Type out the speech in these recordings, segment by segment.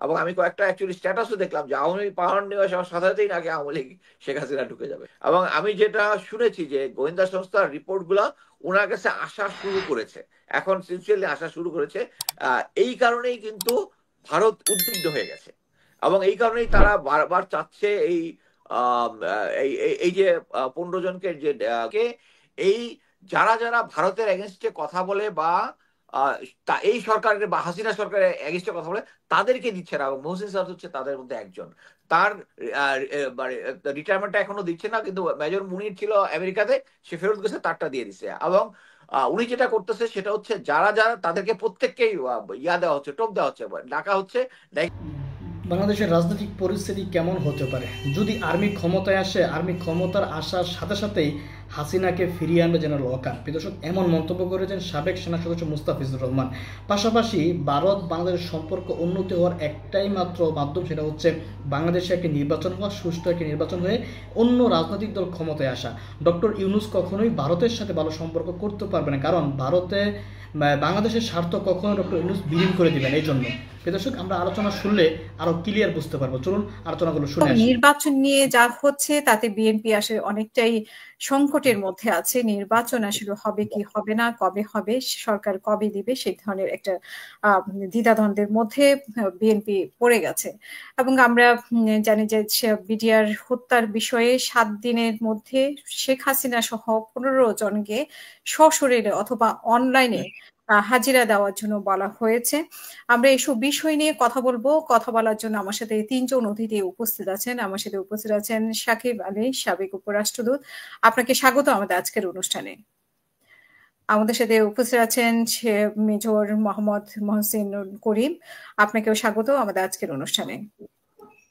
এবং আমি কয়েকটা অ্যাকচুয়ালি স্ট্যাটাসও দেখলাম যে আওয়ামী লীগ পাওয়ার নেওয়া সাথে সাথেই নাকি আওয়ামী লীগ শেখ হাসিনা ঢুকে যাবে। এবং আমি যেটা শুনেছি যে গোয়েন্দা সংস্থার রিপোর্ট গুলা ওনার কাছে আসা শুরু করেছে, এখন সিনসিয়ারলি আসা শুরু করেছে। এই কারণেই কিন্তু ভারত উদ্বিগ্ন হয়ে গেছে, এবং এই কারণেই তারা বারবার চাচ্ছে এই এই যে 15 জনকে যে কে এই যারা যারা ভারতের এগেনস্টে কথা বলে বা আহ, এই সরকারের বা হাসিনা সরকারের এগেনস্টে কথা বলে তাদেরকে দিচ্ছে না। মোহসিন সাদ হচ্ছে তাদের মধ্যে একজন। তার রিটায়ারমেন্টটা এখনো দিচ্ছে না, কিন্তু মেজর মুনির ছিল আমেরিকাতে, সে ফেরত গেছে, তারটা দিয়ে দিচ্ছে। এবং উনি যেটা করতেছে সেটা হচ্ছে যারা যারা তাদেরকে প্রত্যেককেই ইয়া দেওয়া হচ্ছে, টোপ দেওয়া হচ্ছে, ডাকা হচ্ছে। বাংলাদেশের রাজনৈতিক পরিস্থিতি কেমন হতে পারে যদি আর্মি ক্ষমতায় আসে? আর্মি ক্ষমতার আসার সাথে সাথেই হাসিনাকে ফিরিয়ে আনবে জেনারেল ওয়াকার। দর্শক, এমন মন্তব্য করেছেন সাবেক সেনা সদস্য মুস্তাফিজুর রহমান। পাশাপাশি ভারত বাংলাদেশের সম্পর্ক উন্নতি হওয়ার একটাই মাত্র মাধ্যম, সেটা হচ্ছে বাংলাদেশে একটি নির্বাচন হওয়া, সুষ্ঠু একটি নির্বাচন হয়ে অন্য রাজনৈতিক দল ক্ষমতায় আসা। ডক্টর ইউনূস কখনোই ভারতের সাথে ভালো সম্পর্ক করতে পারবে না, কারণ ভারতে বাংলাদেশের স্বার্থ কখনো ডক্টর ইউনূস বিলীন করে দিবেন। এই জন্য দর্শক, আমরা আলোচনা শুনলে আরো ক্লিয়ার বুঝতে পারবো। চলুন আলোচনাগুলো শুনে আসি। নির্বাচন নিয়ে যা হচ্ছে তাতে বিএনপি আসলে অনেকটাই সংকটের মধ্যে আছে। নির্বাচন আসলে হবে কি হবে না, কবে হবে, সরকার কবে দিবে, সেই ধরনের একটা দ্বিধাদ্বন্দ্বের মধ্যে বিএনপি পড়ে গেছে। এবং আমরা জানি যে বিডিআর হত্যার বিষয়ে 7 দিনের মধ্যে শেখ হাসিনা সহ 15 জনকে সশরীরে অথবা অনলাইনে হাজিরা দেওয়ার জন্য বলা হয়েছে। আমরা এসব বিষয় নিয়ে কথা বলবো। কথা বলার জন্য আমার সাথে 3 জন অতিথি উপস্থিত আছেন। আমার সাথে উপস্থিত আছেন সাকিব আলী, সাবেক উপরাষ্ট্রদূত। আপনাকে স্বাগত আমাদের আজকের অনুষ্ঠানে। আমাদের সাথে উপস্থিত আছেন মেজর মোহাম্মদ মহসিন করিম, আপনাকেও স্বাগত আমাদের আজকের অনুষ্ঠানে।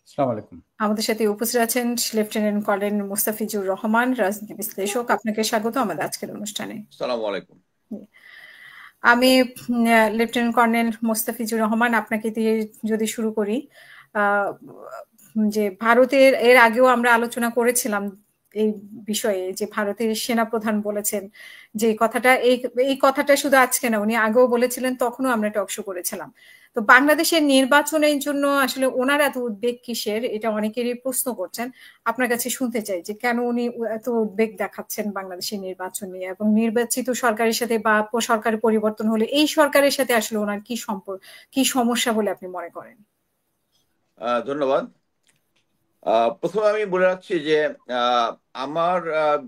আসসালামু আলাইকুম। আমাদের সাথে উপস্থিত আছেন লেফটেন্যান্ট কর্নেল মুস্তাফিজুর রহমান, রাজনীতি বিশ্লেষক, আপনাকে স্বাগত আমাদের আজকের অনুষ্ঠানে। আসসালামু আলাইকুম। আমি লেফটেন্যান্ট কর্নেল মোস্তাফিজুর রহমান, আপনাকে দিয়ে যদি শুরু করি। যে ভারতের এর আগেও আমরা আলোচনা করেছিলাম এই বিষয়ে, যে ভারতের সেনাপ্রধান বলেছেন যে কথাটা, এই কথাটা শুধু আজকে না, উনি আগেও বলেছিলেন, তখনও আমরা টক শো করেছিলাম। তো বাংলাদেশের নির্বাচনের জন্য আসলে ওনার এত উদ্বেগ কিসের, এটা অনেকেরই প্রশ্ন করছেন। আপনার কাছে শুনতে চাই যে কেন উনি এত উদ্বেগ দেখাচ্ছেন বাংলাদেশের নির্বাচন নিয়ে, এবং নির্বাচিত সরকারের সাথে বা সরকারের পরিবর্তন হলে এই সরকারের সাথে আসলে ওনার কি সম্পর্ক, কি সমস্যা বলে আপনি মনে করেন? ধন্যবাদ। প্রথমে আমি বলে রাখছি যে আমার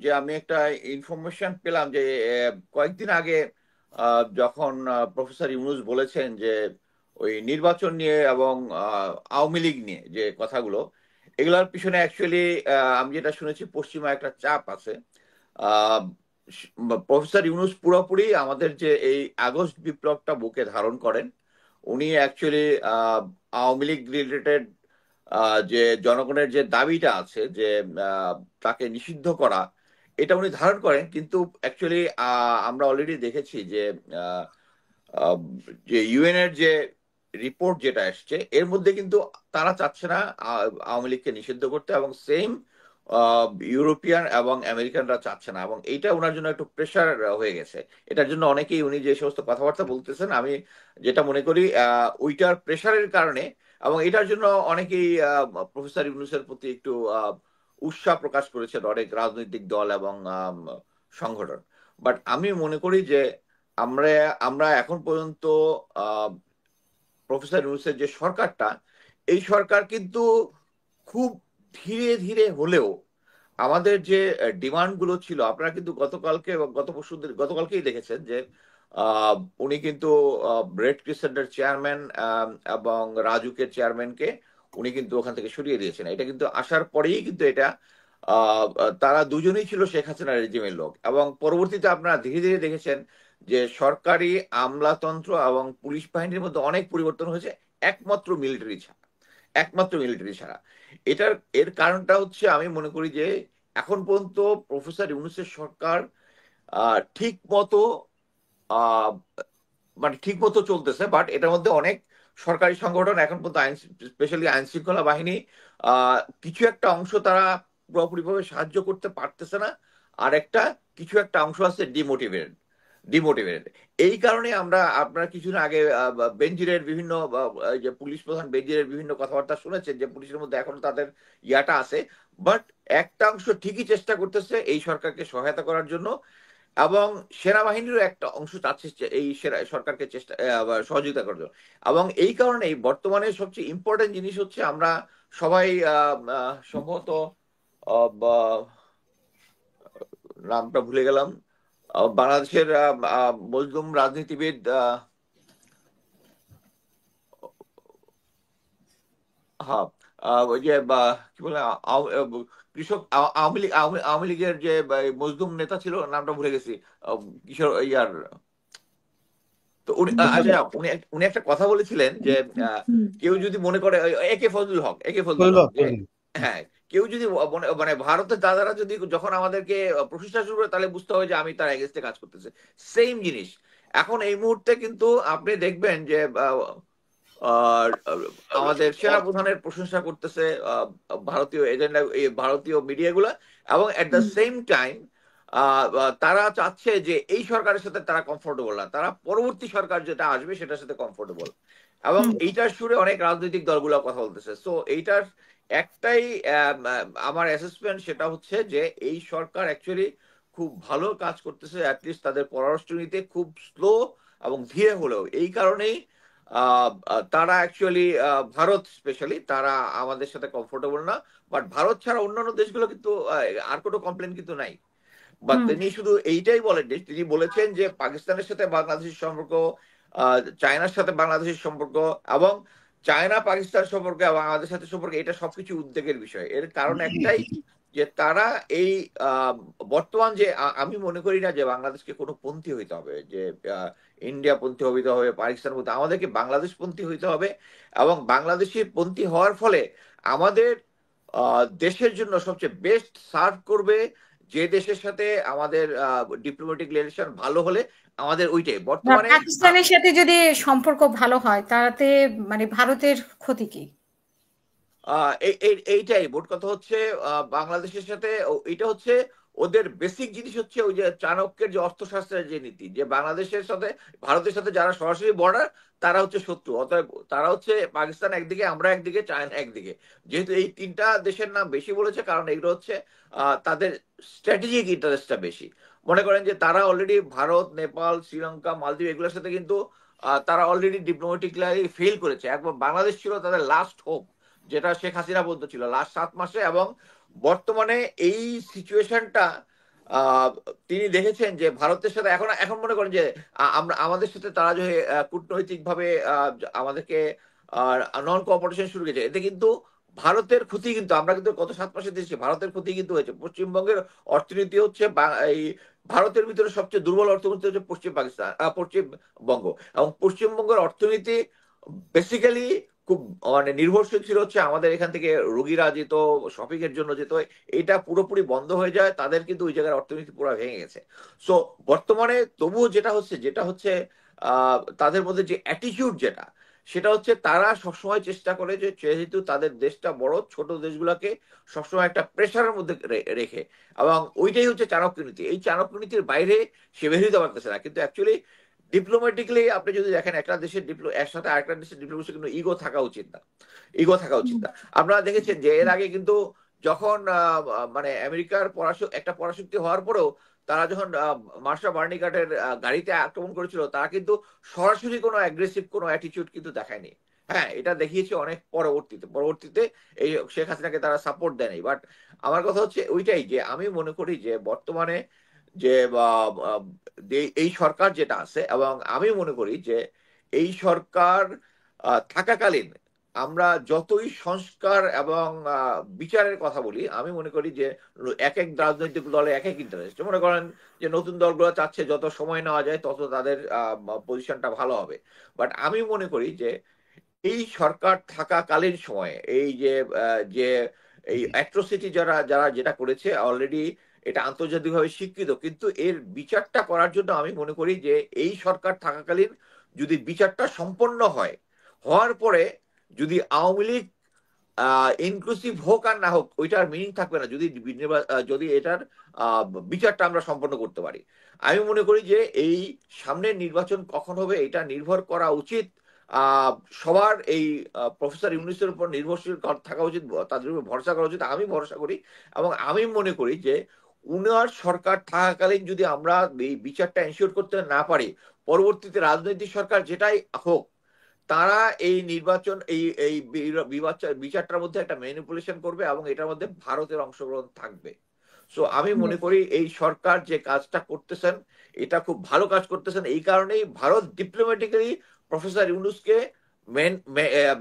যে আমি একটা ইনফরমেশন পেলাম যে কয়েকদিন আগে যখন প্রফেসর ইউনূস বলেছেন যে ওই নির্বাচন নিয়ে এবং আওয়ামী লীগ নিয়ে যে কথাগুলো, এগুলোর পিছনে অ্যাকচুয়ালি আমি যেটা শুনেছি পশ্চিমা একটা চাপ আছে। প্রফেসর ইউনূস পুরোপুরি আমাদের যে এই আগস্ট বিপ্লবটা বুকে ধারণ করেন। উনি অ্যাকচুয়ালি আওয়ামী লীগ রিলেটেড যে জনগণের যে দাবিটা আছে যে তাকে নিষিদ্ধ করা, এটা উনি ধারণ করেন। কিন্তু অ্যাকচুয়ালি আমরা অলরেডি দেখেছি যে যে ইউএন এর যে রিপোর্ট যেটা এসছে এর মধ্যে কিন্তু তারা চাচ্ছে না আওয়ামী লীগকে নিষিদ্ধ করতে, এবং সেম ইউরোপিয়ান এবং আমেরিকানরা চাচ্ছে না, এবং এইটা ওনার জন্য একটু প্রেশার হয়ে গেছে। এটার জন্য অনেকেই উনি যে সমস্ত কথাবার্তা বলতেছেন, আমি যেটা মনে করি ওইটার প্রেশারের কারণে, এবং এটার জন্য অনেকেই প্রফেসর ইউনূসের প্রতি একটু উৎসাহ প্রকাশ করেছেন অনেক রাজনৈতিক দল এবং সংগঠন। বাট আমি মনে করি যে আমরা আমরা এখন পর্যন্ত প্রফেসর ইউনূসের যে সরকারটা, এই সরকার কিন্তু খুব ধীরে ধীরে হলেও আমাদের যে ডিমান্ড গুলো ছিল, আপনারা কিন্তু গতকালকে এবং গতকালকেই দেখেছেন যে উনি কিন্তু রেড ক্রিসেন্টের চেয়ারম্যান এবং রাজুকের চেয়ারম্যানকে উনি কিন্তু ওখান থেকে সরিয়ে দিয়েছেন। এটা কিন্তু আসার পরেই কিন্তু এটা তারা দুজনেই ছিল শেখ হাসিনা রেজিমের লোক, এবং পরবর্তীতে আপনারা ধীরে ধীরে দেখেছেন যে সরকারি আমলাতন্ত্র এবং পুলিশ বাহিনীর মধ্যে অনেক পরিবর্তন হয়েছে, একমাত্র মিলিটারি ছাড়া, একমাত্র মিলিটারি ছাড়া। এর কারণটা হচ্ছে আমি মনে করি যে এখন পর্যন্ত প্রফেসর ইউনূসের সরকার ঠিক মতো মানে ঠিক মতো চলতেছে, বাট এটার মধ্যে অনেক সরকারি সংগঠন এখন পর্যন্ত স্পেশালি আইন শৃঙ্খলা বাহিনী কিছু একটা অংশ তারা পুরোপুরিভাবে সাহায্য করতে পারতেছে না, আর কিছু একটা অংশ আছে ডিমোটিভেটেড। ডিমোটিভেটেড। এই কারণে আমরা আপনার কিছুদিন আগে বেনজিরের বিভিন্ন যে পুলিশ প্রধান বেনজিরের বিভিন্ন কথাবার্তা শুনেছেন যে পুলিশের মধ্যে এখনো তাদের ইয়াটা আছে, বাট একটা অংশ ঠিকই চেষ্টা করতেছে এই সরকারকে সহায়তা করার জন্য, এবং সেনাবাহিনীরও একটা অংশ চাচ্ছে এই সরকারকে চেষ্টা সহযোগিতা করার জন্য। এবং এই কারণেই বর্তমানে সবচেয়ে ইম্পর্টেন্ট জিনিস হচ্ছে আমরা সবাই সম্ভবত নামটা ভুলে গেলাম, বাংলাদেশের মজলুম রাজনীতিবিদ হ্যাঁ, ওই যে কি বলে কৃষক আওয়ামী লীগের যে মজলুম নেতা ছিল, নামটা ভুলে গেছি, কিশোর ইয়ার। তো উনি আচ্ছা উনি একটা কথা বলেছিলেন যে কেউ যদি মনে করে একে ফজলুল হক, যে হ্যাঁ, কেউ যদি মানে ভারতের দাদারা যদি যখন আমাদেরকে প্রশংসা শুরু করে তাহলে বুঝতে হবে যে আমি তার এগেইনস্টে কাজ করতেছে। সেম জিনিস এখন এই মুহূর্তে কিন্তু আপনি দেখবেন যে আমাদের সেনাপ্রধানের প্রশংসা করতেছে ভারতীয় এজেন্ডা, ভারতীয় মিডিয়াগুলা, এবং এট দ্য সেম টাইম তারা চাচ্ছে যে এই সরকারের সাথে তারা কমফোর্টেবল না, তারা পরবর্তী সরকার যেটা আসবে সেটার সাথে কমফোর্টেবল, এবং এইটার সুরে অনেক রাজনৈতিক দলগুলো কথা বলতেছে। সো এইটার একটাই আমার অ্যাসেসমেন্ট, সেটা হচ্ছে যে এই সরকার অ্যাকচুয়ালি খুব ভালো কাজ করতেছে, অ্যাটলিস্ট তাদের পররাষ্ট্রনীতিতে খুব স্লো এবং ধীরে হলেও। এই কারণেই তারা অ্যাকচুয়ালি ভারত স্পেশালি তারা আমাদের সাথে কমফোর্টেবল না, বাট ভারত ছাড়া অন্যান্য দেশগুলো কিন্তু আর কোনো কমপ্লেন কিন্তু নাই। বা তিনি শুধু এইটাই বলেন, তিনি বলেছেন যে পাকিস্তানের সাথে বাংলাদেশের সম্পর্ক, চায়নার সাথে বাংলাদেশের সম্পর্ক, এবং চায়না পাকিস্তান সম্পর্ক এবং আমাদের সাথে সম্পর্ক, এটা সবকিছু উদ্বেগের বিষয়। এর কারণ একটাই যে তারা এই বর্তমান যে আমি মনে করি না যে বাংলাদেশকে কোনো পন্থী হইতে হবে, যে ইন্ডিয়া পন্থী হইতে হবে, পাকিস্তান পন্থী, আমাদেরকে বাংলাদেশ পন্থী হইতে হবে, এবং বাংলাদেশি পন্থী হওয়ার ফলে আমাদের দেশের জন্য সবচেয়ে বেস্ট সার্ভ করবে যে দেশের সাথে আমাদের ডিপ্লোম্যাটিক রিলেশন ভালো হলে আমাদের ওইটাই বর্তমানে। পাকিস্তানের সাথে যদি সম্পর্ক ভালো হয় তাতে মানে ভারতের ক্ষতি কি? এইটাই মোট কথা হচ্ছে বাংলাদেশের সাথে এটা হচ্ছে ওদের বেসিক জিনিস হচ্ছে ওই যে চাণক্যের যে অর্থশাস্ত্রের যে নীতি, যে বাংলাদেশের সাথে ভারতের সাথে যারা সরাসরি বর্ডার তারা হচ্ছে শত্রু, অতএব তারা হচ্ছে পাকিস্তান একদিকে, আমরা একদিকে, চায়না একদিকে। যেহেতু এই তিনটা দেশের নাম বেশি বলেছে কারণ এগুলো হচ্ছে তাদের স্ট্র্যাটেজিক ইন্টারেস্টটা বেশি। মনে করেন যে তারা অলরেডি ভারত, নেপাল, শ্রীলঙ্কা, মালদ্বীপ এগুলোর সাথে কিন্তু তারা অলরেডি ডিপ্লোম্যাটিকলি ফেল করেছে। একবার বাংলাদেশ ছিল তাদের লাস্ট হোপ, যেটা শেখ হাসিনা বলতে ছিল লাস্ট 7 মাসে। এবং বর্তমানে এই সিচুয়েশনটা তিনি দেখেছেন যে ভারতের সাথে এখন এখন মনে করেন যে আমরা আমাদের সাথে তারা যে কূটনৈতিক ভাবে আমাদেরকে নন কোঅপারেশন শুরু করেছে, এতে কিন্তু ভারতের ক্ষতি, কিন্তু আমরা কিন্তু গত 7 মাসে দেখছি ভারতের ক্ষতি কিন্তু হয়েছে। পশ্চিমবঙ্গের অর্থনীতি হচ্ছে এই ভারতের ভিতরে সবচেয়ে দুর্বল অর্থনীতি হচ্ছে পশ্চিমবঙ্গ, এবং পশ্চিমবঙ্গের অর্থনীতি বেসিক্যালি খুব মানে নির্ভরশীল ছিল হচ্ছে আমাদের এখান থেকে রোগীরা যেত, শপিং এর জন্য যেত, এটা পুরোপুরি বন্ধ হয়ে যায়, তাদের কিন্তু ওই জায়গার অর্থনীতি পুরো ভেঙে গেছে। সো বর্তমানে তবুও যেটা হচ্ছে তাদের মধ্যে যে অ্যাটিটিউড যেটা, সেটা হচ্ছে তারা সবসময় চেষ্টা করে যে যেহেতু তাদের দেশটা বড়, ছোট দেশগুলোকে সবসময় একটা প্রেশারের মধ্যে রেখে, এবং ওইটাই হচ্ছে চাণক্য নীতি। এই চাণক্য নীতির বাইরে সে বের হতে পারতেছে না। কিন্তু অ্যাকচুয়ালি ডিপ্লোম্যাটিকলি আপনি যদি দেখেন একটা দেশের একসাথে আরেকটা দেশের ডিপ্লোমেসি কিন্তু ইগো থাকা উচিত না, আপনারা দেখেছেন যে এর আগে কিন্তু যখন মানে আমেরিকার একটা পরাশক্তি হওয়ার পরেও তারা যখন মার্শা বার্নিকাটের গাড়িতে আক্রমণ করেছিল, তারা কিন্তু সরাসরি কোনো অ্যাগ্রেসিভ কোনো অ্যাটিটিউড কিন্তু দেখায়নি। হ্যাঁ, এটা দেখিয়েছে অনেক পরবর্তীতে এই শেখ হাসিনাকে তারা সাপোর্ট দেয়নি। বাট আমার কথা হচ্ছে ওইটাই যে আমি মনে করি যে বর্তমানে যে এই সরকার যেটা আছে, এবং আমি মনে করি যে এই সরকার থাকাকালীন আমরা যতই সংস্কার এবং বিচারের কথা বলি, আমি মনে করি যে এক এক রাজনৈতিক দলে এক এক ইন্টারেস্ট। মনে করেন যে নতুন দলগুলো চাচ্ছে যত সময় নেওয়া যায় তত তাদের পজিশনটা ভালো হবে, বাট আমি মনে করি যে এই সরকার থাকাকালীন সময়ে এই যে এই অ্যাট্রোসিটি যারা যারা যেটা করেছে অলরেডি এটা আন্তর্জাতিকভাবে স্বীকৃত, কিন্তু এর বিচারটা করার জন্য আমি মনে করি যে এই সরকার থাকাকালীন যদি বিচারটা সম্পন্ন হওয়ার পরে যদি আওয়ামী লীগ ইনক্লুসিভ হোক আর না হোক ওইটার মিনিং থাকবে না যদি যদি এটার বিচারটা আমরা সম্পন্ন করতে পারি। আমি মনে করি যে এই সামনের নির্বাচন কখন হবে এটা নির্ভর করা উচিত আহ, সবার এই প্রফেসর ইউনূসের উপর নির্ভরশীল থাকা উচিত, তাদের উপর ভরসা করা উচিত। আমি ভরসা করি এবং আমি মনে করি যে উনার সরকার থাকাকালীন যদি আমরা এই বিচারটা এনশিওর করতে না পারি, পরবর্তীতে রাজনৈতিক সরকার যেটাই হোক তারা এই নির্বাচন এই এই বিচারটার মধ্যে একটা ম্যানিপুলেশন করবে এবং এটার মধ্যে ভারতের অংশগ্রহণ থাকবে। সো আমি মনে করি এই সরকার যে কাজটা করতেছেন এটা খুব ভালো কাজ করতেছেন। এই কারণেই ভারত ডিপ্লোম্যাটিক্যালি প্রফেসর ইউনূসকে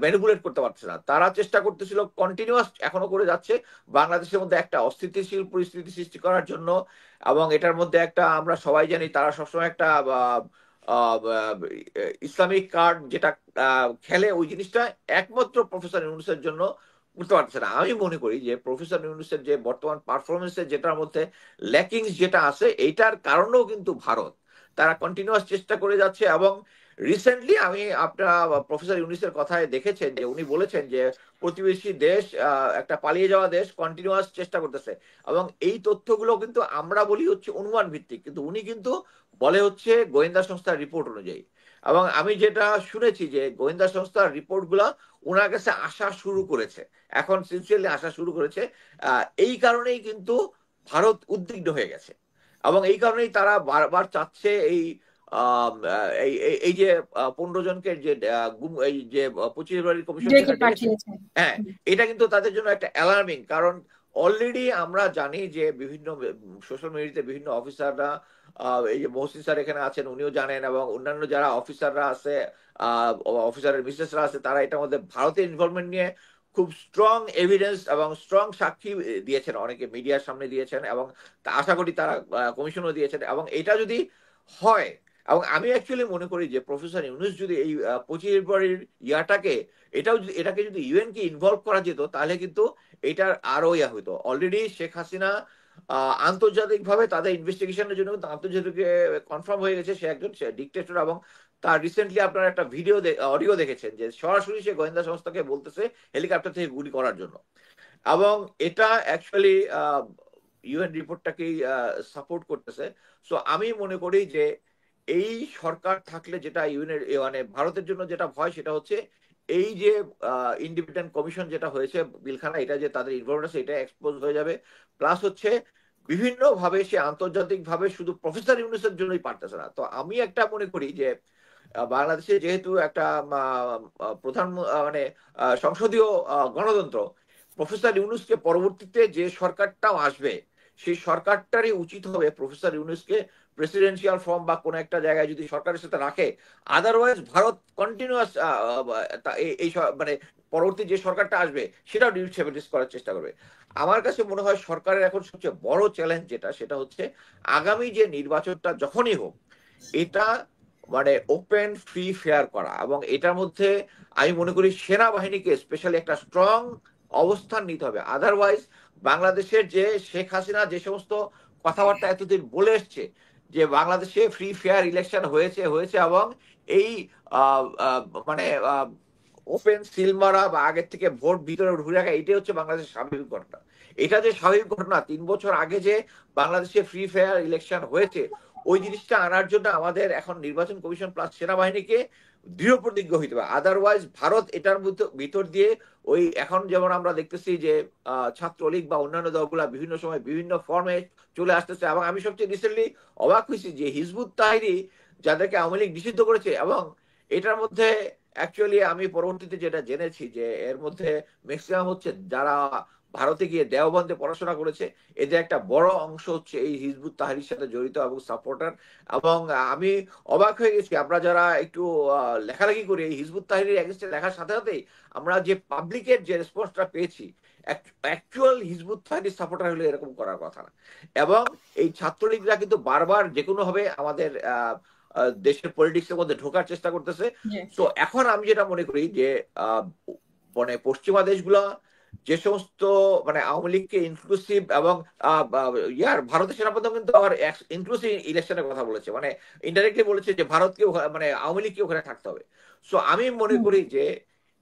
ম্যানিপুলেট করতে পারছে না। তারা চেষ্টা করতেছিল, কন্টিনিউয়াস এখনো করে যাচ্ছে, বাংলাদেশের মধ্যে একটা অস্থিতিশীল পরিস্থিতি সৃষ্টি করার জন্য। এবং এটার মধ্যে একটা আমরা সবাই জানি তারা সবসময় একটা ইসলামিক কার্ড যেটা খেলে, ওই জিনিসটা একমাত্র প্রফেসর ইউনূসের জন্য করতে পারছে না। আমি মনে করি যে প্রফেসর ইউনূসের যে বর্তমান পারফরমেন্সের যেটার মধ্যে ল্যাকিংস যেটা আছে এইটার কারণেও কিন্তু ভারত তারা কন্টিনিউয়াস চেষ্টা করে যাচ্ছে। এবং রিসেন্টলি আমি আপনার প্রফেসর ইউনূসের কথায় দেখেছেন যে উনি বলেছেন যে প্রতিবেশী দেশ একটা পালিয়ে যাওয়া দেশ কন্টিনিউয়াস চেষ্টা করতেছে। এবং এই তথ্যগুলো কিন্তু আমরা বলি হচ্ছে অনুমান ভিত্তিক, কিন্তু উনি কিন্তু বলে হচ্ছে গোয়েন্দা সংস্থার রিপোর্ট অনুযায়ী। এবং আমি যেটা শুনেছি যে গোয়েন্দা সংস্থার রিপোর্ট গুলা ওনার কাছে আসা শুরু করেছে, এখন সিনসিয়ারলি আসা শুরু করেছে। এই কারণেই কিন্তু ভারত উদ্বিগ্ন হয়ে গেছে এবং এই কারণেই তারা বারবার চাচ্ছে এই এই এই যে 15 জনকে যে এই যে 25 ফেব্রুয়ারি কমিশন ডেকে যেটা ডেকেছে, পাঠিয়েছে। হ্যাঁ, এটা কিন্তু তাদের জন্য একটা অ্যালার্মিং। কারণ অলরেডি আমরা জানি যে বিভিন্ন সোশ্যাল মিডিয়াতে বিভিন্ন অফিসাররা, এই যে মহসিন স্যার এখানে আছেন উনিও জানেন, এবং অন্যান্য যারা অফিসাররা আছে, অফিসারের মিসেসরা আছে, তারা এটার মধ্যে ভারতের ইনভলভমেন্ট নিয়ে খুব স্ট্রং এভিডেন্স এবং স্ট্রং সাক্ষী দিয়েছেন, অনেকে মিডিয়ার সামনে দিয়েছেন এবং আশা করি তারা কমিশনও দিয়েছেন। এবং এটা যদি হয়, এবং আমি অ্যাকচুয়ালি মনে করি যে প্রফেসর ইউনূস যদি এই 25 ফেব্রুয়ারির ইয়াটাকে এটাকে যদি ইউএন কে ইনভলভ করা যেত তাহলে কিন্তু এটার আরো ইয়া হইতো। অলরেডি শেখ হাসিনা আন্তর্জাতিক ভাবে তাদের ইনভেস্টিগেশনের জন্য কিন্তু আন্তর্জাতিক কনফার্ম হয়ে গেছে সে একজন ডিক্টেটর। এবং তার রিসেন্টলি আপনারা একটা অডিও দেখেছেন যে সরাসরি সে গোয়েন্দা সংস্থাকে বলতেছে হেলিকপ্টার থেকে গুলি করার জন্য। এবং এটা অ্যাকচুয়ালি ইউএন রিপোর্টটাকেই সাপোর্ট করতেছে। সো আমি মনে করি যে এই সরকার থাকলে যেটা ইউএনের মানে ভারতের জন্য যেটা ভয় সেটা হচ্ছে এই যে ইন্ডিপেন্ডেন্ট কমিশন যেটা হয়েছে বিলখানা, এটা যে তাদের ইনভলভমেন্ট আছে এটা এক্সপোজ হয়ে যাবে। প্লাস হচ্ছে বিভিন্ন ভাবে সে আন্তর্জাতিক ভাবে শুধু প্রফেসর ইউনূসের জন্যই পারতেছে না। তো আমি একটা মনে করি যে বাংলাদেশে যেহেতু একটা প্রধান মানে সংসদীয় গণতন্ত্র, প্রফেসর ইউনূসকে পরবর্তীতে যে সরকারটাও আসবে সেই সরকারটারই উচিত হবে প্রফেসর ইউনূসকে প্রেসিডেন্সিয়াল ফর্ম বা কোন একটা জায়গায় যদি সরকারের সাথে রাখে। আদারওয়াইজ ভারত কন্টিনিউয়াস এই মানে পরবর্তী যে সরকারটা আসবে সেটাও ডিস্টেবিলিশ করার চেষ্টা করবে। আমার কাছে মনে হয় সরকারের এখন সবচেয়ে বড় চ্যালেঞ্জ সেটা হচ্ছে আগামী যে নির্বাচনটা যখনই হোক এটা মানে ওপেন ফ্রি ফেয়ার করা। এবং এটার মধ্যে আমি মনে করি সেনাবাহিনীকে স্পেশালি একটা স্ট্রং অবস্থান নিতে হবে। আদারওয়াইজ বাংলাদেশের যে শেখ হাসিনা যে সমস্ত কথাবার্তা এতদিন বলে এসছে যে বাংলাদেশে ফ্রি ফেয়ার ইলেকশন হয়েছে হয়েছে এবং এই মানে ওপেন সিল মারা বা আগের থেকে ভোট ভিতরে ঢুকে রাখা এটাই হচ্ছে বাংলাদেশের স্বাভাবিক ঘটনা। এটা যে স্বাভাবিক ঘটনা 3 বছর আগে যে বাংলাদেশে ফ্রি ফেয়ার ইলেকশন হয়েছে ওই জিনিসটা আনার জন্য আমাদের এখন নির্বাচন কমিশন প্লাস সেনাবাহিনীকে দৃঢ় প্রতিজ্ঞ হইতে হবে। আদারওয়াইজ ভারত এটার ভিতর দিয়ে ওই এখন যেমন আমরা দেখতেছি যে ছাত্রলীগ বা অন্যান্য দলগুলা বিভিন্ন সময় বিভিন্ন ফর্মে চলে আসতেছে। এবং আমি সবচেয়ে রিসেন্টলি অবাক হয়েছি যে হিজবুত তাহরির যাদেরকে আওয়ামী লীগ নিষিদ্ধ করেছে, এবং এটার মধ্যে অ্যাকচুয়ালি আমি পরবর্তীতে যেটা জেনেছি যে এর মধ্যে ম্যাক্সিমাম হচ্ছে যারা ভারতে গিয়ে দেওবন্দে পড়াশোনা করেছে, এদের একটা বড় অংশ হচ্ছে এই হিজবুত তাহরির সাথে জড়িত এবং সাপোর্টার। এবং আমি অবাক হয়ে গেছি, আমরা যারা একটু লেখালেখি করি এই হিজবুত তাহরির এগেইনস্টে লেখার সাথে সাথেই আমরা যে পাবলিকের যে রেসপন্সটা পেয়েছি, অ্যাকচুয়াল হিজবুত তাহরির সাপোর্টার হলে এরকম করার কথা না। এবং এই ছাত্রলীগরা কিন্তু বারবার যে কোনো ভাবে আমাদের দেশের পলিটিক্স এর মধ্যে ঢোকার চেষ্টা করতেছে। তো এখন আমি যেটা মনে করি যে মানে পশ্চিমা দেশগুলা যে সমস্ত মানে আওয়ামী লীগকে ইনক্লুসিভ এবং ভারতের সেনাপ্রধান কিন্তু আবার ইনক্লুসিভ ইলেকশনের কথা বলেছে, মানে ইনডাইরেক্টলি বলেছে যে ভারতকে মানে আওয়ামী লীগকে ওখানে থাকতে হবে। সো আমি মনে করি যে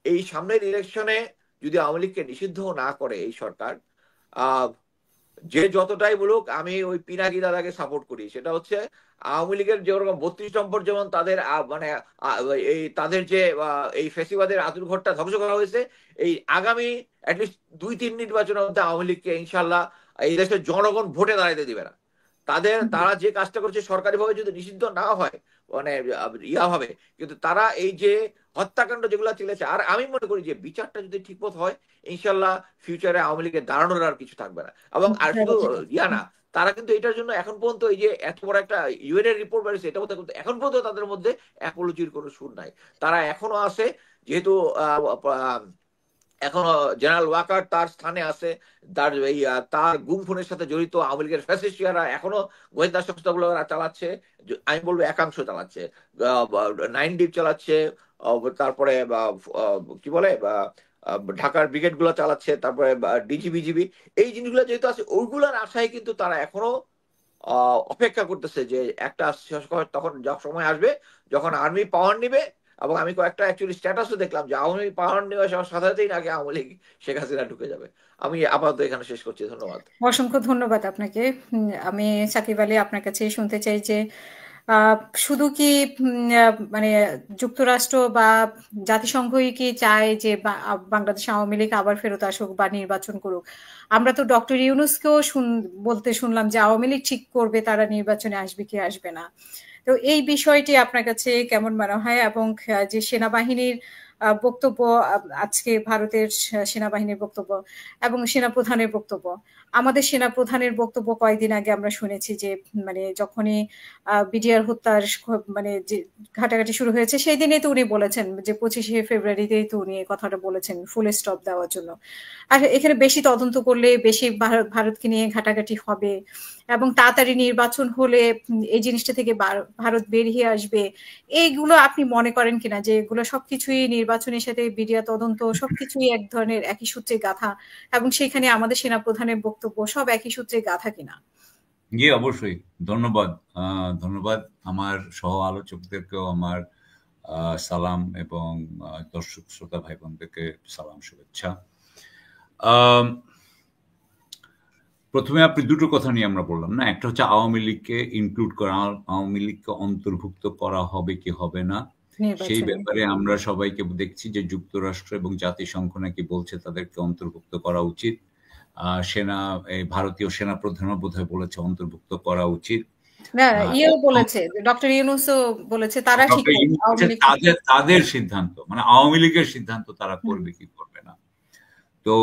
এই সামনের ইলেকশনে যদি আওয়ামী লীগকে নিষিদ্ধ না করে এই সরকার, যে যতটাই বলুক, আমি ওই পিনাকি দাদাকে সাপোর্ট করি। সেটা হচ্ছে আওয়ামী লীগের যেরকম 32 নম্বর যেমন তাদের মানে এই তাদের যে এই ফেসিবাদের আতুর ঘরটা ধ্বংস করা হয়েছে, এই আগামী অ্যাটলিস্ট 2-3 নির্বাচনের মধ্যে আওয়ামী লীগকে ইনশাল্লাহ এই দেশের জনগণ ভোটে দাঁড়াইতে দিবে না। তারা যে কাজটা করছে সরকারিভাবে যদি নিষিদ্ধ না হয়, মানে হবে, কিন্তু তারা এই যে হত্যাকাণ্ড যেগুলো চলেছে, আর আমি মনে করি যে বিচারটা যদি ঠিকমতো হয়, ইনশাল্লাহ ফিউচারে আওয়ামী লীগের দাঁড়ানোর আর কিছু থাকবে না। এবং আর শুধু না, তারা কিন্তু এটার জন্য এখন পর্যন্ত এই যে এত বড় একটা ইউএন এর রিপোর্ট বেরিয়েছে, এটা কিন্তু এখন পর্যন্ত তাদের মধ্যে অ্যাপোলজির কোনো সুর নাই। তারা এখনো আছে, যেহেতু এখনো জেনারেল ওয়াকার তার স্থানে আছে, তার গুম খুনের সাথে জড়িত আওয়ামী লীগের ফ্যাসিস্টরা এখনো গোয়েন্দা সংস্থাগুলো চালাচ্ছে। আমি বলবো একাংশ চালাচ্ছে, 9 ডিপ চালাচ্ছে, তারপরে কি বলে ঢাকার ব্রিগেড গুলো চালাচ্ছে, তারপরে ডিজিবিজিবি, এই জিনিসগুলো যেহেতু আছে, ওইগুলোর আশায় কিন্তু তারা এখনো অপেক্ষা করতেছে যে একটা তখন সময় আসবে যখন আর্মি পাওয়ার নিবে। এবং আমি কয়েকটা অ্যাকচুয়ালি স্ট্যাটাসও দেখলাম যে আওয়ামী লীগ পাওয়ার নেওয়ার সাথে সাথেই নাকি আওয়ামী লীগ শেখ হাসিনা ঢুকে যাবে। আমি আপাতত এখানে শেষ করছি, ধন্যবাদ। অসংখ্য ধন্যবাদ আপনাকে। আমি সাকিব আলী আপনার কাছে শুনতে চাই যে শুধু কি মানে যুক্তরাষ্ট্র বা জাতিসংঘই কি চায় যে বাংলাদেশ আওয়ামী লীগ আবার ফেরত আসুক বা নির্বাচন করুক? আমরা তো ডক্টর ইউনূসকেও বলতে শুনলাম যে আওয়ামী লীগ ঠিক করবে তারা নির্বাচনে আসবে কি আসবে না। তো এই বিষয়টি আপনার কাছে কেমন মনে হয়? এবং যে সেনাবাহিনীর বক্তব্য, আজকে ভারতের সেনাবাহিনীর বক্তব্য এবং সেনাপ্রধানের বক্তব্য, আমাদের সেনাপ্রধানের বক্তব্য কয়েকদিন আগে আমরা শুনেছি যে মানে যখনই বিডিআর হত্যার মানে যে ঘাটাঘাটি শুরু হয়েছে, সেই দিনেই তো উনি বলেছেন যে 25শে ফেব্রুয়ারিতেই তো উনি কথাটা বলেছেন ফুল স্টপ দেওয়ার জন্য। আর এখানে বেশি তদন্ত করলে বেশি ভারতকে নিয়ে ঘাটাঘাটি হবে এবং তাড়াতাড়ি নির্বাচন হলে এই জিনিসটা থেকে ভারত বেরিয়ে আসবে। এইগুলো আপনি মনে করেন কিনা যে এগুলো সবকিছুই নির্বাচনের সাথে বিডিআর তদন্ত সবকিছুই এক ধরনের একই সূত্রে গাঁথা, এবং সেখানে আমাদের সেনাপ্রধানের বক্তব্য সব একই সূত্রে গাঁথা কিনা? জি, অবশ্যই। ধন্যবাদ। ধন্যবাদ আমার সহ আলোচকদেরকেও আমার সালাম, এবং দর্শক শ্রোতা ভাই বোনদেরকে সালাম, শুভেচ্ছা। প্রথমে আপনি দুটো কথা নিয়ে আমরা বললাম না, একটা হচ্ছে আওয়ামী লীগকে ইনক্লুড করা, আওয়ামী লীগকে অন্তর্ভুক্ত করা হবে কি হবে না, সেই ব্যাপারে আমরা সবাইকে দেখছি যে যুক্তরাষ্ট্র এবং জাতিসংঘ নাকি বলছে তাদেরকে অন্তর্ভুক্ত করা উচিত। ভারতীয় সেনা প্রধানও বোধহয় বলেছে অন্তর্ভুক্ত করা উচিত। তাদের সিদ্ধান্ত, মানে আওয়ামী লীগের সিদ্ধান্ত তারা করবে কি করবে না। তো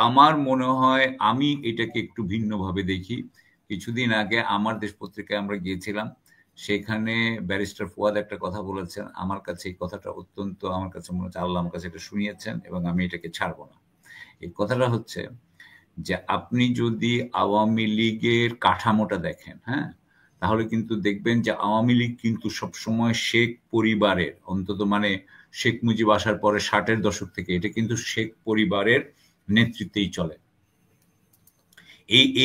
আমার মনে হয় আমি এটাকে একটু ভিন্নভাবে দেখি। কিছুদিন আগে আমার দেশ পত্রিকায় আমরা গিয়েছিলাম, সেখানে ব্যারিস্টার ফুয়াদ একটা কথা বলেছেন, আমার কাছে এই কথাটা অত্যন্ত, আমার কাছে মনে হচ্ছে আল্লাহ আমার কাছে এটা শুনিয়েছেন এবং আমি এটাকে ছাড়বো না। এই কথাটা হচ্ছে যে আপনি যদি আওয়ামী লীগের কাঠামোটা দেখেন, হ্যাঁ, তাহলে কিন্তু দেখবেন যে আওয়ামী লীগ কিন্তু সবসময় শেখ পরিবারের, অন্তত মানে শেখ মুজিব আসার পরে 60-এর দশক থেকে এটা কিন্তু শেখ পরিবারের নেতৃত্বেই চলে।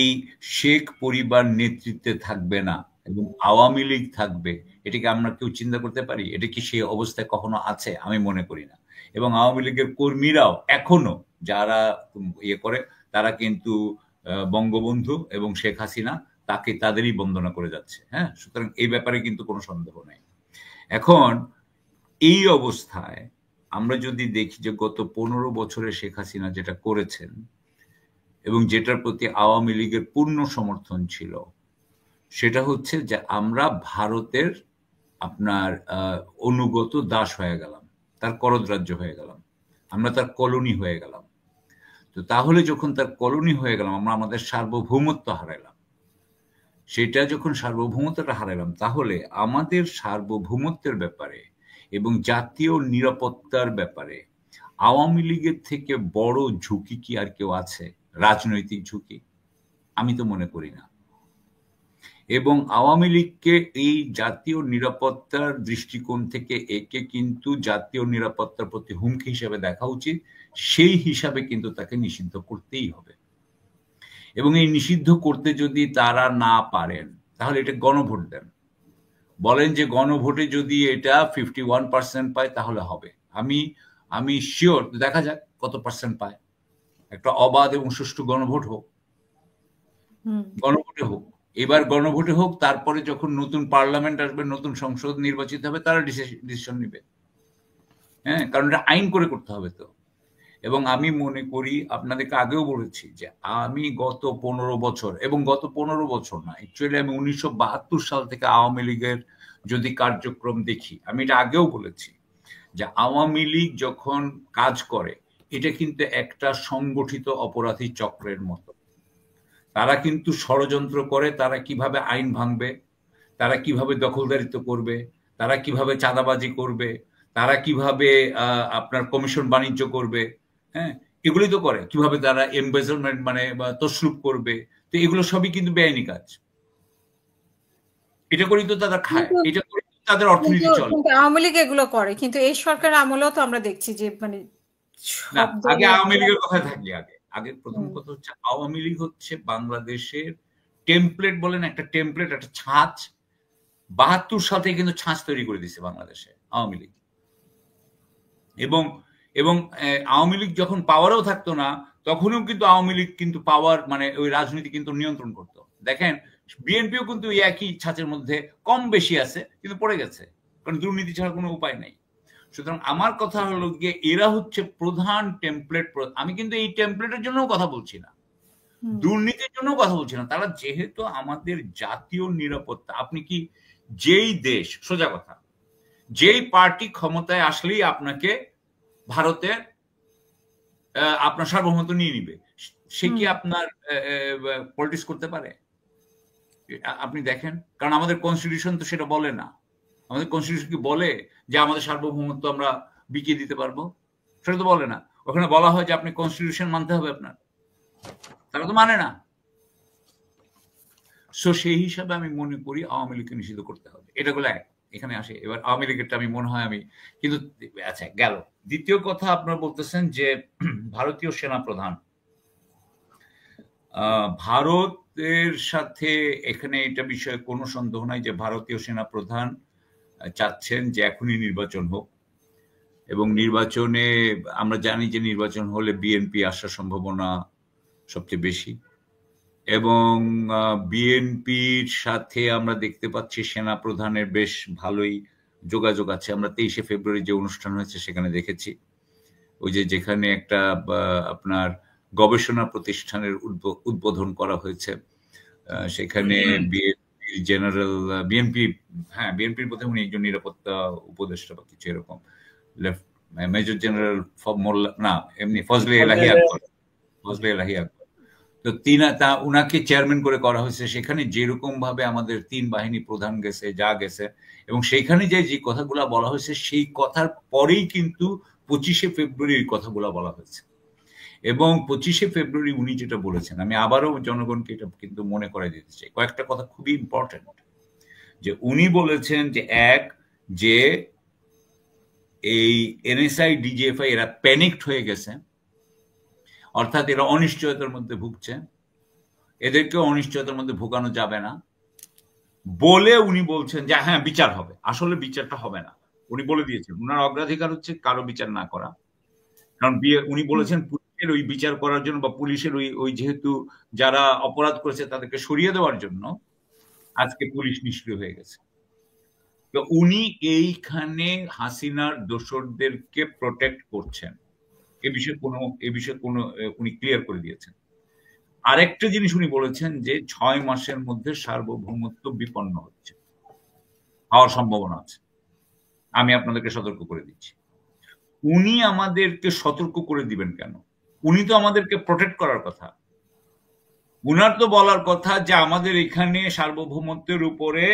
এই শেখ পরিবার নেতৃত্বে থাকবে না এবং আওয়ামী লীগ থাকবে, এটাকে আমরা কেউ চিন্তা করতে পারি? এটা কি সেই অবস্থায় কখনো আছে? আমি মনে করি না। এবং আওয়ামী লীগের কর্মীরাও এখনো যারা ইয়ে করে, তারা কিন্তু বঙ্গবন্ধু এবং শেখ হাসিনা তাদেরই বন্দনা করে যাচ্ছে। হ্যাঁ, সুতরাং এই ব্যাপারে কিন্তু কোনো সন্দেহ নেই। এখন এই অবস্থায় আমরা যদি দেখি যে গত 15 বছরে শেখ হাসিনা যেটা করেছেন এবং যেটার প্রতি আওয়ামী লীগের পূর্ণ সমর্থন ছিল, সেটা হচ্ছে যে আমরা ভারতের আপনার অনুগত দাস হয়ে গেলাম, তার করদরাজ্য হয়ে গেলাম, আমরা তার কলোনি হয়ে গেলাম। তো তাহলে যখন তার কলোনি হয়ে গেলাম, আমরা আমাদের সার্বভৌমত্ব হারাইলাম। সেটা যখন সার্বভৌমত্বটা হারাইলাম, তাহলে আমাদের সার্বভৌমত্বের ব্যাপারে এবং জাতীয় নিরাপত্তার ব্যাপারে আওয়ামী লীগের থেকে বড় ঝুঁকি কি আর কেউ আছে? রাজনৈতিক ঝুঁকি? আমি তো মনে করি না। এবং আওয়ামী লীগকে এই জাতীয় নিরাপত্তার দৃষ্টিকোণ থেকে একে কিন্তু জাতীয় নিরাপত্তার প্রতি হুমকি হিসেবে দেখা উচিত। সেই হিসাবে কিন্তু তাকে নিষিদ্ধ করতেই হবে। এবং এই নিষিদ্ধ করতে যদি তারা না পারেন, তাহলে এটা গণভোট দেন, বলেন যে গণভোটে যদি এটা 51% পায় তাহলে হবে। আমি শিওর, দেখা যাক কত পার্সেন্ট পায়, একটা অবাধ এবং সুষ্ঠু গণভোট হোক, গণভোটে হোক, এবার গণভোটে হোক, তারপরে যখন নতুন পার্লামেন্ট আসবে, নতুন সংসদ নির্বাচিত হবে, তারা ডিসিশন নিবে। হ্যাঁ, কারণ এটা আইন করে করতে হবে তো। এবং আমি মনে করি, আপনাদেরকে আগেও বলেছি যে আমি গত 15 বছর, এবং গত 15 বছর না, অ্যাকচুয়ালি আমি 1972 সাল থেকে আওয়ামী লীগের যদি কার্যক্রম দেখি, আমি এটা আগেও বলেছি যে আওয়ামী লীগ যখন কাজ করে এটা কিন্তু একটা সংগঠিত অপরাধী চক্রের মতো। তারা কিন্তু ষড়যন্ত্র করে, তারা কিভাবে আইন ভাঙবে, তারা কিভাবে দখলদারিত্ব করবে, তারা কিভাবে চাঁদাবাজি করবে, তারা কিভাবে আপনার কমিশন বাণিজ্য করবে, হ্যাঁ, এগুলি তো করে, কিভাবে তারা এমবেজলমেন্ট মানে তসরুপ করবে। তো এগুলো সবই কিন্তু বেআইনি কাজ। এটা করেই তো তারা খায়, এটা করে তাদের অর্থনীতি চলে। আওয়ামী লীগ এগুলো করে, কিন্তু এই সরকার আমলেও তো আমরা দেখছি যে মানে আগে আওয়ামী লীগের কথা থাকি। আগে প্রথম কথা হচ্ছে আওয়ামী লীগ হচ্ছে বাংলাদেশের টেমপ্লেট, বলেন একটা টেমপ্লেট, একটা ছাঁচ। 72 সাল থেকে কিন্তু ছাঁচ তৈরি করে দিয়েছে বাংলাদেশে আওয়ামী লীগ। এবং আওয়ামী লীগ যখন পাওয়ারেও থাকতো না, তখনও কিন্তু আওয়ামী লীগ কিন্তু পাওয়ার মানে ওই রাজনীতি কিন্তু নিয়ন্ত্রণ করতো। দেখেন, বিএনপিও কিন্তু একই ছাঁচের মধ্যে কম বেশি আছে, কিন্তু পড়ে গেছে, কারণ দুর্নীতি ছাড়া কোনো উপায় নাই। সুতরাং আমার কথা হলো গিয়ে এরা হচ্ছে প্রধান টেমপ্লেট। আমি কিন্তু এই টেমপ্লেটের জন্য কথা বলছি না, দুর্নীতির জন্য কথা বলছি না। তারা যেহেতু আমাদের জাতীয় নিরাপত্তা, আপনি কি যেই দেশ, সোজা কথা, যেই পার্টি ক্ষমতায় আসলেই আপনাকে ভারতের আপনার সার্বভৌমত্ব নিয়ে নিবে, সে কি আপনার পলিটিক্স করতে পারে? আপনি দেখেন, কারণ আমাদের কনস্টিটিউশন তো সেটা বলে না। আমাদের কনস্টিটিউশন কি বলে যে আমাদের সার্বভৌমত্ব আমরা বিকিয়ে দিতে পারবো? সেটা তো বলে না। ওখানে বলা হয় যে আপনি কনস্টিটিউশন মানতে হবে আপনার, তারা তো মানে না। সো সেই হিসাবে আমি মনে করি আওয়ামী লীগকে নিষিদ্ধ করতে হবে। এটা গুলো এক। এখানে আসে এবার আওয়ামী লীগেরটা, আমি মনে হয় আমি কিন্তু, আচ্ছা গেল। দ্বিতীয় কথা, আপনারা বলতেছেন যে ভারতীয় সেনা প্রধান, ভারতের সাথে এখানে এটা বিষয়ে কোনো সন্দেহ নাই যে ভারতীয় সেনা প্রধান চাচ্ছেন যে এখনই নির্বাচন হোক, এবং নির্বাচনে আমরা জানি যে নির্বাচন হলে বিএনপি আসার সম্ভাবনা সবচেয়ে বেশি, এবং বিএনপির সাথে আমরা দেখতে পাচ্ছি সেনা প্রধানের বেশ ভালোই যোগাযোগ আছে। আমরা 23শে ফেব্রুয়ারি যে অনুষ্ঠান হয়েছে সেখানে দেখেছি, ওই যে যেখানে একটা আপনার গবেষণা প্রতিষ্ঠানের উদ্বোধন করা হয়েছে, সেখানে বিএনপির বোধহয় উনি একজন নিরাপত্তা উপদেষ্টা বা কিছু এরকম, মেজর জেনারেল না এমনি ফজলে এলাহি আকবর, তো উনাকে চেয়ারম্যান করে করা হয়েছে। সেখানে যেরকম ভাবে আমাদের 3 বাহিনী প্রধান গেছে, যা গেছে, এবং সেইখানে যে কথাগুলা বলা হয়েছে সেই কথার পরেই কিন্তু 25শে ফেব্রুয়ারির কথাগুলা বলা হয়েছে। এবং 25শে ফেব্রুয়ারি উনি যেটা বলেছেন, আমি আবারও জনগণকে এটা কিন্তু মনে করাই দিতে চাই, কয়েকটা কথা খুবই ইম্পর্টেন্ট। যে উনি বলেছেন যে এই এনএসআই ডিজিএফআই এরা প্যানিকড হয়ে গেছে, অর্থাৎ এরা অনিশ্চয়তার মধ্যে ভুগছে, এদেরকে অনিশ্চয়তার মধ্যে ভোগানো যাবে না বলে উনি বলছেন যে হ্যাঁ বিচার হবে। আসলে বিচারটা হবে না, উনি বলে দিয়েছেন উনার অগ্রাধিকার হচ্ছে কারো বিচার না করা। কারণ উনি বলেছেন পুলিশের ওই বিচার করার জন্য, বা পুলিশের ওই যেহেতু যারা অপরাধ করেছে তাদেরকে সরিয়ে দেওয়ার জন্য আজকে পুলিশ নিষ্ক্রিয় হয়ে গেছে। তো উনি এইখানে হাসিনার দোসরদেরকে প্রোটেক্ট করছেন, এ বিষয়ে কোনো উনি ক্লিয়ার করে দিয়েছেন। আরেকটা জিনিস উনি বলেছেন যে 6 মাসের মধ্যে সার্বভৌমত্ব বিপন্ন হচ্ছে, হওয়ার সম্ভাবনা আছে। আমি আপনাদেরকে সতর্ক করে দিচ্ছি। উনি আমাদেরকে সতর্ক করে দিবেন কেন? উনি তো আমাদেরকে প্রোটেক্ট করার কথা। উনার তো বলার কথা যে আমাদের এখানে সার্বভৌমত্বের উপরে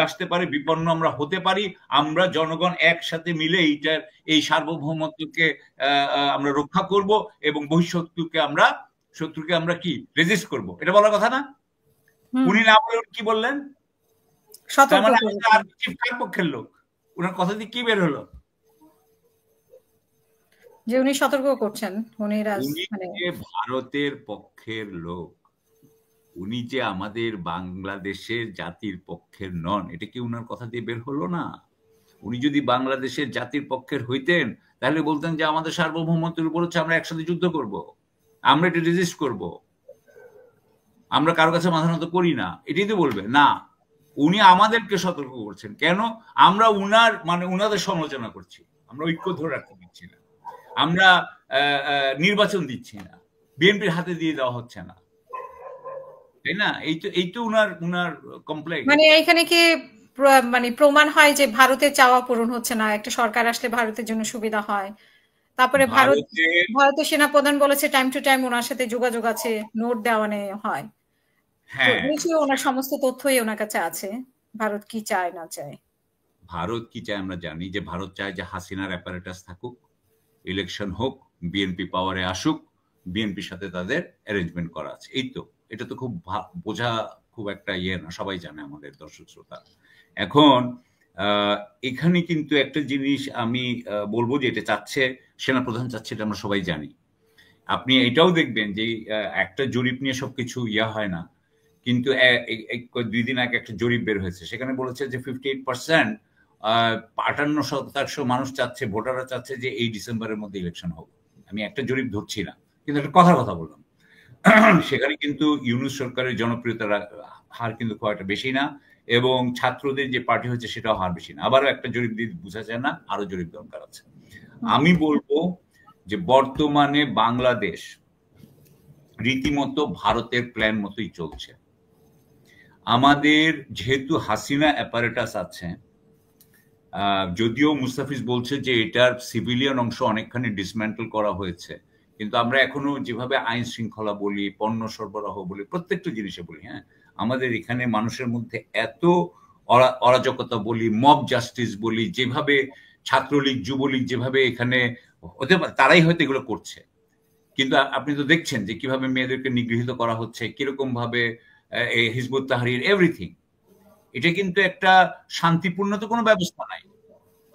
আসতে পারে, বিপন্ন আমরা হতে পারি, আমরা জনগণ একসাথে মিলে এই সার্বভৌমত্বকে আমরা রক্ষা করব, এবং বহিঃশত্রুকে আমরা কি রেজিস্ট করব, এটা বলার কথা না? উনি না বলে কি বললেন? কার পক্ষের লোক? উনার কথা দিয়ে কি বের হলো? যে উনি সতর্ক করছেন, উনি ভারতের পক্ষের লোক, উনি যে আমাদের বাংলাদেশের জাতির পক্ষের নন, এটা কি উনার কথা দিয়ে বের হলো না? উনি যদি বাংলাদেশের জাতির পক্ষের হইতেন তাহলে বলতেন যে আমাদের সার্বভৌমত্বের উপর হচ্ছে আমরা একসাথে যুদ্ধ করব, আমরা এটা রেজিস্ট করব, আমরা কারো কাছে মাথা নত করি না, এটাই তো বলবে না। উনি আমাদেরকে সতর্ক করছেন, কেন আমরা উনাদের সমালোচনা করছি, আমরা ঐক্য ধরে রাখতে দিচ্ছি না, আমরা নির্বাচন দিচ্ছি না, বিএনপির হাতে দিয়ে দেওয়া হচ্ছে না, তাই না? এই তো উনার কমপ্লেন। মানে এখানে কি মানে প্রমাণ হয় যে ভারতের চাওয়া পূরণ হচ্ছে না, একটা সরকার আসলে ভারতের জন্য সুবিধা হয়। তারপরে ভারতের সেনাপ্রধান বলেছে টাইম টু টাইম ওনার সাথে যোগাযোগ আছে, নোট দেওয়া হয়। হ্যাঁ, নিশ্চয়ই ওনার সমস্ত তথ্যই ওনার কাছে আছে, ভারত কি চায় না চায়। ভারত কি চায় আমরা জানি, যে ভারত চায় যে হাসিনার অ্যাপারেটাস থাকুক, ইলেকশন হোক, বিএনপি পাওয়ারে আসুক, বিএনপির সাথে তাদের অ্যারেঞ্জমেন্ট করা আছে, এই তো। এটা তো খুব বোঝা খুব একটা না, সবাই জানে আমাদের দর্শক শ্রোতা। এখন এখানে কিন্তু একটা জিনিস আমি বলবো যে এটা চাচ্ছে সেনাপ্রধান, চাচ্ছে, এটা আমরা সবাই জানি। আপনি এটাও দেখবেন যে একটা জরিপ নিয়ে সবকিছু হয় না, কিন্তু 2 দিন আগে একটা জরিপ বের হয়েছে, সেখানে বলেছে যে 58%, 58% মানুষ চাচ্ছে, ভোটাররা চাচ্ছে যে এই ডিসেম্বরের মধ্যে ইলেকশন হোক। আমি একটা জরিপ ধরছি না, কিন্তু একটা কথা বললাম। সেখানে কিন্তু ইউনূস সরকারের জনপ্রিয়তার হার কিন্তু খুব একটা বেশি না, এবং ছাত্রদের যে পার্টি হচ্ছে সেটাও হার বেশি না। আবারও একটা জরিপ দিয়ে বোঝা যায় না, আরো জরিপ দরকার আছে। আমি বলবো যে বর্তমানে বাংলাদেশ রীতিমতো ভারতের প্ল্যান মতোই চলছে। আমাদের যেহেতু হাসিনা অ্যাপারেটাস আছে, যদিও মুস্তাফিজ বলছে যে এটার সিভিলিয়ান অংশ অনেকখানি ডিসম্যান্টল করা হয়েছে, কিন্তু আমরা এখনো যেভাবে আইন শৃঙ্খলা বলি, পণ্য সরবরাহ বলি, প্রত্যেকটা জিনিসে বলি, হ্যাঁ, আমাদের এখানে মানুষের মধ্যে এত অরাজকতা বলি, মব জাস্টিস বলি, যেভাবে ছাত্রলীগ, যুবলীগ যেভাবে এখানে হতে পারে, তারাই হয়তো এগুলো করছে। কিন্তু আপনি তো দেখছেন যে কিভাবে মেয়েদেরকে নিগৃহীত করা হচ্ছে, কিরকম ভাবে হিজবুত তাহরির, এভরিথিং। এটা কিন্তু একটা শান্তিপূর্ণ তো কোনো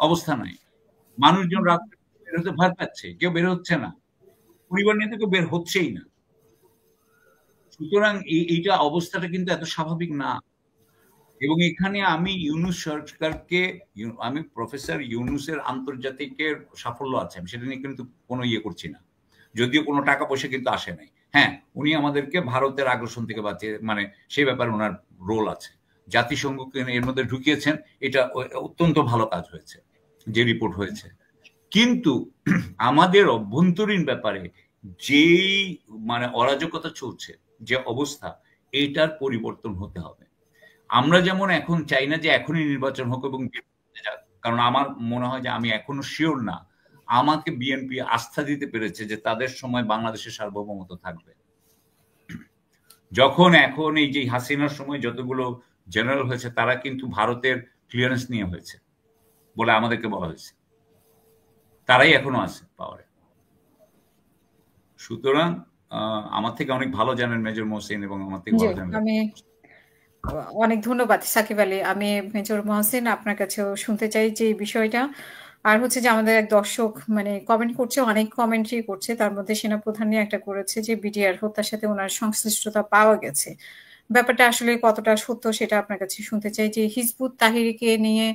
অবস্থা নাই। মানুষজন রাত্রে বের হতে ভয় পাচ্ছে, কেউ বের হচ্ছে না, পরিবার নিয়ে তো কেউ বের হচ্ছেই না। সুতরাং এইটা অবস্থাটা কিন্তু এত স্বাভাবিক না। এবং এখানে আমি ইউনূস সরকারকে, আমি প্রফেসর ইউনূসের আন্তর্জাতিকের সাফল্য আছে, আমি সেটা নিয়ে কিন্তু কোনো করছি না, যদিও কোনো টাকা পয়সা কিন্তু আসে নাই। হ্যাঁ, উনি আমাদেরকে ভারতের আগ্রাসন থেকে বাঁচিয়ে, মানে সেই ব্যাপারে ওনার রোল আছে, জাতিসংঘকে এর মধ্যে ঢুকিয়েছেন, এটা অত্যন্ত ভালো কাজ হয়েছে যে রিপোর্ট হয়েছে। কিন্তু আমাদের অভ্যন্তরীণ ব্যাপারে যেই মানে অরাজকতা চলছে, যে অবস্থা, এটার পরিবর্তন হতে হবে। আমরা যেমন এখন চাই না যে এখনই নির্বাচন হোক এবং কারণ আমার মনে হয় যে, আমি এখনো শিওর না আমাকে বিএনপি আস্থা দিতে পেরেছে যে তাদের সময় বাংলাদেশের সার্বভৌমত্ব থাকবে। যখন এখন এই যে হাসিনার সময় যতগুলো জেনারেল হয়েছে, তারা কিন্তু ভারতের ক্লিয়ারেন্স নিয়ে হয়েছে বলে আমাদেরকে বলা হয়েছে, তারাই এখনো আছে পাওয়ারে। সুতরাং আমার থেকে অনেক ভালো জানেন মেজর মহসিন, এবং আমার থেকে ভালো জানেন। আমি অনেক ধন্যবাদ সাকিব আলী। আমি মেজর মহসিন আপনার কাছেও শুনতে চাই যে বিষয়টা। আর হচ্ছে যে আমাদের এক দর্শক মানে কমেন্ট করছে, অনেক কমেন্ট্রি করছে, তার মধ্যে সেনাপ্রধান নিয়ে একটা করেছে যে বিডিআর হত্যার সাথে ওনার সংশ্লিষ্টতা পাওয়া গেছে। ব্যাপারটা আসলে কতটা সত্য সেটা আপনার কাছে শুনতে চাই। যে হিজবুত তাহরিরকে নিয়ে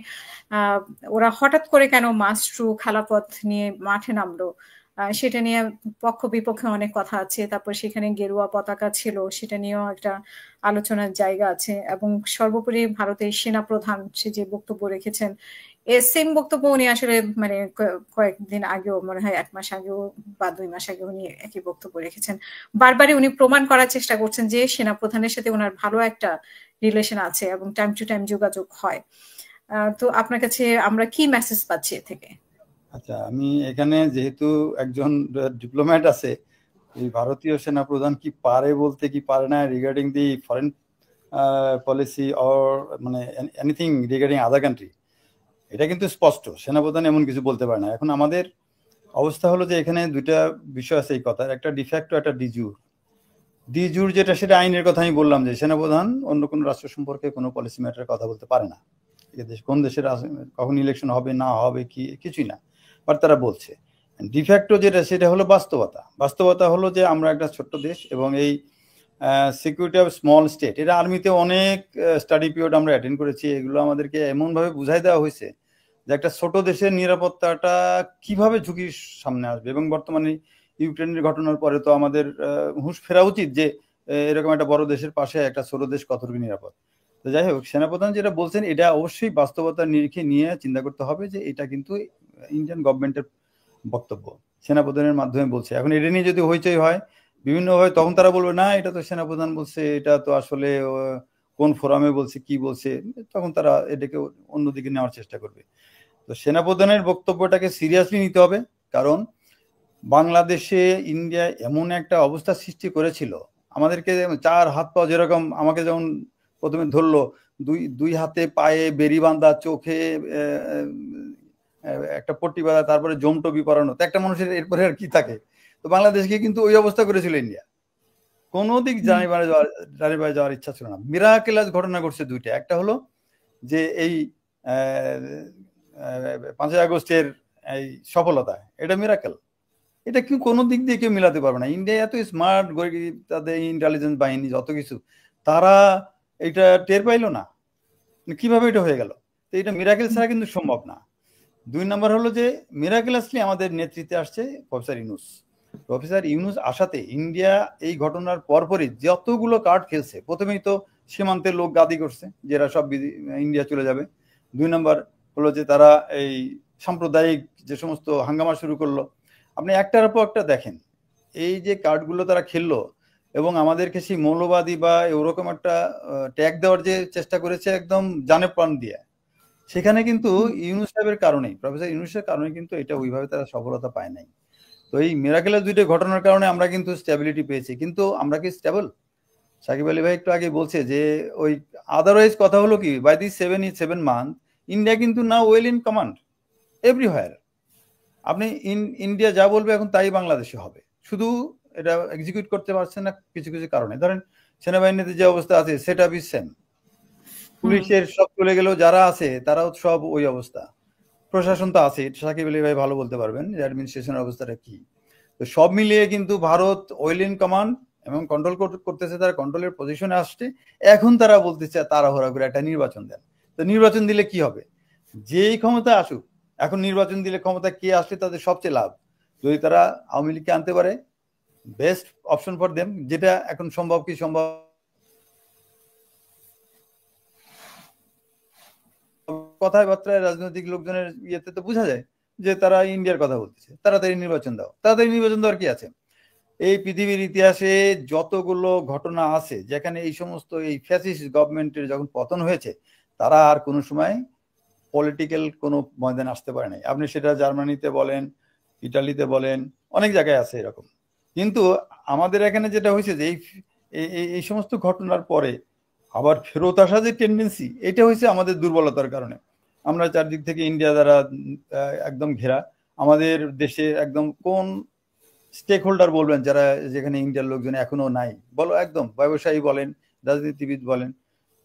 ওরা হঠাৎ করে কেন মাস্ট্রু খেলাপথ নিয়ে মাঠে নামলো, সেটা নিয়ে পক্ষ বিপক্ষে অনেক কথা আছে। তারপর সেখানে গেরুয়া পতাকা ছিল, সেটা নিয়েও একটা আলোচনার জায়গা আছে। এবং সর্বোপরি ভারতের সেনাপ্রধান সে যে বক্তব্য রেখেছেন, সেম বক্তব্য উনি আসলে মানে কয়েকদিন আগেও, মনে হয় 1 মাস আগেও বা 2 মাস আগে উনি একই বক্তব্য রেখেছেন। বারবারই উনি প্রমাণ করার চেষ্টা করছেন যে সেনাপ্রধানের সাথে ওনার ভালো একটা রিলেশন আছে এবং টাইম টু টাইম যোগাযোগ হয়। তো আপনার কাছে আমরা কি মেসেজ পাচ্ছি এ থেকে? আচ্ছা, আমি এখানে যেহেতু একজন ডিপ্লোম্যাট আছে, এই ভারতীয় সেনাপ্রধান কি পারে বলতে কি পারে না regarding the foreign policy or মানে এনিথিং রিগার্ডিং আদার কান্ট্রি, এটা কিন্তু স্পষ্ট, সেনাপ্রধান এমন কিছু বলতে পারে না। এখন আমাদের অবস্থা হলো যে এখানে দুইটা বিষয় আছে এই কথার, একটা ডিফ্যাক্টো, একটা ডিজুর। ডিজুর যেটা, সেটা আইনের কথা আমি বললাম, যে সেনাপ্রধান অন্য কোনো রাষ্ট্র সম্পর্কে কোনো পলিসি ম্যাটারের কথা বলতে পারে না। কোন দেশের কখন ইলেকশন হবে না হবে কিছুই না, বাট তারা বলছে। ডিফ্যাক্টো যেটা, সেটা হলো বাস্তবতা হলো যে আমরা একটা ছোট্ট দেশ, এবং এই সিকিউরিটি অফ স্মল স্টেট, এটা আর্মিতে অনেক স্টাডি পিরিয়ড আমরা অ্যাটেন্ড করেছি, এগুলো আমাদেরকে এমনভাবে বুঝাই দেওয়া হয়েছে যে একটা ছোট দেশের নিরাপত্তাটা কিভাবে ঝুঁকির সামনে আসবে। এবং বর্তমানে ইউক্রেনের ঘটনার পরে তো আমাদের হুঁশ ফেরা উচিত যে এরকম একটা বড় দেশের পাশে একটা ছোট দেশ কতটুকু নিরাপদ। তো যাই হোক, সেনাপ্রধান যেটা বলছেন এটা অবশ্যই বাস্তবতার নিরিখে নিয়ে চিন্তা করতে হবে যে এটা কিন্তু ইন্ডিয়ান গভর্নমেন্টের বক্তব্য, সেনাপ্রধানের মাধ্যমে বলছে। এখন এটা নিয়ে যদি হইচই হয় বিভিন্নভাবে, তখন তারা বলবে না এটা তো সেনাপ্রধান বলছে, এটা তো আসলে কোন ফোরামে বলছে, কি বলছে, তখন তারা এটাকে অন্যদিকে নেওয়ার চেষ্টা করবে। তো সেনাপ্রধানের বক্তব্যটাকে সিরিয়াসলি নিতে হবে, কারণ বাংলাদেশে ইন্ডিয়া এমন একটা অবস্থা সৃষ্টি করেছিল, আমাদেরকে 4 হাত পা, যেরকম আমাকে যেমন প্রথমে ধরলো, দুই হাতে পায়ে বেরি বাঁধা, চোখে একটা পট্টি বাঁধা, তারপরে জমটবি পরানো, তো একটা মানুষের এরপরে আর কি থাকে। তো বাংলাদেশকে কিন্তু ওই অবস্থা করেছিল ইন্ডিয়া, কোনো দিক জানিবারে যাওয়ার ইচ্ছা ছিল না। মিরাকেলাস ঘটনা ঘটছে দুইটা, একটা হলো যে এই 5ই আগস্টের এই সফলতা, এটা মিরাকেল, এটা কি কোনো দিক দিয়ে কেউ মিলাতে পারবে না। ইন্ডিয়া এত স্মার্ট, তাদের ইন্টেলিজেন্স বাহিনী যত কিছু, তারা এটা টের পাইলো না, কিভাবে এটা হয়ে গেল। তো এটা মিরাকেল ছাড়া কিন্তু সম্ভব না। 2 নম্বর হলো যে মিরাকেলাসলি আমাদের নেতৃত্বে আসছে প্রফেসর ইউনূস। প্রফেসর ইউনূস আসাতে ইন্ডিয়া এই ঘটনার পরপরই যতগুলো কার্ড খেলছে, প্রথমেই তো সীমান্তের লোক গাদি করছে যেরা সব ইন্ডিয়া চলে যাবে। 2 নম্বর হলো যে তারা এই সাম্প্রদায়িক যে সমস্ত হাঙ্গামা শুরু করলো। আপনি একটার পর একটা দেখেন, এই যে কার্ডগুলো তারা খেললো এবং আমাদেরকে সেই মৌলবাদী বা ওরকম একটা ট্যাগ দেওয়ার যে চেষ্টা করেছে একদম জানে প্রাণ দিয়ে, সেখানে কিন্তু ইউনূস সাহেবের কারণেই, প্রফেসর ইউনূসের কারণে কিন্তু এটা ওইভাবে তারা সফলতা পায় নাই। তো এই মিরাকেলের 2টা ঘটনার কারণে আমরা কিন্তু স্টেবিলিটি পেয়েছি, কিন্তু আমরা কি স্টেবল? সাকিব আলী ভাই একটু আগে বলছে যে ওই আদারওয়াইজ কথা হলো কি, বাই দিস 7 মান্থ ইন্ডিয়া কিন্তু না ওয়েল ইন কমান্ড এভরিহোয়ার। আপনি ইন্ডিয়া যা বলবে এখন তাই বাংলাদেশে হবে, শুধু এটা এক্সিকিউট করতে পারছে না কিছু কিছু কারণে। ধরেন সেনাবাহিনীতে যে অবস্থা আছে সেটা বি সেম, পুলিশের সব চলে গেলেও যারা আছে তারাও সব ওই অবস্থা। প্রশাসন তো আছে, সাকিব আলী ভাই ভালো বলতে পারবেন যে অ্যাডমিনিস্ট্রেশনের অবস্থাটা কি। তো সব মিলিয়ে কিন্তু ভারত ওয়েল ইন কমান্ড এবং কন্ট্রোল করতেছে, তারা কন্ট্রোলের পজিশনে আসছে। এখন তারা বলতেছে তাড়াহুড়া করে একটা নির্বাচন দেন। তো নির্বাচন দিলে কি হবে? যেই ক্ষমতা আসুক, এখন নির্বাচন দিলে ক্ষমতা কে আসলে তাদের সবচেয়ে লাভ। যদি তারা আওয়ামী লীগকে আনতে পারে, বেস্ট অপশন ফর দেম, যেটা এখন সম্ভব কি সম্ভব কথাবার্তায় রাজনৈতিক লোকজনের ইয়েতে তো বোঝা যায় যে তারা ইন্ডিয়ার কথা বলতেছে। তাড়াতাড়ি নির্বাচন দাও, তাড়াতাড়ি নির্বাচন দেওয়ার কি আছে? এই পৃথিবীর ইতিহাসে যতগুলো ঘটনা আছে যেখানে এই সমস্ত এই ফ্যাসিস্ট গভর্নমেন্টের যখন পতন হয়েছে, তারা আর কোনো সময় পলিটিক্যাল কোনো ময়দানে আসতে পারে নাই। আপনি সেটা জার্মানিতে বলেন, ইটালিতে বলেন, অনেক জায়গায় আছে এরকম। কিন্তু আমাদের এখানে যেটা হয়েছে যে এই সমস্ত ঘটনার পরে আবার ফেরত আসা যে টেন্ডেন্সি, এটা হয়েছে আমাদের দুর্বলতার কারণে। আমরা চারদিক থেকে ইন্ডিয়া দ্বারা একদম ঘেরা। আমাদের দেশে একদম কোন স্টেক হোল্ডার বলবেন যারা যেখানে ইন্ডিয়ার লোকজন এখনো নাই, বলো একদম ব্যবসায়ী বলেন, রাজনীতিবিদ বলেন,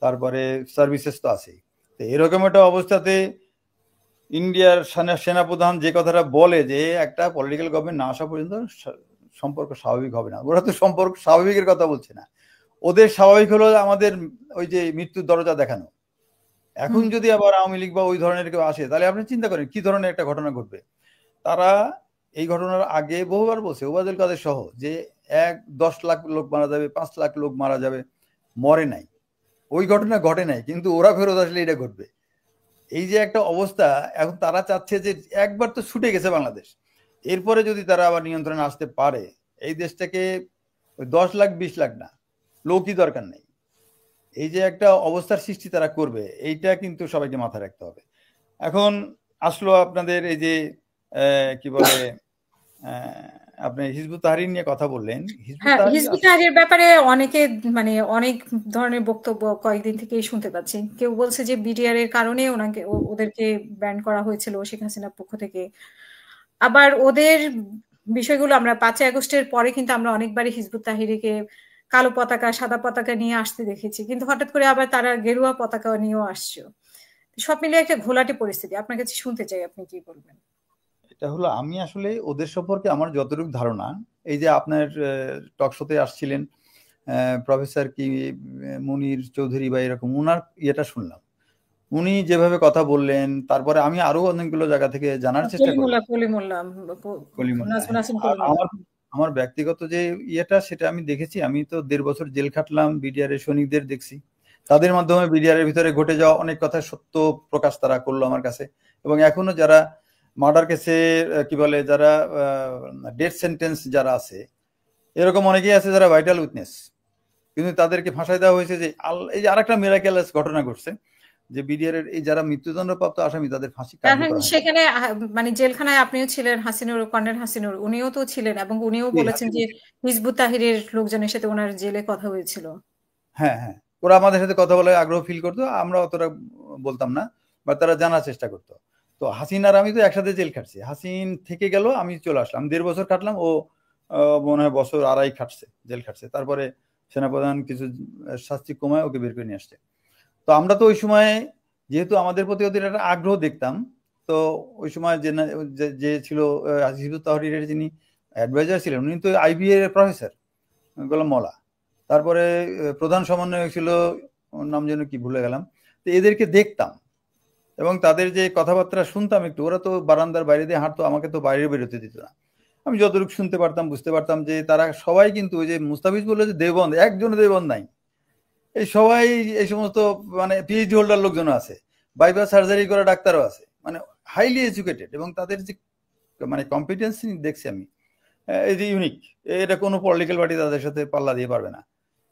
তারপরে সার্ভিসেস তো আছেই। তো এরকম একটা অবস্থাতে ইন্ডিয়ার সেনাপ্রধান যে কথাটা বলে যে একটা পলিটিক্যাল গভর্নমেন্ট না আসা পর্যন্ত সম্পর্ক স্বাভাবিক হবে না, ওরা তো সম্পর্ক স্বাভাবিকের কথা বলছে না। ওদের স্বাভাবিক হলো আমাদের ওই যে মৃত্যুর দরজা দেখানো। এখন যদি আবার আওয়ামী লীগ বা ওই ধরনের কেউ আসে, তাহলে আপনি চিন্তা করেন কি ধরনের একটা ঘটনা ঘটবে। তারা এই ঘটনার আগে বহুবার বলছে, ওবায়দুল কাদের সহ, যে 10 লাখ লোক মারা যাবে, 5 লাখ লোক মারা যাবে, মরে নাই, ওই ঘটনা ঘটে নাই, কিন্তু ওরা ফেরত আসলে এটা ঘটবে। এই যে একটা অবস্থা, এখন তারা চাচ্ছে যে একবার তো ছুটে গেছে বাংলাদেশ, এরপরে যদি তারা আবার নিয়ন্ত্রণে আসতে পারে, এই দেশটাকে 10 লাখ 20 লাখ না, লোকই দরকার নেই, এই যে একটা অবস্থার সৃষ্টি তারা করবে, এইটা কিন্তু সবাইকে মাথায় রাখতে হবে। এখন আসলো আপনাদের এই যে কি বলে, আপনি হিজবুত তাহরির নিয়ে কথা বললেন। হিজবুত তাহরিরের ব্যাপারে অনেকে মানে অনেক ধরনের বক্তব্য কয়েকদিন থেকেই শুনতে পাচ্ছি। কেউ বলছে যে বিডিআর এর কারণে ওদেরকে ব্যান করা হয়েছিল শেখ হাসিনার পক্ষ থেকে। আবার ওদের বিষয়গুলো আমরা 5ই আগস্টের পরে কিন্তু আমরা অনেকবারই হিজবুত তাহরিরকে কালো পতাকা, সাদা পতাকা নিয়ে আসতে দেখেছি, কিন্তু হঠাৎ করে আবার তারা গেরুয়া পতাকা নিয়েও আসছে। সব মিলিয়ে একটা ঘোলাটে পরিস্থিতি। আপনার কাছে শুনতে চাই, আপনি কি বলবেন? এটা হলো, আমি আসলে ওদের সম্পর্কে আমার যতটুকু ধারণা, এই যে আপনার টক শোতে আসছিলেন প্রফেসর কি মুনির চৌধুরী বা এরকম, ওনার ইয়েটা শুনলাম, উনি যেভাবে কথা বললেন, তারপরে আমি আরো অনেকগুলো জায়গা থেকে জানার চেষ্টা করি। কলিমুল্লাহ কলিমুল্লাহ, নাজমুল হ্যাঁ। হাসান আর কলিমুল্লাহ। আমার ব্যক্তিগত যে ইয়েটা সেটা আমি দেখেছি, আমি তো 1.5 বছর জেল খাটলাম, বিডিআর এর সৈনিকদের দেখছি, তাদের মাধ্যমে বিডিআর এর ভিতরে ঘটে যাওয়া অনেক কথা সত্য প্রকাশ তারা করলো আমার কাছে। এবং এখনো যারা মার্ডার কেসে কি বলে, যারা ডেথ সেন্টেন্স যারা আছে, এরকম অনেকেই আছে যারা ভাইটাল উইটনেস, কিন্তু তাদেরকে ফাঁসাই দেওয়া হয়েছে। যে এই যে আরেকটা মিরাকেলাস ঘটনা ঘটছে, যে বিডিআর এর এই যারা মৃত্যুদণ্ডপ্রাপ্ত আসামি তাদের ফাঁসি কার্যকর হয়। সেখানে মানে জেলখানায় আপনিও ছিলেন, হাসিনুর, কর্নেল হাসিনুর উনিও তো ছিলেন, এবং উনিও বলেছেন যে হিজবুত তাহরীরের লোকজনের সাথে ওনার জেলে কথা হয়েছিল। হ্যাঁ হ্যাঁ, ওরা আমাদের সাথে কথা বলে আগ্রহ ফিল করতো, আমরা অতটা বলতাম না, বা তারা জানার চেষ্টা করতো। তো হাসিন আর আমি তো একসাথে জেল খাটছি, হাসিন থেকে গেল, আমি চলে আসলাম, 1.5 বছর কাটলাম, ও মনে হয় 1.5 বছর খাটছে, জেল খাটছে। তারপরে সেনাপ্রধান কিছু শাস্তি কমায় ওকে বের করে নিয়ে আসছে। তো আমরা তো ওই সময় যেহেতু আমাদের প্রতি ওদের একটা আগ্রহ দেখতাম, তো ওই সময় যে ছিল হিজবুত তাহরীরের যিনি অ্যাডভাইজার ছিলেন, উনি তো আইবি এর প্রফেসর গোলাম মওলা। তারপরে প্রধান সমন্বয়ক ছিল, ওর নাম যেন কি ভুলে গেলাম। তো এদেরকে দেখতাম এবং তাদের যে কথাবার্তা শুনতাম একটু, ওরা তো বারান্দার বাইরে দিয়ে হাঁটতো, আমাকে তো বাইরে বেরোতে দিত না। আমি যতটুকু শুনতে পারতাম, বুঝতে পারতাম যে তারা সবাই কিন্তু ওই যে মুস্তাফিজ বললো যে দেওবন্দ, একজন দেওবন্দ নাই, এই সবাই এই সমস্ত মানে পিএইচডি হোল্ডার লোকজন আছে, বাইপাস সার্জারি করা ডাক্তারও আছে, মানে হাইলি এডুকেটেড, এবং তাদের যে মানে কম্পিটেন্সি দেখছি আমি, এই যে ইউনিক, এটা কোনো পলিটিক্যাল পার্টি তাদের সাথে পাল্লা দিয়ে পারবে না,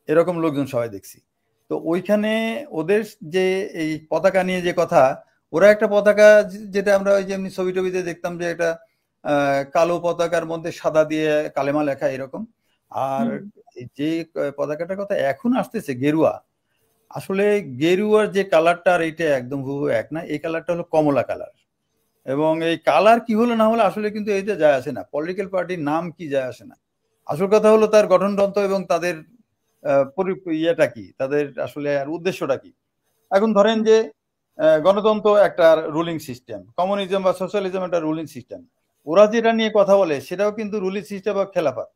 এরকম লোকজন সবাই দেখছি। তো ওইখানে ওদের যে এই পতাকা নিয়ে যে কথা, ওরা একটা পতাকা যেটা আমরা ওই যে এমনি ছবি টবিতে দেখতাম, যে একটা কালো পতাকার মধ্যে সাদা দিয়ে কালেমা লেখা এরকম, আর যে পতাকাটার কথা এখন আসতেছে গেরুয়া, আসলে গেরুয়ার যে কালারটা আর এইটা একদম হুবহু এক না, এই কালারটা হলো কমলা কালার। এবং এই কালার কি হলো না হলো আসলে কিন্তু এইটা যায় আসে না, পলিটিক্যাল পার্টির নাম কি যায় আসে না, আসল কথা হলো তার গঠনতন্ত্র এবং তাদের ইয়েটা কি, তাদের আসলে আর উদ্দেশ্যটা কি। এখন ধরেন যে গণতন্ত্র একটা রুলিং সিস্টেম, কমিউনিজম বা সোশ্যালিজম একটা রুলিং সিস্টেম, ওরা যেটা নিয়ে কথা বলে সেটাও কিন্তু রুলিং সিস্টেম বা খেলাফত।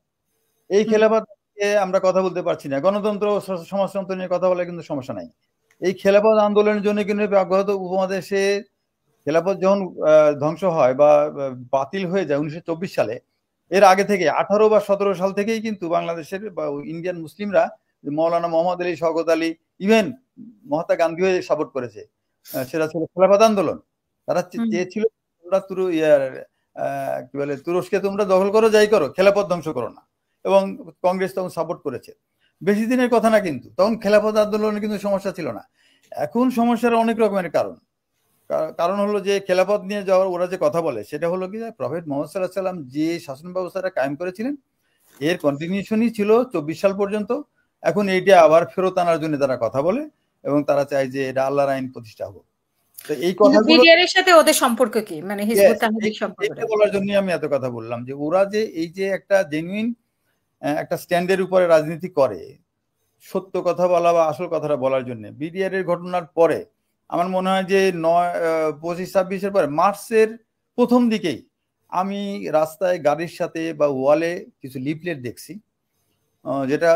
এই খেলাফত আমরা কথা বলতে পারছি না, গণতন্ত্র সমাজতন্ত্র নিয়ে কথা বলে কিন্তু সমস্যা নাই। এই খেলাফত আন্দোলনের জন্য কিন্তু অব্যাহত উপমহাদেশে খেলাফত যখন ধ্বংস হয় বা বাতিল হয়ে যায় 1924 সালে, এর আগে থেকে 18 বা 17 সাল থেকেই কিন্তু বাংলাদেশের বা ইন্ডিয়ান মুসলিমরা মৌলানা মোহাম্মদ আলী, শওকত আলী, ইভেন মহাত্মা গান্ধীও সাপোর্ট করেছে, সেটা ছিল খেলাফত আন্দোলন। তারা চেয়েছিল তোমরা কি বলে তুরস্কে তোমরা দখল করো, যাই করো, খেলাফত ধ্বংস করো না, এবং কংগ্রেস তখন সাপোর্ট করেছে। বেশি দিনের কথা না, কিন্তু তখন খেলাফত আন্দোলনের কিন্তু সমস্যা ছিল না। এখন সমস্যার অনেক রকমের কারণ হলো যে খেলাফত নিয়ে যাওয়ার ওরা যে কথা বলে, সেটা হলো কি প্রফেট মোহাম্মদ সাল্লাল্লাহু আলাইহি ওয়াসাল্লাম যে শাসন ব্যবস্থাটা কায়েম করেছিলেন, এর কন্টিনিউশনই ছিল 24 সাল পর্যন্ত। এখন এইটা আবার ফেরত আনার জন্য তারা কথা বলে, এবং তারা চায় যে এটা আল্লাহর আইন প্রতিষ্ঠা হোক। তো এই কথাগুলো বিডিআর এর সাথে ওদের সম্পর্ক কি, মানে হিজবুত তাহরীর সম্পর্কটা বলার জন্য আমি এত কথা বললাম, যে ওরা যে এই যে একটা জেনুইন একটা স্ট্যান্ডের উপরে রাজনীতি করে, সত্য কথা বলা বা আসল কথাটা বলার জন্য। বিডিআর এর ঘটনার পরে আমার মনে হয় যে 25-26 পরে মার্চের প্রথম দিকেই আমি রাস্তায় গাড়ির সাথে বা ওয়ালে কিছু লিফলেট দেখছি, যেটা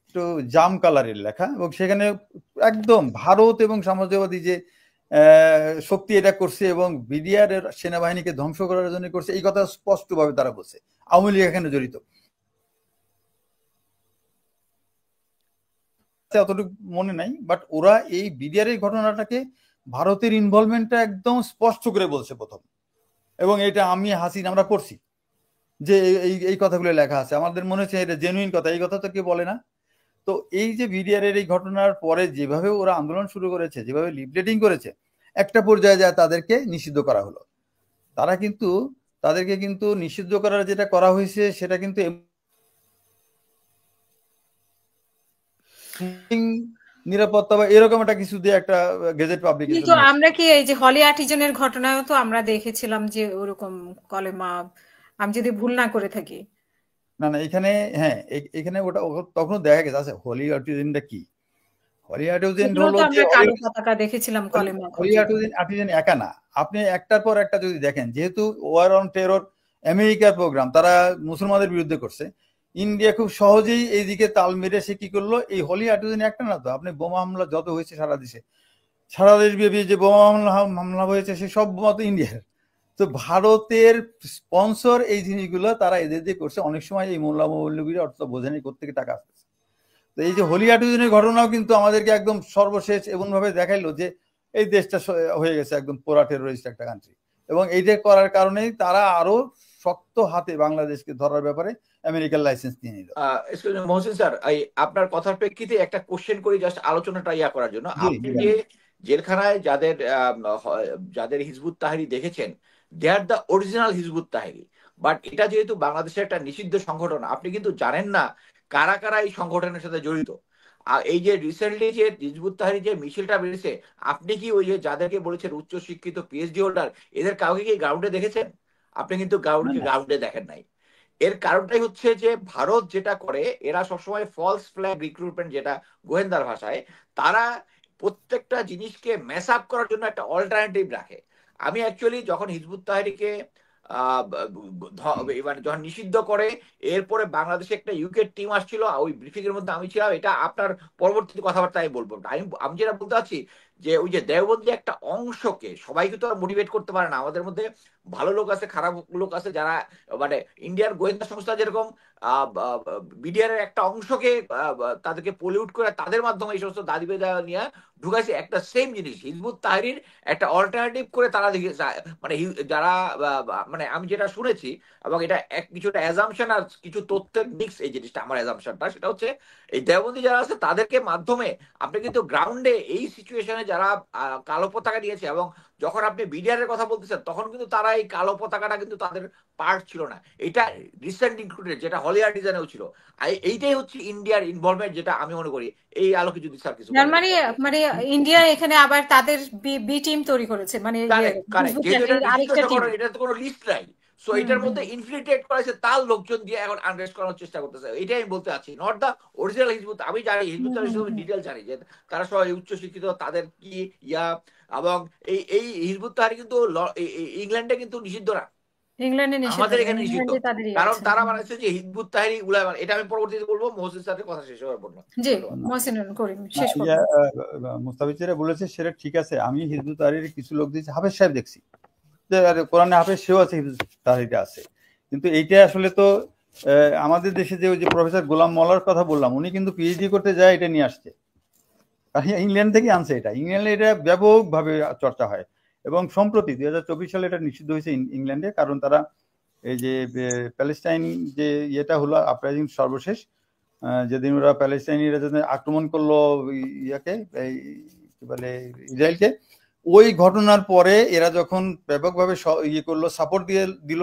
একটু জাম কালারের লেখা, এবং সেখানে একদম ভারত এবং সাম্রাজ্যবাদী যে শক্তি এটা করছে এবং বিডিআর এর সেনাবাহিনীকে ধ্বংস করার জন্য করছে, এই কথা স্পষ্টভাবে তারা বলছে। আওয়ামী লীগ এখানে জড়িত, অতটুকু মনে নাই, বাট ওরা এই বিডিআর এর ঘটনাটাকে ভারতের ইনভলভমেন্টটা একদম স্পষ্ট করে বলছে প্রথম, এবং এটা আমি হাসিন আমরা পড়ছি যে এই কথাগুলো লেখা আছে, আমাদের মনে হচ্ছে এটা জেনুইন কথা, এই কথা তো কেউ বলে না। তো এই যে বিডিআর এর এই ঘটনার পরে যেভাবে ওরা আন্দোলন শুরু করেছে, যেভাবে লিফলেটিং করেছে, একটা পর্যায়ে যায় তাদেরকে নিষিদ্ধ করা হলো। তাদেরকে কিন্তু নিষিদ্ধ করার যেটা করা হয়েছে সেটা কিন্তু নিরাপত্তা বা এরকম একটা কিছু দিয়ে একটা গেজেট পাবলিকেশন। কিন্তু আমরা কি এই যে হলি আর্টিজানের ঘটনায়ও তো আমরা দেখেছিলাম যে ওরকম কলেমা, আমি যদি ভুল না করে থাকি। না এখানে, হ্যাঁ এখানে ওটা তখন দেখা গেছে। আচ্ছা, হলি আর্টিজানটা কি? হলি আর্টিজান হলো যে কালো পতাকা দেখেছিলাম কলেমা। হলি আর্টিজান একা না, আপনি একটার পর একটা যদি দেখেন, যেহেতু ওয়ার অন টেরর আমেরিকার প্রোগ্রাম, তারা মুসলমানদের বিরুদ্ধে করছে, ইন্ডিয়া খুব সহজেই এইদিকে তাল মেরে সে কি করলো, এই হলি আর্টিজান একটা না তো, আপনি বোমা হামলা যত হয়েছে সারা দেশে, সারা দেশব্যাপী যে বোমা হামলা হয়েছে সে সব বোমা তো ইন্ডিয়ার। তো ভারতের স্পন্সর এই জিনিসগুলো তারা এদের দিয়ে করছে। অনেক সময় এই মোল্লা মৌলবীরা অর্থ বোঝেনি কোত্থেকে টাকা আসছে। তো এই যে হোলি আটুজনের ঘটনাও কিন্তু আমাদেরকে একদম সর্বশেষ এমন ভাবে দেখাইলো যে এই দেশটা হয়ে গেছে একদম পোরা টেরোরিস্ট একটা কান্ট্রি, এবং এইটা করার কারণেই তারা আরো শক্ত হাতে বাংলাদেশকে ধরার ব্যাপারে আমেরিকার লাইসেন্স নিয়ে নিল। মহসিন স্যার, আপনার কথার প্রেক্ষিতে একটা কোশ্চেন করি জাস্ট আলোচনাটা করার জন্য। আপনি যে জেলখানায় যাদের হিজবুত তাহরির দেখেছেন, they are the original Hizb ut Tahrir, but এটা যেহেতু বাংলাদেশের একটা নিষিদ্ধ সংগঠন, আপনি কিন্তু জানেন না কারা কারা এই সংগঠনের সাথে জড়িত। আর এই যে রিসেন্টলি যে হিজবুত তাহরির যে মিছিলটা বেরিয়েছে, আপনি কি ওই যে যাদেরকে বলেছেন উচ্চ শিক্ষিত পিএইচডি হোল্ডার, এদের কাউকে কি গ্রাউন্ডে দেখেছেন? আপনি কিন্তু গ্রাউন্ডে দেখেন নাই। এর কারণটাই হচ্ছে যে ভারত যেটা করে, এরা সবসময় ফলস ফ্ল্যাগ রিক্রুটমেন্ট, যেটা গোয়েন্দার ভাষায়, তারা প্রত্যেকটা জিনিসকে ম্যাস আপ করার জন্য একটা অল্টারনেটিভ রাখে। আমি অ্যাকচুয়ালি যখন হিজবুত তাহরিরকে মানে যখন নিষিদ্ধ করে, এরপরে বাংলাদেশে একটা ইউকে টিম আসছিল, ওই ব্রিফিং এর মধ্যে আমি ছিলাম। এটা আপনার পরবর্তী কথাবার্তা আমি বলবো। আমি যেটা বলতে চাচ্ছি যে ওই যে দেওবন্দি একটা অংশকে, সবাইকে তো মোটিভেট করতে পারে না। আমাদের মধ্যে ভালো লোক আছে, খারাপ লোক আছে, যারা মানে ইন্ডিয়ার গোয়েন্দা সংস্থা যেরকম বিডিআর এর একটা অংশকে তাদেরকে পলিউট করে তাদের মাধ্যমে এই সমস্ত দাবি বেদা নিয়ে ঢুকাইছে। একটা সেম জিনিস হিজবুত তাহরির একটা অল্টারনেটিভ করে তারা দেখে, মানে যারা মানে আমি যেটা শুনেছি, এবং এটা কিছুটা অ্যাজাম্পশন আর কিছু তথ্যের মিক্স, এই জিনিসটা আমার অ্যাজাম্পশনটা, সেটা হচ্ছে এই দেওবন্দি যারা আছে তাদেরকে মাধ্যমে আপনি কিন্তু গ্রাউন্ডে এই সিচুয়েশনে যারা কালো পতাকা দিয়েছে, এবং যখন আপনি বিডিআর এর কথা বলতেছেন তখন কিন্তু তারা এই কালো পতাকাটা কিন্তু তাদের পার্ট ছিল না। এটা রিসেন্ট ইনক্লুডেড, যেটা হলি আর্টিজানেও ছিল। এইটাই হচ্ছে ইন্ডিয়ার ইনভলভমেন্ট, যেটা আমি মনে করি। এই আলোকে যদি স্যার কিছু মানে মানে ইন্ডিয়া এখানে আবার তাদের বি টিম তৈরি করেছে, মানে এটা তো কোনো লিস্ট নাই। সো এটার মধ্যে ইনফিল্ট্রেট করেছে তার লোকজন দিয়ে এখন আনরেস্ট করার চেষ্টা করতেছে। এটাই আমি বলতে চাচ্ছি, নট দা অরিজিনাল হিজবুত। আমি জানি হিজবুত ডিটেল জানি যে তারা সবাই উচ্চ শিক্ষিত, তাদের কি এবং এই হিজবুত তাহরির কিন্তু ইংল্যান্ডে কিন্তু নিষিদ্ধ না, ইংল্যান্ডে নিষিদ্ধ, আমাদের এখানে নিষিদ্ধ। কারণ তারা বানাইছে যে হিজবুত তাহরির উলামা। এটা আমি পরবর্তীতে বলবো, মহসিন স্যারের কথা শেষ হওয়ার পর। জি, মহসিন করিম শেষ করুন। মুস্তাফিজ যেটা বলেছে সেটা ঠিক আছে। আমি হিজবুত তাহরির কিছু লোক দিয়েছি, হাফেজ সাহেব দেখছি যে কোরআনে হাফেজ সেও আছে, হিজবুত তাহরিরটা আছে। কিন্তু এইটা আসলে তো আমাদের দেশে যে ওই যে প্রফেসর গোলাম মোল্লার কথা বললাম, উনি কিন্তু পিএইচডি করতে যায় এটা নিয়ে আসছে, ইংল্যান্ড থেকে আনছে। এটা ইংল্যান্ডে এটা ব্যাপকভাবে চর্চা হয়, এবং সম্প্রতি 2024 সালে এটা নিষিদ্ধ হয়েছে ইংল্যান্ডে। কারণ তারা এই যে প্যালেস্টাইন যে ইয়েটা হলো আপরাইজিং সর্বশেষ, যেদিন ওরা প্যালেস্টাইনিরা যেদিন আক্রমণ করলো ইয়াকে, এই কি বলে ইসরায়েলকে, ওই ঘটনার পরে এরা যখন ব্যাপকভাবে ইয়ে করলো, সাপোর্ট দিয়ে দিল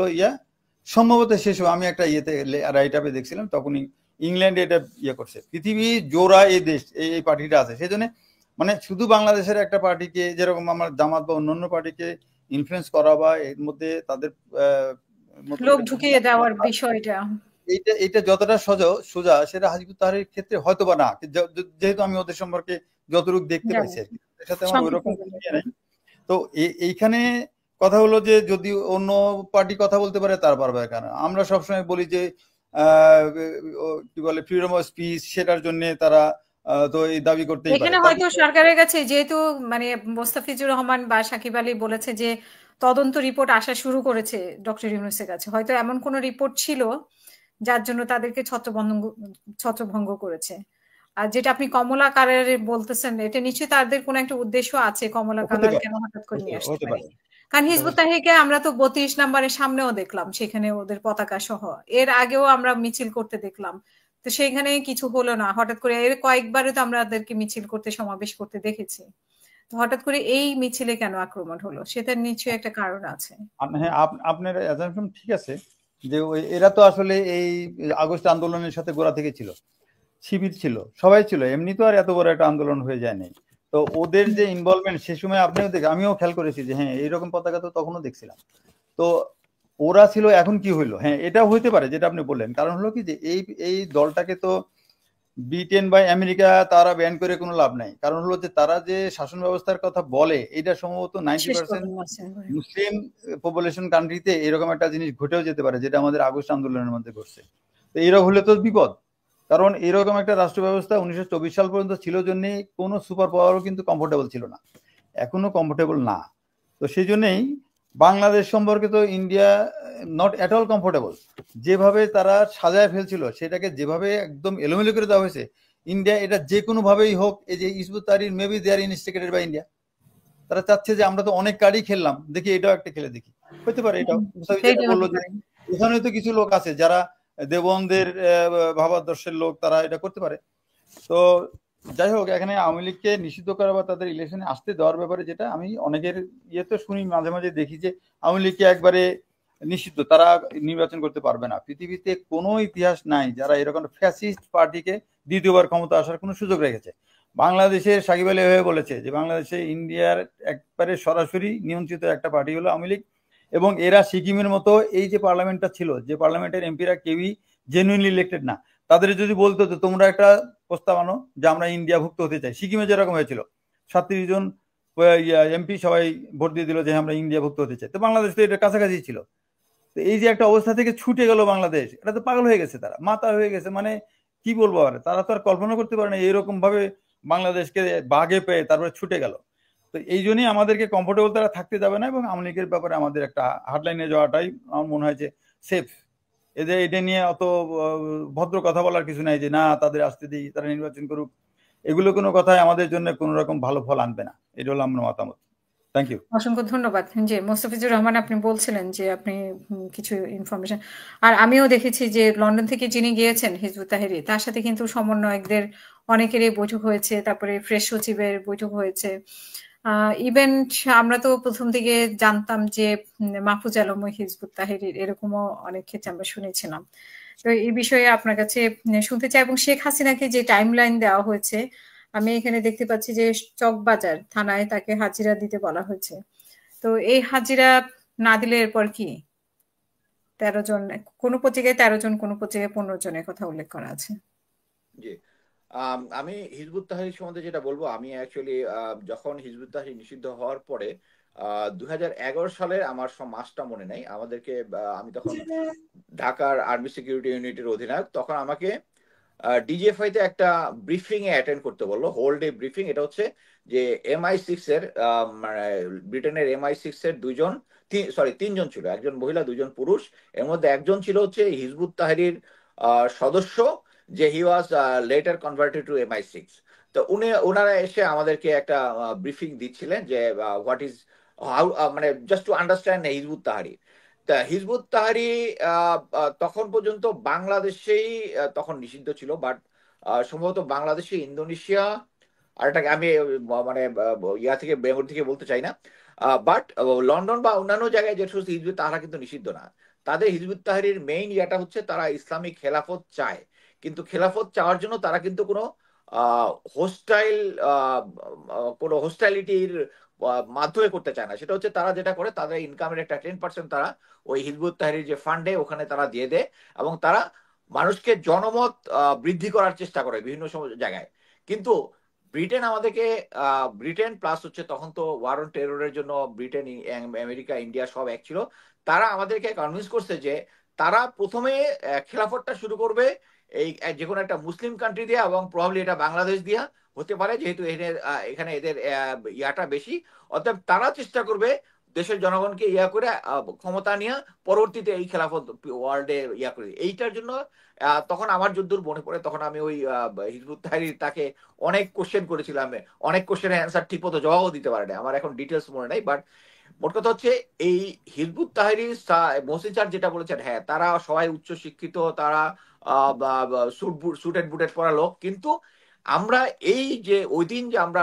সম্ভবত শেষ আমি একটা ইয়েতে রাইট আপে দেখছিলাম, তখনই ইংল্যান্ডে এটা ইয়ে করছে। পৃথিবী জোড়া এই দেশ এই পার্টিটা আছে, সেই জন্য মানে শুধু বাংলাদেশের একটা পার্টিকে যেরকম আমার জামাত বা অন্যান্য পার্টিকে ইনফ্লুয়েন্স করা বা এর মধ্যে তাদের লোক ঢুকিয়ে দেওয়ার বিষয়টা, এটা যতটা সোজা সেটা হিজবুত তাহরির ক্ষেত্রে হয়তো বা না, যেহেতু আমি ওদের সম্পর্কে যতটুকু দেখতে পাইছি আর কি, এর সাথে আমার ওইরকম নাই। তো এইখানে কথা হলো যে যদি অন্য পার্টি কথা বলতে পারে তার পারবে কেন? আমরা সবসময় বলি যে কি বলে ফ্রিডম অফ স্পিচ, সেটার জন্য তারা তো এই দাবি করতেই পারে। এখানে হয়তো সরকারের কাছে যেহেতু মানে মোস্তাফিজুর রহমান বা সাকিব আলী বলেছে যে তদন্ত রিপোর্ট আসা শুরু করেছে ডক্টর ইউনূসের কাছে, হয়তো এমন কোন রিপোর্ট ছিল যার জন্য তাদেরকে ছত্রভঙ্গ করেছে। আর যেটা আপনি কমলা কালার বলতেছেন, এটা নিশ্চয়ই তাদের কোনো একটা উদ্দেশ্য আছে। কমলা কালার কেন হঠাৎ করে নিয়ে আসতে পারে? কারণ হিজবুত তাহরিরকে আমরা তো 32 নম্বরের সামনেও দেখলাম, সেখানে ওদের পতাকা সহ। এর আগেও আমরা মিছিল করতে দেখলাম, তো সেখানে কিছু হলো না। হঠাৎ করে এর কয়েকবারে তো আমরা ওদেরকে মিছিল করতে, সমাবেশ করতে দেখেছি। তো হঠাৎ করে এই মিছিলে কেন আক্রমণ হলো? সেটার নিশ্চয়ই একটা কারণ আছে। হ্যাঁ, আপনার অ্যাজাম্পশন ঠিক আছে যে এরা তো আসলে এই আগস্ট আন্দোলনের সাথে গোড়া থেকে ছিল, শিবির ছিল, সবাই ছিল, এমনি তো আর এত বড় একটা আন্দোলন হয়ে যায় নাই। তো ওদের যে ইনভলভমেন্ট সে সময় আপনিও আমিও খেয়াল করেছি যে হ্যাঁ এইরকম পতাকা তো তখনও দেখছিলাম। তো ওরা ছিল, এখন কি হইলো? হ্যাঁ, এটাও হইতে পারে যেটা আপনি বললেন। কারণ হলো কি যে এই দলটাকে তো ব্রিটেন বা আমেরিকা তারা ব্যান করে কোনো লাভ নাই। কারণ হলো যে তারা যে শাসন ব্যবস্থার কথা বলে, এটা সম্ভবত 90% মুসলিম পপুলেশন কান্ট্রিতে এরকম একটা জিনিস ঘটেও যেতে পারে, যেটা আমাদের আগস্ট আন্দোলনের মধ্যে ঘটছে। তো এরকম হলে তো বিপদ। কারণ এরকম একটা রাষ্ট্র ব্যবস্থা 1924 সাল পর্যন্ত ছিল জন্যে কোনো সুপার পাওয়ারও কিন্তু কমফোর্টেবল ছিল না। এখনো কমফোর্টেবল না। তো সেই জন্যই বাংলাদেশ সম্পর্কে তো India not at all comfortable. যেভাবে তারা সাজায় ফেলছিল সেটাকে যেভাবে একদম এলোমেলো করে দেওয়া হয়েছে, ইন্ডিয়া এটা যে কোনোভাবেই হোক, এই যে Hizb ut Tahrir maybe they are instigated by India, তারা চাচ্ছে যে আমরা তো অনেক কার্ডই খেললাম, দেখি এটাও একটা খেলে দেখি, হতে পারে এটাও। মুসাফিজ যেটা বললো যে এখানে তো কিছু লোক আছে যারা দেবন্দের ভাবাদর্শের লোক, তারা এটা করতে পারে। তো যাই হোক, এখানে আওয়ামী লীগকে নিষিদ্ধ করা বা তাদের ইলেকশনে আসতে দেওয়ার ব্যাপারে যেটা আমি অনেকের ইয়েতে শুনি, মাঝে মাঝে দেখি যে আওয়ামী লীগকে একবারে নিষিদ্ধ, তারা নির্বাচন করতে পারবে না। পৃথিবীতে কোনো ইতিহাস নাই যারা এরকম ফ্যাসিস্ট পার্টিকে দ্বিতীয়বার ক্ষমতা আসার কোনো সুযোগ রেখেছে। বাংলাদেশের সাকিব আলী হয়ে বলেছে যে বাংলাদেশে ইন্ডিয়ার একবারে সরাসরি নিয়ন্ত্রিত একটা পার্টি হলো আওয়ামী লীগ, এবং এরা সিকিমের মতো এই যে পার্লামেন্টটা ছিল, যে পার্লামেন্টের এমপিরা কেউই জেনুইনলি ইলেক্টেড না, তাদের যদি বলতো যে তোমরা একটা প্রস্তাব আনো যে আমরা ইন্ডিয়াভুক্ত হতে চাই, সিকিমে যেরকম হয়েছিল 37 জন এমপি সবাই ভোট দিয়ে দিল যে আমরা ইন্ডিয়াভুক্ত হতে চাই, তো বাংলাদেশ তো এটা কাছাকাছি ছিল। তো এই যে একটা অবস্থা থেকে ছুটে গেল বাংলাদেশ, এটা তো পাগল হয়ে গেছে, তারা মাথা হয়ে গেছে, মানে কি বলবো আর, তারা তো আর কল্পনা করতে পারে না এরকম ভাবে বাংলাদেশকে বাগে পেয়ে তারপরে ছুটে গেল। তো এই জন্যই আমাদেরকে কমফোর্টেবল তারা থাকতে যাবে না, এবং আওয়ামী লীগের ব্যাপারে আমাদের একটা হার্ডলাইনে যাওয়াটাই আমার মনে হয় যে সেফ। এদের এটা নিয়ে অত ভদ্র কথা বলার কিছু নাই যে না তাদের আসতে দিই, তারা নির্বাচন করুক, এগুলো কোনো কথাই আমাদের জন্য কোনো রকম ভালো ফল আনবে না। এটা হলো আমার মতামত। Thank you. অসংখ্য ধন্যবাদ। জি, মোস্তাফিজুর রহমান, আপনি বলছিলেন যে আপনি কিছু ইনফরমেশন, আর আমিও দেখেছি যে লন্ডন থেকে যিনি গিয়েছেন হিজবুত তাহরী, তার সাথে কিন্তু সমন্বয়কদের অনেকেরই বৈঠক হয়েছে, তারপরে ফ্রেশ সচিবের বৈঠক হয়েছে। ইভেন আমরা তো প্রথম থেকে জানতাম যে মাহফুজ আলম হিজবুত তাহরীর, এরকমও অনেক ক্ষেত্রে আমরা শুনেছিলাম। তো এই বিষয়ে আপনার কাছে শুনতে চাই। এবং শেখ হাসিনাকে যে টাইমলাইন দেওয়া হয়েছে, আমি এখানে দেখতে পাচ্ছি যে চকবাজার থানায় তাকে হাজিরা দিতে বলা হয়েছে। তো এই হাজিরা না দিলে এরপর কি? 13 জন, কোন পত্রিকায় 13 জন, কোন পত্রিকায় 15 জনের কথা উল্লেখ করা আছে। জি, আমি হিজবুত তাহরীর সম্বন্ধে যেটা বলবো, আমি অ্যাকচুয়ালি যখন হিজবুত তাহরীর নিষিদ্ধ হওয়ার পরে 2011 সালে, আমার মাসটা মনে নেই, আমাদেরকে আমি তখন ঢাকার আর্মি সিকিউরিটি ইউনিটের অধিনায়ক, তখন আমাকে ডিজিএফআই তে একটা ব্রিফিং এ অ্যাটেন্ড করতে বললো, হোল ডে ব্রিফিং। এটা হচ্ছে যে MI6 এর মানে ব্রিটেনের MI6 এর তিনজন ছিল, একজন মহিলা, দুজন পুরুষ। এর মধ্যে একজন ছিল হচ্ছে হিজবুত তাহরীর সদস্য, যে he was later converted to MI6। তো ওনারা এসে আমাদেরকে একটা ব্রিফিং দিচ্ছিলেন যে হোয়াট ইজ হাউ, মানে just to understand Hizb ut Tahrir. তা হিজবুত তাহরীর তখন পর্যন্ত বাংলাদেশেই তখন নিষিদ্ধ ছিল, বাট সম্ভবত বাংলাদেশে, ইন্দোনেশিয়া, আর এটাকে আমি মানে ইয়া থেকে, বেঙ্গল থেকে বলতে চাই না, বাট লন্ডন বা অন্যান্য জায়গায় যে সমস্ত হিজবুত, তারা কিন্তু নিষিদ্ধ না। তাদের হিজবুত তাহরীর মেইন ইয়াটা হচ্ছে তারা ইসলামিক খেলাফত চায়, কিন্তু খেলাফত চাওয়ার জন্য তারা কিন্তু হোস্টাইল কোনো হোস্টাইলিটির মাধ্যমে করতে চায় না। সেটা হচ্ছে তারা যেটা করে, তাদের ইনকামের একটা 10% তারা ওই হিজবুত তাহরীর যে ফান্ডে ওখানে তারা দিয়ে দেয়, এবং তারা মানুষকে জনমত বৃদ্ধি করার চেষ্টা করে বিভিন্ন জায়গায়। কিন্তু ব্রিটেন আমাদেরকে, ব্রিটেন প্লাস হচ্ছে তখন তো ওয়ার অন টেররের জন্য ব্রিটেন, আমেরিকা, ইন্ডিয়া সব এক ছিল, তারা আমাদেরকে কনভিন্স করছে যে তারা প্রথমে খেলাফতটা শুরু করবে এই যে কোনো একটা মুসলিম কান্ট্রি দিয়ে, এবং প্রবাবলি এটা বাংলাদেশ দিয়া হতে পারে, যেহেতু এখানে এদের ইয়াটা বেশি। অতএব তারা চেষ্টা করবে দেশের জনগণকে ইয়া করে ক্ষমতা নিয়ে পরবর্তীতে এই খেলাফত ওয়ার্ল্ডে ইয়া করে। এইটার জন্য তখন আমার যদ্দূর মনে পড়ে, তখন আমি ওই হিজবুত তাহরীর তাকে অনেক কোশ্চেন করেছিলাম, অনেক কোশ্চেনের অ্যান্সার ঠিক মতো জবাবও দিতে পারে না, আমার এখন ডিটেলস মনে নাই। বাট মোট কথা হচ্ছে এই হিজবুত তাহরীর মহসিন স্যার যেটা বলেছেন, হ্যাঁ তারা সবাই উচ্চ শিক্ষিত, তারা সুটেড বুটেড পরা লোক, কিন্তু আমরা এই যে ওই দিন যে আমরা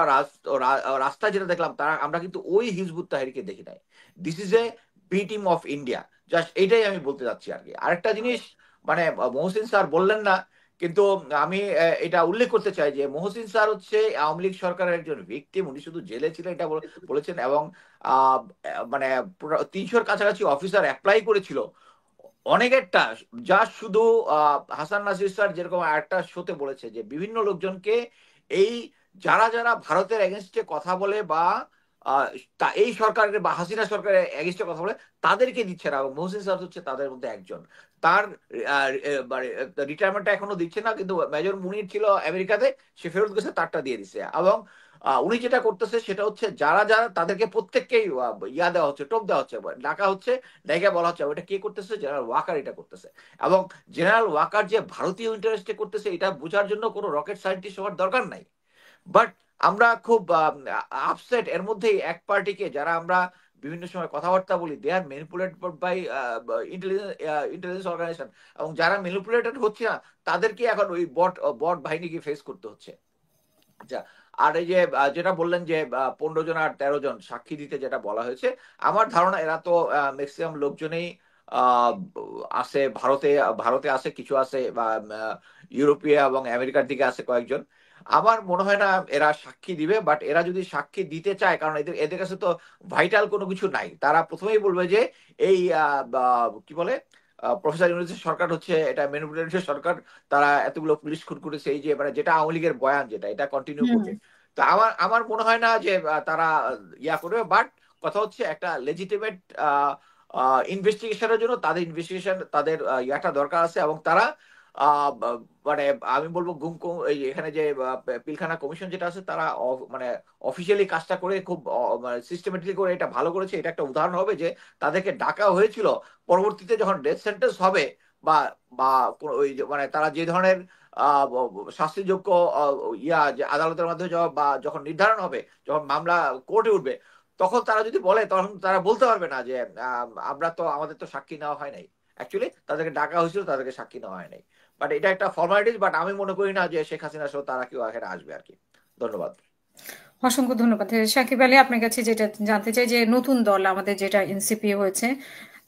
রাস্তা যেটা দেখলাম, তারা আমরা কিন্তু ওই হিজবুত তাহরীরকে দেখি নাই। This is a B team of India, just এইটাই আমি বলতে চাচ্ছি আর কি। আরেকটা জিনিস মানে মহসিন স্যার বললেন না, কিন্তু আমি এটা উল্লেখ করতে চাই যে মহসিন স্যার হচ্ছে আওয়ামী লীগ সরকারের একজন ভিকটিম, উনি শুধু জেলে ছিলেন এটা বলেছেন, এবং মানে 300-র কাছাকাছি অফিসার অ্যাপ্লাই করেছিল অনেকেরটা, যা শুধু হাসান নাজির স্যার যেরকম একটা শোতে বলেছে যে বিভিন্ন লোকজনকে এই যারা যারা ভারতের এগেনস্টে কথা বলে বা এই সরকারের বা হাসিনা সরকারের এগেনস্টে কথা বলে, তাদেরকে দিচ্ছে না। মহসিন স্যার হচ্ছে তাদের মধ্যে একজন। তার রিটায়ারমেন্টটা এখনো দিচ্ছে না, কিন্তু মেজর মুনির ছিল আমেরিকাতে, সে ফেরত গেছে, তারটা দিয়ে দিচ্ছে। এবং উনি যেটা করতেছে সেটা হচ্ছে যারা যারা তাদেরকে প্রত্যেককেই ইয়া দেওয়া হচ্ছে, টোপ দেওয়া হচ্ছে, ডাকা হচ্ছে, ডাইকা বলা হচ্ছে ওটা কে করতেছে, জেনারেল ওয়াকার এটা করতেছে। এবং জেনারেল ওয়াকার যে ভারতীয় ইন্টারেস্টে করতেছে এটা বোঝার জন্য কোনো রকেট সায়েন্টিস্ট হওয়ার দরকার নাই। বাট আমরা খুব আপসেট এর মধ্যেই এক পার্টিকে, যারা আমরা বিভিন্ন সময় কথাবার্তা বলি, দে আর ম্যানিপুলেটেড বাই ইন্টেলিজেন্স অর্গানাইজেশন, এবং যারা ম্যানিপুলেটেড হচ্ছে না তাদেরকে এখন ওই বট বট বাহিনীকে ফেস করতে হচ্ছে। আচ্ছা, আর এই যে যেটা বললেন যে 15 জন আর 13 জন সাক্ষী দিতে যেটা বলা হয়েছে, আমার ধারণা এরা তো ম্যাক্সিমাম লোকজনেই আহ, আছে ভারতে, ভারতে আছে কিছু, আছে বা ইউরোপীয় এবং আমেরিকার দিকে আছে কয়েকজন। আমার মনে হয় না এরা সাক্ষী দিবে, বাট এরা যদি সাক্ষী দিতে চায়, কারণ এদের এদের কাছে তো ভাইটাল কোনো কিছু নাই, তারা প্রথমেই বলবে যে এই কি বলে প্রফেসর ইউনূসের সরকার হচ্ছে এটা ম্যানিপুলেটেড সরকার, তারা এতগুলো পুলিশ খুন করেছে, এই যে মানে যেটা আওয়ামী লীগের বয়ান যেটা, এটা কন্টিনিউ করবে। তো আমার আমার মনে হয় না যে তারা ইয়া করবে। বাট কথা হচ্ছে একটা লেজিটিমেট ইনভেস্টিগেশনের জন্য তাদের ইনভেস্টিগেশন, তাদের ইয়াটা দরকার আছে, এবং তারা মানে আমি বলবো এই এখানে যে পিলখানা কমিশন যেটা আছে, তারা মানে অফিসিয়ালি কাজটা করে খুব সিস্টেমেটিকলি করে এটা ভালো করেছে। এটা একটা উদাহরণ হবে যে তাদেরকে ডাকা হয়েছিল, পরবর্তীতে যখন ডেথ সেন্টেন্স হবে বা বা ওই মানে তারা যে ধরনের শাস্তিযোগ্য ইয়া যে আদালতের মাধ্যমে বা যখন নির্ধারণ হবে, যখন মামলা কোর্টে উঠবে, তখন তারা যদি বলে, তখন তারা বলতে পারবে না যে আমরা তো, আমাদের তো সাক্ষী নেওয়া হয় নাই। অ্যাকচুয়ালি তাদেরকে ডাকা হয়েছিল, তাদেরকে সাক্ষী নেওয়া হয় নাই। বাট এটা একটা ফর্মালিটিস, বাট আমি মনে করি না যে শেখ হাসিনা সহ তারা কেউ এখানে আসবে আর কি। ধন্যবাদ। অসংখ্য ধন্যবাদ সাকিব আলী। আপনার কাছে যেটা জানতে চাই যে নতুন দল আমাদের যেটা এনসিপি হয়েছে,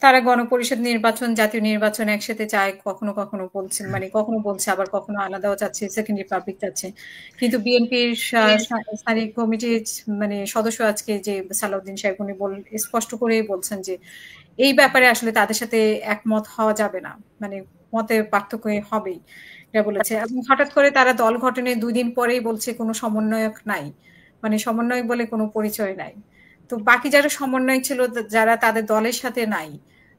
তারা গণপরিষদ নির্বাচন, জাতীয় নির্বাচন একসাথে চায়, কখনো কখনো বলছেন, মানে কখনো বলছে, আবার কখনো আলাদাও চাচ্ছে, সেকেন্ড রিপাবলিক চাচ্ছে। কিন্তু বিএনপির স্থায়ী কমিটির মানে সদস্য আজকে যে সালাউদ্দিন সাহেব, উনি স্পষ্ট করেই বলছেন যে এই ব্যাপারে আসলে তাদের সাথে একমত হওয়া যাবে না, মানে মতের পার্থক্য হবেই, এটা বলেছে। এবং হঠাৎ করে তারা দল গঠনের 2 দিন পরেই বলছে কোনো সমন্বয়ক নাই, মানে সমন্বয়ক বলে কোনো পরিচয় নাই। তো বাকি যারা সমন্বয়ক ছিল, যারা তাদের দলের সাথে নাই,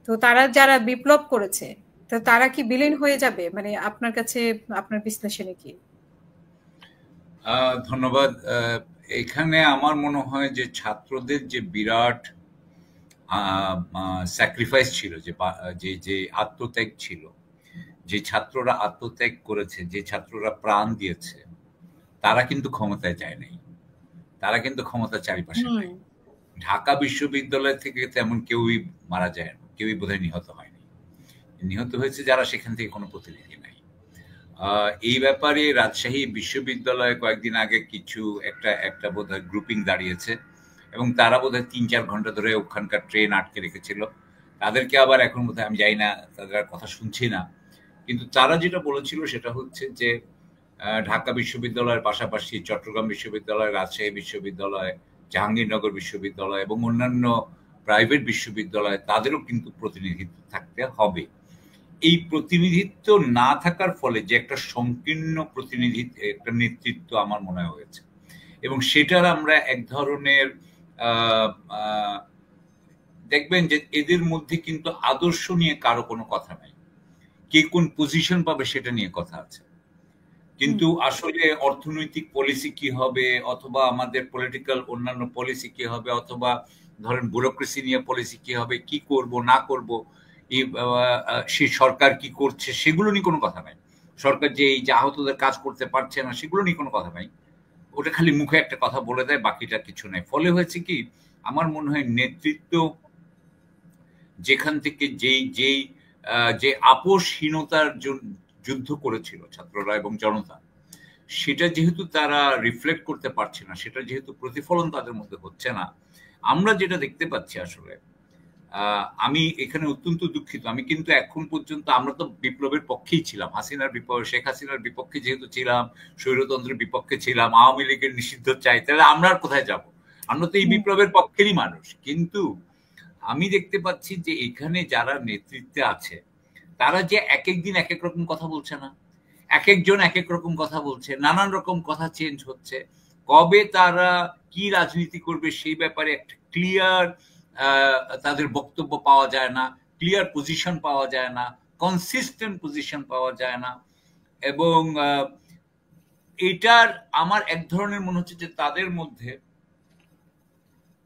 তো তারা যারা বিপ্লব করেছে, তো তারা কি বিলীন হয়ে যাবে? মানে আপনার কাছে, আপনার বিশ্লেষণে কি? ধন্যবাদ। এখানে আমার মনে হয় যে ছাত্রদের যে বিরাট স্যাক্রিফাইস ছিল, যে যে আত্মত্যাগ ছিল, যে ছাত্ররা আত্মত্যাগ করেছে, যে ছাত্ররা প্রাণ দিয়েছে, তারা কিন্তু ক্ষমতায় যায় নাই, তারা কিন্তু ক্ষমতার চারিপাশে নাই। ঢাকা বিশ্ববিদ্যালয় থেকে তেমন কেউই মারা যায় না, কেউই বোধহয় নিহত হয়নি। নিহত হয়েছে যারা সেখান থেকে কোনো প্রতিনিধি নাই। এই ব্যাপারে রাজশাহী বিশ্ববিদ্যালয়ে কয়েকদিন আগে কিছু একটা বোধহয় গ্রুপিং দাঁড়িয়েছে, এবং তারা বোধহয় 3-4 ঘন্টা ধরে ওখানকার ট্রেন আটকে রেখেছিল। তাদেরকে আবার এখন বোধহয় আমি জানি না, তাদের আর কথা শুনছি না। কিন্তু তারা যেটা বলেছিল সেটা হচ্ছে যে ঢাকা বিশ্ববিদ্যালয়ের পাশাপাশি চট্টগ্রাম বিশ্ববিদ্যালয়, রাজশাহী বিশ্ববিদ্যালয়, জাহাঙ্গীরনগর বিশ্ববিদ্যালয় এবং অন্যান্য প্রাইভেট বিশ্ববিদ্যালয়, তাদেরও কিন্তু প্রতিনিধিত্ব থাকতে হবে। এই প্রতিনিধিত্ব না থাকার ফলে যে একটা সংকীর্ণ প্রতিনিধিত্ব, একটা নেতৃত্ব আমার মনে হয়েছে, এবং সেটার আমরা এক ধরনের দেখবেন যে এদের মধ্যে কিন্তু আদর্শ নিয়ে কারো কোনো কথা নাই, কে কোন পজিশন পাবে সেটা নিয়ে কথা আছে, কিন্তু আসলে অর্থনৈতিক পলিসি কি হবে, অথবা আমাদের পলিটিক্যাল অন্যান্য পলিসি কি হবে, অথবা ধরেন ব্যুরোক্রেসি নিয়ে পলিসি কি হবে, কি করব না করব, সেই সরকার কি করছে সেগুলো নিয়ে কোনো কথা নাই, সরকার যে এই যে আহতদের কাজ করতে পারছে না সেগুলো নিয়ে কোনো কথা নাই, ওটা খালি মুখে একটা কথা বলে দেয়, বাকিটা কিছু নাই। ফলে হয়েছে কি, আমার মনে হয় নেতৃত্ব যেখান থেকে যে আপোষহীনতার যুদ্ধ করেছিল ছাত্ররা এবং জনতা, সেটা যেহেতু তারা রিফ্লেক্ট করতে পারছে না, সেটা যেহেতু প্রতিফলন তাদের মধ্যে হচ্ছে না, আমরা যেটা দেখতে পাচ্ছি আসলে, আমি এখানে অত্যন্ত দুঃখিত। আমি কিন্তু এখন পর্যন্ত, আমরা তো বিপ্লবের পক্ষেই ছিলাম, শেখ হাসিনার বিপক্ষে যেহেতু ছিলাম, স্বৈরতন্ত্রের বিপক্ষে ছিলাম, আওয়ামী লীগের নিষিদ্ধ চাই, তাহলে আমরা আর কোথায় যাব? আমরা তো এই বিপ্লবের পক্ষেরই মানুষ। কিন্তু আমি দেখতে পাচ্ছি যে এখানে যারা নেতৃত্বে আছে, তারা যে এক এক দিন এক এক রকম কথা বলছে না, এক একজন এক এক রকম কথা বলছে, নানান রকম কথা চেঞ্জ হচ্ছে। কবে তারা কি রাজনীতি করবে সেই ব্যাপারে একটা ক্লিয়ার তাদের বক্তব্য পাওয়া যায় না, ক্লিয়ার পজিশন পাওয়া যায় না, কনসিস্টেন্ট পজিশন পাওয়া যায় না, এবং এটার আমার এক ধরনের মনে হচ্ছে যে তাদের মধ্যে,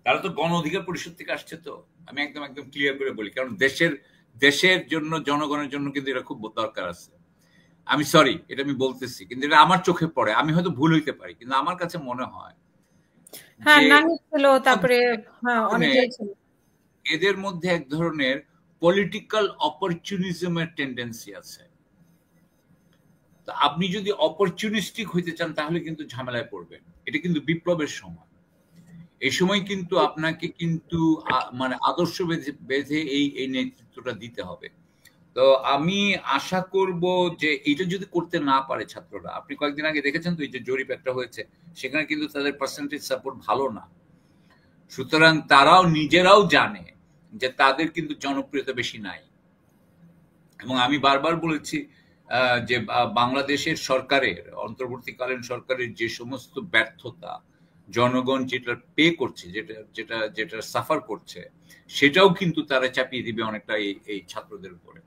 তারা তো গণ অধিকার পরিষদ থেকে আসছে, তো আমি একদম একদম ক্লিয়ার করে বলি, কারণ দেশের জন্য, জনগণের জন্য কিন্তু এটা খুব দরকার আছে। আমি সরি, এটা আমি বলতেছি, কিন্তু এটা আমার চোখে পড়ে, আমি হয়তো ভুল হইতে পারি, কিন্তু আমার কাছে মনে হয় হ্যাঁ, যে নানি ছিল, তারপরে অনেকেই ছিল। এদের মধ্যে এক ধরনের পলিটিক্যাল অপরচুনিজমের টেন্ডেন্সি আছে। তো আপনি যদি অপরচুনিস্টিক হইতে চান তাহলে কিন্তু ঝামেলায় পড়বেন। এটা কিন্তু বিপ্লবের সময়, এই সময় কিন্তু আপনাকে কিন্তু মানে আদর্শ বেঁধে এই নেতৃত্বটা দিতে হবে। তো আমি আশা করব যে এটা যদি করতে না পারে ছাত্ররা, আপনি কয়েকদিন আগে দেখেছেন তো এই যে জরিপ একটা হয়েছে, সেখানে কিন্তু তাদের পার্সেন্টেজ সাপোর্ট ভালো না। সুতরাং তারাও নিজেরাও জানে যে তাদের কিন্তু জনপ্রিয়তা বেশি নাই। এবং আমি বারবার বলেছি যে বাংলাদেশের সরকারের, অন্তর্বর্তীকালীন সরকারের যে সমস্ত ব্যর্থতা জনগণ যেটা পে করছে, যেটা সাফার করছে, সেটাও কিন্তু তারা চাপিয়ে দিবে অনেকটা এই ছাত্রদের উপরে।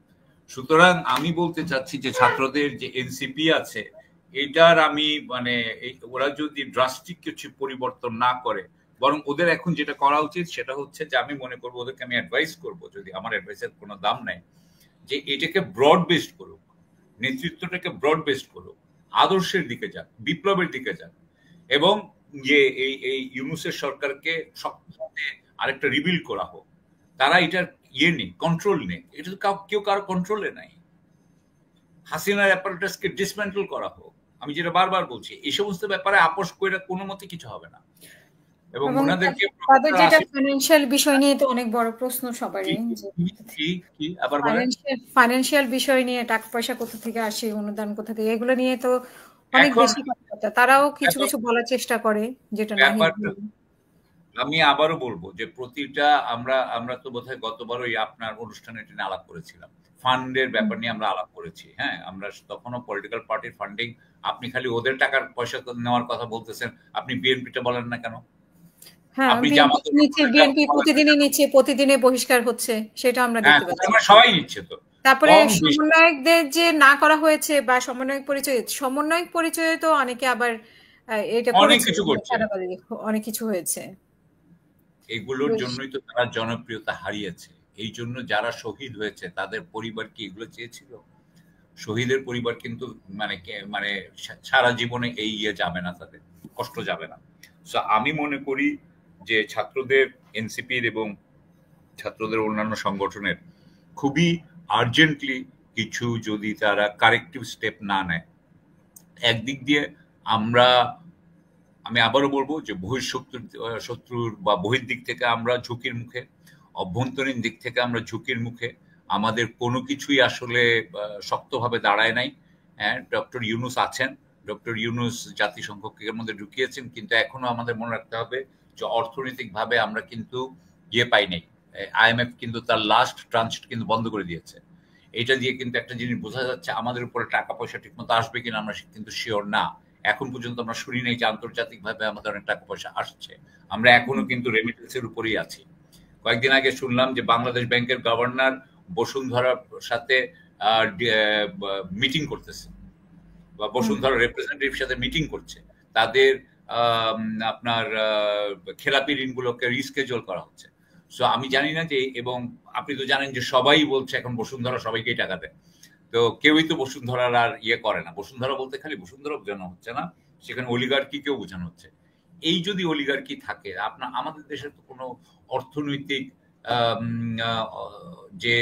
সুতরাং আমি বলতে চাচ্ছি যে ছাত্রদের যে এনসিপি আছে, এটার আমি মানে ওরা যদি ড্রাস্টিক কিছু পরিবর্তন না করে, বরং ওদের এখন যেটা করা উচিত সেটা হচ্ছে যে আমি মনে করবো ওদেরকে আমি অ্যাডভাইস করবো, যদি আমার অ্যাডভাইসের কোনো দাম নাই, যে এটাকে ব্রড বেসড করুক, নেতৃত্বটাকে ব্রড বেসড করুক, আদর্শের দিকে যাক, বিপ্লবের দিকে যাক, এবং যে এই ইউনূসের সরকারকে সবসময় আরেকটা রিবিল্ড করা হোক। তারা এটার নেই, কন্ট্রোল নেই, এটা তো কেউ কারো কন্ট্রোলে নাই। হাসিনার অ্যাপারেটাসকে ডিসমেন্টল করা হোক। আমি যেটা বারবার বলছি, এই সমস্ত ব্যাপারে আপোষ করে কোনো মতে কিছু হবে না। এবং ওনাদেরকে তাদের যেটা ফাইন্যান্সিয়াল বিষয় নিয়ে তো অনেক বড় প্রশ্ন সবারই, আবার ফাইন্যান্সিয়াল বিষয় নিয়ে টাকা পয়সা কোথা থেকে আসে, অনুদান কোথা থেকে, এগুলো নিয়ে তো অনেক বেশি কথা। তারাও কিছু কিছু বলার চেষ্টা করে, যেটা আমি আবারও বলবো যে প্রতিটা আমরা তো বোধহয় গতবারও আপনার অনুষ্ঠানে এটা নিয়ে আলাপ করেছিলাম, ফান্ডের ব্যাপার নিয়ে আমরা আলাপ করেছি। হ্যাঁ, আমরা তখনও পলিটিক্যাল পার্টির ফান্ডিং, আপনি খালি ওদের টাকার পয়সা নেওয়ার কথা বলতেছেন, আপনি বিএনপিটা বলেন না কেন? হ্যাঁ, বিএনপি প্রতিদিনই নিচ্ছে, প্রতিদিনে বহিষ্কার হচ্ছে, সেটা আমরা দেখতে পাচ্ছি। সবাই নিচ্ছে। তো তারপরে সমন্বয়কদের যে না করা হয়েছে, বা সমন্বয়ক পরিচয়ে তো অনেকে আবার এটা অনেক কিছু করছে, অনেক কিছু হয়েছে। এগুলোর জন্যই তো তারা জনপ্রিয়তা হারিয়েছে। এই জন্য যারা শহীদ হয়েছে তাদের পরিবার কি এগুলো চেয়েছিল? শহীদের পরিবার কিন্তু মানে সারা জীবনে এই যাবে না, তাদের কষ্ট যাবে না। সো আমি মনে করি যে ছাত্রদের, এনসিপির এবং ছাত্রদের অন্যান্য সংগঠনের খুবই আর্জেন্টলি কিছু যদি তারা কারেক্টিভ স্টেপ না নেয়, একদিক দিয়ে আমি আবারও বলবো যে শত্রুর বা বহির্দিক থেকে আমরা ঝুঁকির মুখে, অভ্যন্তরীণ দিক থেকে আমরা ঝুঁকির মুখে, আমাদের কোনো কিছুই আসলে শক্তভাবে দাঁড়ায় নাই। হ্যাঁ, ডক্টর ইউনূস আছেন, ডক্টর ইউনূস জাতিসংঘের মধ্যে ঢুকিয়েছেন, কিন্তু এখনো আমাদের মনে রাখতে হবে যে অর্থনৈতিকভাবে আমরা কিন্তু পাই নাই। IMF কিন্তু তার লাস্ট ট্রান্স কিন্তু বন্ধ করে দিয়েছে। এটা দিয়ে কিন্তু একটা জিনিস বোঝা যাচ্ছে, আমাদের উপরে টাকা পয়সা ঠিকমতো আসবে কিনা আমরা কিন্তু শিওর না। এখন পর্যন্ত আমরা শুনি নাই যে আন্তর্জাতিকভাবে আমাদের অনেক টাকা পয়সা আসছে। আমরা এখনো কিন্তু রেমিটেন্সের উপরেই আছি। কয়েকদিন আগে শুনলাম যে বাংলাদেশ ব্যাংকের গভর্নর বসুন্ধরার সাথে মিটিং করতেছে, বা বসুন্ধরা রিপ্রেজেন্টেটিভের সাথে মিটিং করছে, তাদের আপনার খেলাপি ঋণগুলোকে রিস্কেজুয়াল করা হচ্ছে। সো আমি জানি না যে, এবং আপনি তো জানেন যে সবাই বলছে এখন বসুন্ধরা সবাইকেই টাকা দেয়, তো কেউই তো বসুন্ধরার আর করে না। বসুন্ধরা বলতে খালি বসুন্ধরা বোঝানো হচ্ছে না, সেখানে অলিগার্কি কেউ বোঝানো হচ্ছে। এই যদি অলিগার্কি থাকে, আমাদের দেশের তো কোনো অর্থনৈতিক যে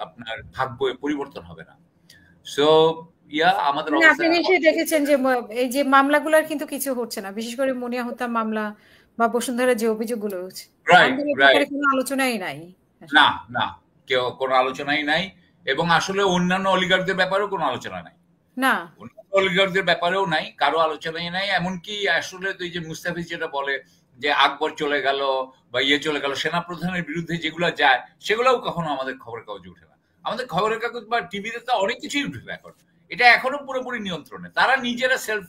আপনার ভাগ্য পরিবর্তন হবে না। সো আমাদের আপনি নিশ্চয়ই দেখেছেন যে এই যে মামলাগুলোর কিন্তু কিছু হচ্ছে না, বিশেষ করে মুনিয়া হত্যা মামলা বা বসুন্ধরা যে অভিযোগগুলো হচ্ছে, কোনো আলোচনাই নাই। না কেউ কোনো আলোচনাই নাই, এবং আসলে অন্যান্য অলিগারদের ব্যাপারেও কোনো আলোচনা নাই। না, অন্যান্য অলিগারদের ব্যাপারেও নাই, কারো আলোচনাই নাই। এমনকি আসলে তো এই যে মুস্তাফিজ যেটা বলে যে আকবর চলে গেল বা চলে গেল, সেনাপ্রধানের বিরুদ্ধে যেগুলো যায় সেগুলোও কখনো আমাদের খবরের কাগজে উঠে না। আমাদের খবরের কাগজ বা টিভিতে তো অনেক কিছুই উঠে এখন। এটা এখনো পুরোপুরি নিয়ন্ত্রণে, তারা নিজেরা সেলফ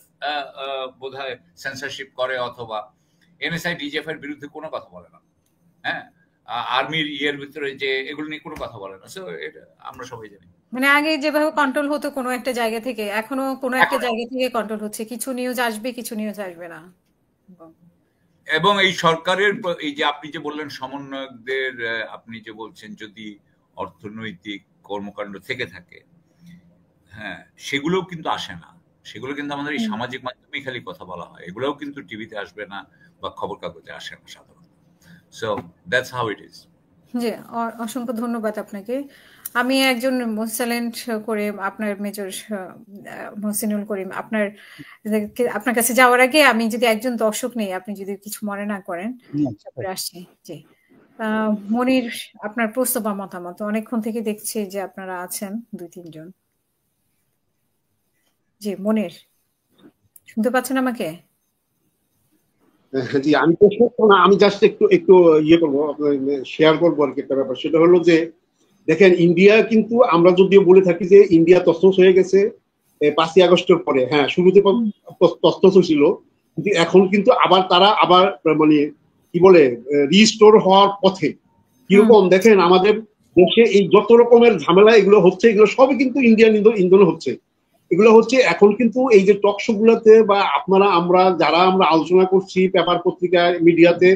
বোধহয় সেন্সরশিপ করে, অথবা NSI DGF এর বিরুদ্ধে কোনো কথা বলে না। হ্যাঁ, আর্মির ভিতরে যে এগুলো নিয়ে কোনো কথা বলে না। সো এটা আমরা সবাই জানি। মানে আগে যেভাবে কন্ট্রোল হতো কোনো একটা জায়গা থেকে, এখনো কোনো একটা জায়গা থেকে কন্ট্রোল হচ্ছে, কিছু নিউজ আসবে, কিছু নিউজ আসবে না। এবং এই সরকারের এই যে আপনি যে বললেন সমন্বয়কদের, আপনি যে বলছেন যদি অর্থনৈতিক কর্মকাণ্ড থেকে থাকে, হ্যাঁ, সেগুলোও কিন্তু আসে না। সেগুলো কিন্তু আমাদের এই সামাজিক মাধ্যমেই খালি কথা বলা হয়, এগুলোও কিন্তু টিভিতে আসবে না বা খবর কাগজে আসে না সাধারণত। So that's how it is. জি, অসংখ্য ধন্যবাদ আপনাকে। আমি একজন মোসালেন্ট করে আপনার মেজর মহসিনুল করিম, আপনার কাছে যাওয়ার আগে আমি যদি একজন দর্শক নেই, আপনি যদি কিছু মনে না করেন, তারপরে আসছি। জি, মনির, আপনার প্রশ্ন বা মতামত। অনেকক্ষণ থেকে দেখছি যে আপনারা আছেন 2-3 জন। জি, মনির, শুনতে পাচ্ছেন আমাকে? জি, আমি আমি জাস্ট একটু একটু ইয়ে করবো, শেয়ার করবো আর কি একটা ব্যাপার। সেটা হলো যে দেখেন, ইন্ডিয়া কিন্তু আমরা যদিও বলে থাকি যে ইন্ডিয়া তছনছ হয়ে গেছে 5ই আগস্টের পরে, হ্যাঁ শুরুতে তছনছ ছিল, কিন্তু এখন কিন্তু আবার তারা আবার মানে কি বলে রিস্টোর হওয়ার পথে। কিরকম দেখেন, আমাদের দেশে এই যত রকমের ঝামেলা এগুলো হচ্ছে, এগুলো সবই কিন্তু ইন্ডিয়ান ইন্ধনে হচ্ছে। এগুলো হচ্ছে এখন কিন্তু এই যে টক শো গুলাতে বা আপনারা আমরা আলোচনা করছি পেপার পত্রিকায় মিডিয়াতে,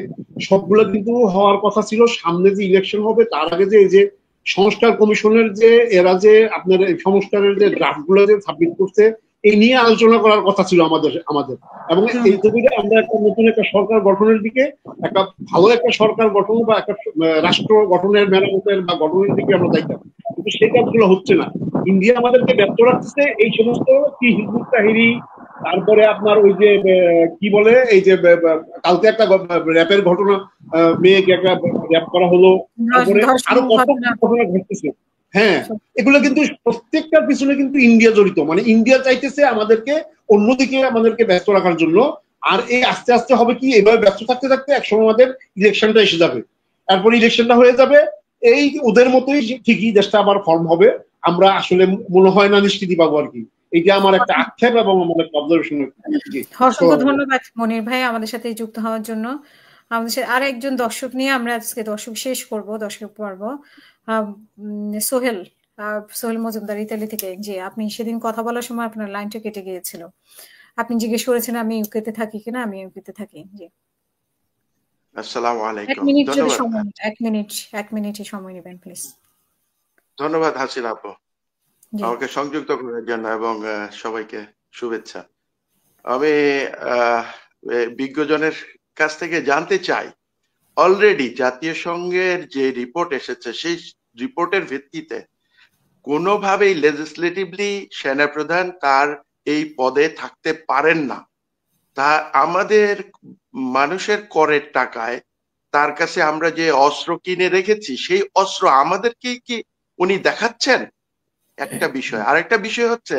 সবগুলো কিন্তু হওয়ার কথা ছিল সামনে যে ইলেকশন হবে তার আগে। যে এই যে সংস্কার কমিশনের যে এরা যে আপনার সংস্কারের যে ড্রাফট গুলো যে সাবমিট করছে, এই নিয়ে আলোচনা করার কথা ছিল আমাদের এবং এই তবিরে আমরা একটা নতুন একটা সরকার গঠনের দিকে, একটা ভালো একটা সরকার গঠন বা একটা রাষ্ট্র গঠনের মেরামতের বা গঠনের দিকে আমরা যাইতাম, কিন্তু সেই কাজগুলো হচ্ছে না। ইন্ডিয়া আমাদেরকে ব্যর্থ রাখতেছে এই সমস্ত কি হিজবুত তাহরির, তারপরে আপনার ওই যে কি বলে এই যে কালকে একটা র্যাপের ঘটনা, মেয়েকে একটা র্যাপ করা হলো, তারপরে আরো কত ঘটনা ঘটতেছে। হ্যাঁ, এগুলো কিন্তু প্রত্যেকটার পিছনে কিন্তু ইন্ডিয়া জড়িত। মানে ইন্ডিয়া চাইতেছে আমাদেরকে অন্যদিকে আমাদেরকে ব্যস্ত রাখার জন্য। আর এই আস্তে আস্তে হবে কি, এভাবে ব্যস্ত থাকতে থাকতে একসময় আমাদের ইলেকশনটা এসে যাবে, তারপর ইলেকশনটা হয়ে যাবে, এই ওদের মতোই ঠিকই দেশটা আবার ফর্ম হবে। আমরা আসলে মনে হয় না নিষ্কৃতি পাবো আর কি। এটা আমার একটা আক্ষেপ এবং আমার একটা অবজারভেশন। অসংখ্য ধন্যবাদ মনির ভাই আমাদের সাথে যুক্ত হওয়ার জন্য। আমাদের সাথে আর একজন দর্শক নিয়ে আমরা আজকে দর্শক শেষ করব, দর্শক পর্ব। সোহেল মজুমদার, ইতালি থেকে। জি, আপনি সেদিন কথা বলার সময় আপনার লাইনটা কেটে গিয়েছিল। আপনি জিজ্ঞেস করেছেন আমি ইউকেতে থাকি কিনা। আমি ইউকেতে থাকি। জি, আসসালামু আলাইকুম। 1 মিনিট যদি সময়, 1 মিনিটই সময় নেবেন প্লিজ। ধন্যবাদ হাসিনা আপু আমাকে সংযুক্ত করার জন্য এবং সবাইকে শুভেচ্ছা। আমি বিজ্ঞজনের কাছ থেকে জানতে চাই, অলরেডি জাতীয় সংঘের যে রিপোর্ট এসেছে সেই রিপোর্টের ভিত্তিতে কোনোভাবেই লেজিসলেটিভলি সেনাপ্রধান তার এই পদে থাকতে পারেন না। তা আমাদের মানুষের করের টাকায় তার কাছে আমরা যে অস্ত্র কিনে রেখেছি সেই অস্ত্র আমাদেরকে কি উনি দেখাচ্ছেন? একটা বিষয়। আরেকটা বিষয় হচ্ছে,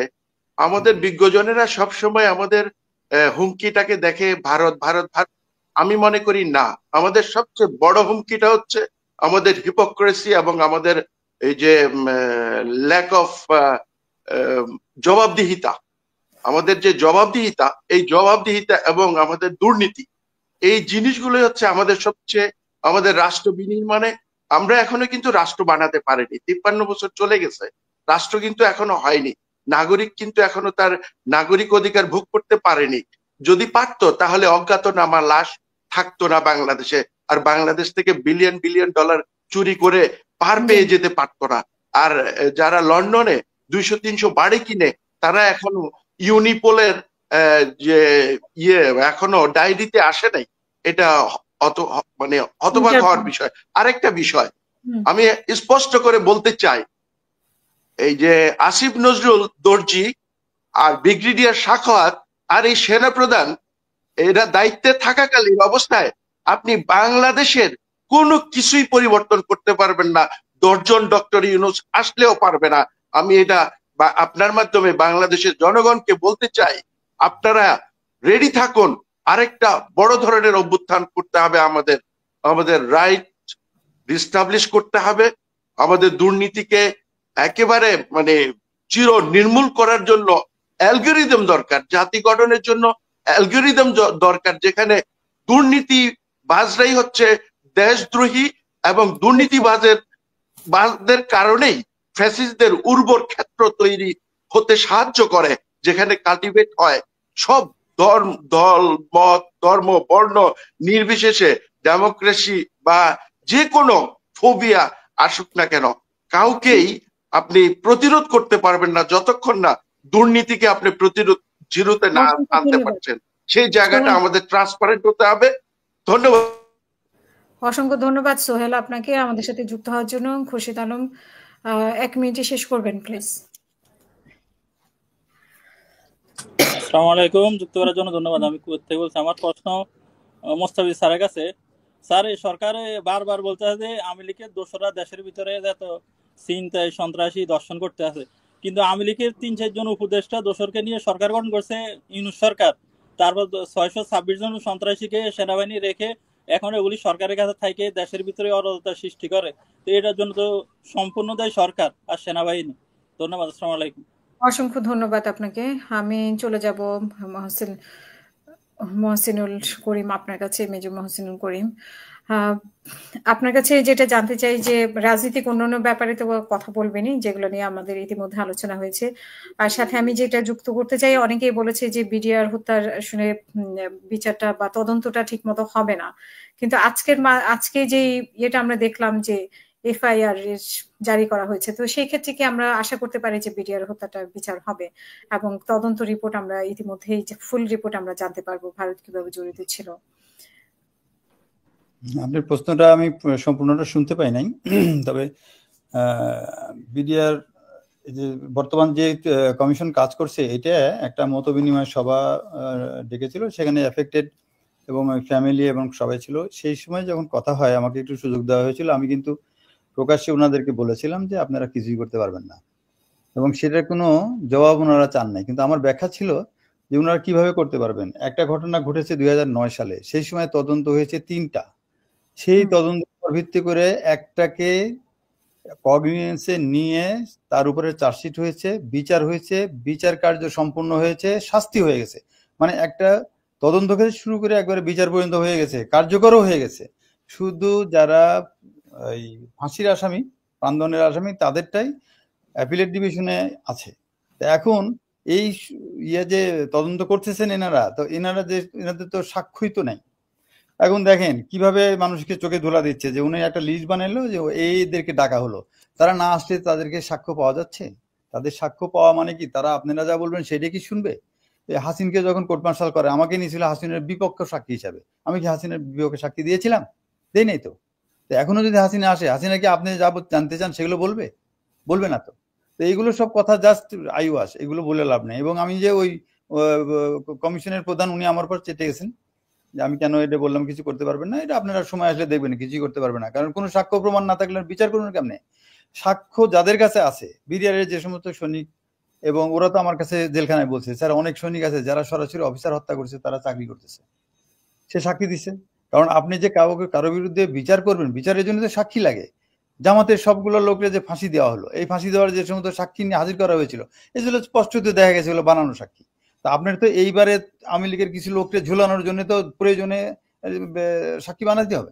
আমাদের বিজ্ঞজনেরা সবসময় আমাদের হুমকিটাকে দেখে ভারত ভারত ভারত। আমি মনে করি না, আমাদের সবচেয়ে বড় হুমকিটা হচ্ছে আমাদের হিপোক্রেসি এবং আমাদের এই যে ল্যাক অফ জবাবদিহিতা। আমাদের যে জবাবদিহিতা, এই জবাবদিহিতা এবং আমাদের দুর্নীতি, এই জিনিসগুলো হচ্ছে আমাদের সবচেয়ে, আমাদের রাষ্ট্র বিনির্মাণে আমরা এখনো কিন্তু রাষ্ট্র বানাতে পারিনি। 53 বছর চলে গেছে, রাষ্ট্র কিন্তু এখনো হয়নি। নাগরিক কিন্তু এখনো তার নাগরিক অধিকার ভোগ করতে পারেনি। যদি পারতো তাহলে অজ্ঞাতনামা লাশ থাকতো না বাংলাদেশে, আর বাংলাদেশ থেকে বিলিয়ন বিলিয়ন ডলার চুরি করে পার পেয়ে যেতে পারতো না। আর যারা লন্ডনে 200-300 বাড়ি কিনে, তারা এখনো ইউনিপোলের যে এখনো ডায়েরিতে আসে নাই। এটা মানে হতবাক হওয়ার বিষয়। আরেকটা বিষয় আমি স্পষ্ট করে বলতে চাই, এই যে আসিফ নজরুল দর্জি আর ব্রিগেডিয়ার সাখাওয়াত আর এই সেনাপ্রধান, এরা দায়িত্বে থাকাকালীন অবস্থায় আপনি বাংলাদেশের কোনো কিছুই পরিবর্তন করতে পারবেন না। 10 জন ডক্টর ইউনূস আসলেও পারবে না। আমি এটা আপনার মাধ্যমে বাংলাদেশের জনগণকে বলতে চাই, আপনারা রেডি থাকুন। আরেকটা বড় ধরনের অভ্যুত্থান করতে হবে, আমাদের রাইট রিস্টাবলিশ করতে হবে। আমাদের দুর্নীতিকে একেবারে মানে চির নির্মূল করার জন্য অ্যালগরিদম দরকার, জাতি গঠনের জন্য অ্যালগরিদম দরকার, যেখানে দুর্নীতিবাজরাই হচ্ছে দেশদ্রোহী এবং দুর্নীতিবাজদের কারণেই ফ্যাসিস্টদের উর্বর ক্ষেত্র তৈরি হতে সাহায্য করে, যেখানে কাল্টিভেট হয় সব দল মত ধর্ম বর্ণ নির্বিশেষে ডেমোক্রেসি বা যে কোনো ফোবিয়া আসুক না কেন, কাউকেই আপনি প্রতিরোধ করতে পারবেন না যতক্ষণ না দুর্নীতিকে আপনি প্রতিরোধ জিরোতে না আনতে পারছেন। সেই জায়গাটা আমাদের ট্রান্সপারেন্ট হতে হবে। ধন্যবাদ। অসংখ্য ধন্যবাদ সোহেল আপনাকে আমাদের সাথে যুক্ত হওয়ার জন্য। খুরশিদ আলম 1 মিনিটে শেষ করবেন প্লিজ। আসসালামু আলাইকুম, যুক্ত করার জন্য ধন্যবাদ। আমি কুয়েত থেকে বলছি। আমার প্রশ্ন মোস্তাফিজ স্যারের কাছে। স্যার, এই সরকার বারবার বলতে আছে যে আওয়ামী লীগের দোসররা দেশের ভিতরে যত ছিনতাই সন্ত্রাসী দর্শন করতে আছে, কিন্তু আওয়ামী লীগের 3-4 জন উপদেষ্টা দোসরকে নিয়ে সরকার গঠন করছে ইউনূস সরকার। তারপর 626 জন সন্ত্রাসীকে সেনাবাহিনী রেখে এখন এগুলি সরকারের কাছে থেকে দেশের ভিতরে অরাজকতা সৃষ্টি করে। তো এটার জন্য তো সম্পূর্ণ দায়ী সরকার আর সেনাবাহিনী। ধন্যবাদ। আসসালামু আলাইকুম। অসংখ্য ধন্যবাদ আপনাকে। আমি চলে যাব মহসিনুল করিম আপনার কাছে, মেজর মহসিনুল করিম। আপনার কাছে যেটা জানতে চাই যে রাজনৈতিক অন্যান্য ব্যাপারে তো কথা বলবেনই, যেগুলো নিয়ে আমাদের ইতিমধ্যে আলোচনা হয়েছে। আর সাথে আমি যেটা যুক্ত করতে চাই, অনেকেই বলেছে যে বিডিআর হত্যার আসলে বিচারটা বা তদন্তটা ঠিক মতো হবে না, কিন্তু আজকে যে ইয়েটা আমরা দেখলাম যে এফআইআর জারি করা হয়েছে, তো সেই ক্ষেত্রে কি আমরা আশা করতে পারি যে বিডিআর হত্যাটার বিচার হবে এবং তদন্ত রিপোর্ট আমরা ইতিমধ্যেই ফুল রিপোর্ট আমরা জানতে পারবো ভারত কিভাবে জড়িত ছিল? আপনার প্রশ্নটা আমি সম্পূর্ণটা শুনতে পাই নাই, তবে বিডিআর যে বর্তমান যে কমিশন কাজ করছে, এটা একটা মত বিনিময় সভা ডেকেছিল, সেখানে এফেক্টেড এবং ফ্যামিলি এবং সবাই ছিল। সেই সময় যখন কথা হয়, আমাকে একটু সুযোগ দেওয়া হয়েছিল। আমি কিন্তু প্রকাশ্যে ওনাদেরকে বলেছিলাম যে আপনারা কিছুই করতে পারবেন না, এবং সেটার কোনো জবাব ওনারা চান নাই। কিন্তু আমার ব্যাখ্যা ছিল যে ওনারা কিভাবে করতে পারবেন। একটা ঘটনা ঘটেছে 2009 সালে, সেই সময় তদন্ত হয়েছে 3টা। সেই তদন্ত ভিত্তি করে একটাকে কগনিজেন্সে নিয়ে তার উপরে চার্জশিট হয়েছে, বিচার হয়েছে, বিচার কার্য সম্পূর্ণ হয়েছে, শাস্তি হয়ে গেছে। মানে একটা তদন্ত থেকে শুরু করে একবারে বিচার পর্যন্ত হয়ে গেছে, কার্যকরও হয়ে গেছে। শুধু যারা এই ফাঁসির আসামি, প্রাণদণ্ডের আসামি, তাদেরটাই অ্যাপিলেট ডিভিশনে আছে। এখন এই যে তদন্ত করতেছেন এনারা, তো এনাদের তো সাক্ষ্যই তো নাই। এখন দেখেন কিভাবে মানুষকে চোখে ধোলা দিচ্ছে যে উনি একটা লিস্ট বানাইলো যে এইদেরকে ডাকা হলো, তারা না আসলে তাদেরকে সাক্ষ্য পাওয়া যাচ্ছে। তাদের সাক্ষ্য পাওয়া মানে কি, তারা আপনারা যা বলবেন সেটাই কি শুনবে? হাসিনকে যখন কোর্ট মার্শাল করে, আমাকে নিয়েছিল হাসিনের বিপক্ষ সাক্ষী হিসাবে। আমি কি হাসিনের বিপক্ষে সাক্ষী দিয়েছিলাম? দেই নাই তো। এখনো যদি হাসিনা আসে, হাসিনা কি আপনি যা জানতে চান সেগুলো বলবে? বলবে না তো। এইগুলো সব কথা জাস্ট আইওয়াস, এগুলো বলে লাভ নেই। এবং আমি যে ওই কমিশনের প্রধান, উনি আমার পর চেটে গেছেন যে আমি কেন এটা বললাম কিছু করতে পারবেন না। এটা আপনারা সময় আসলে দেখবেন কিছুই করতে পারবে না, কারণ কোনো সাক্ষ্য প্রমাণ না থাকলে বিচার করুন কেমনে? সাক্ষ্য যাদের কাছে আছে, বিডিআরের যে সমস্ত সৈনিক, এবং ওরা তো আমার কাছে জেলখানায় বলছে স্যার অনেক সৈনিক আছে যারা সরাসরি অফিসার হত্যা করছে, তারা চাকরি করতেছে, সে সাক্ষী দিচ্ছে। কারণ আপনি যে কারো বিরুদ্ধে বিচার করবেন, বিচারের জন্য তো সাক্ষী লাগে। জামাতের সবগুলো লোকরে যে ফাঁসি দেওয়া হলো, এই ফাঁসি দেওয়ার যে সমস্ত সাক্ষী নিয়ে হাজির করা হয়েছিল, এগুলো স্পষ্টত দেখা গেছে এগুলো বানানো সাক্ষী। তা আপনার তো এইবারে আওয়ামী লীগের কিছু লোককে ঝুলানোর জন্য তো প্রয়োজনে সাক্ষী বানাতে হবে,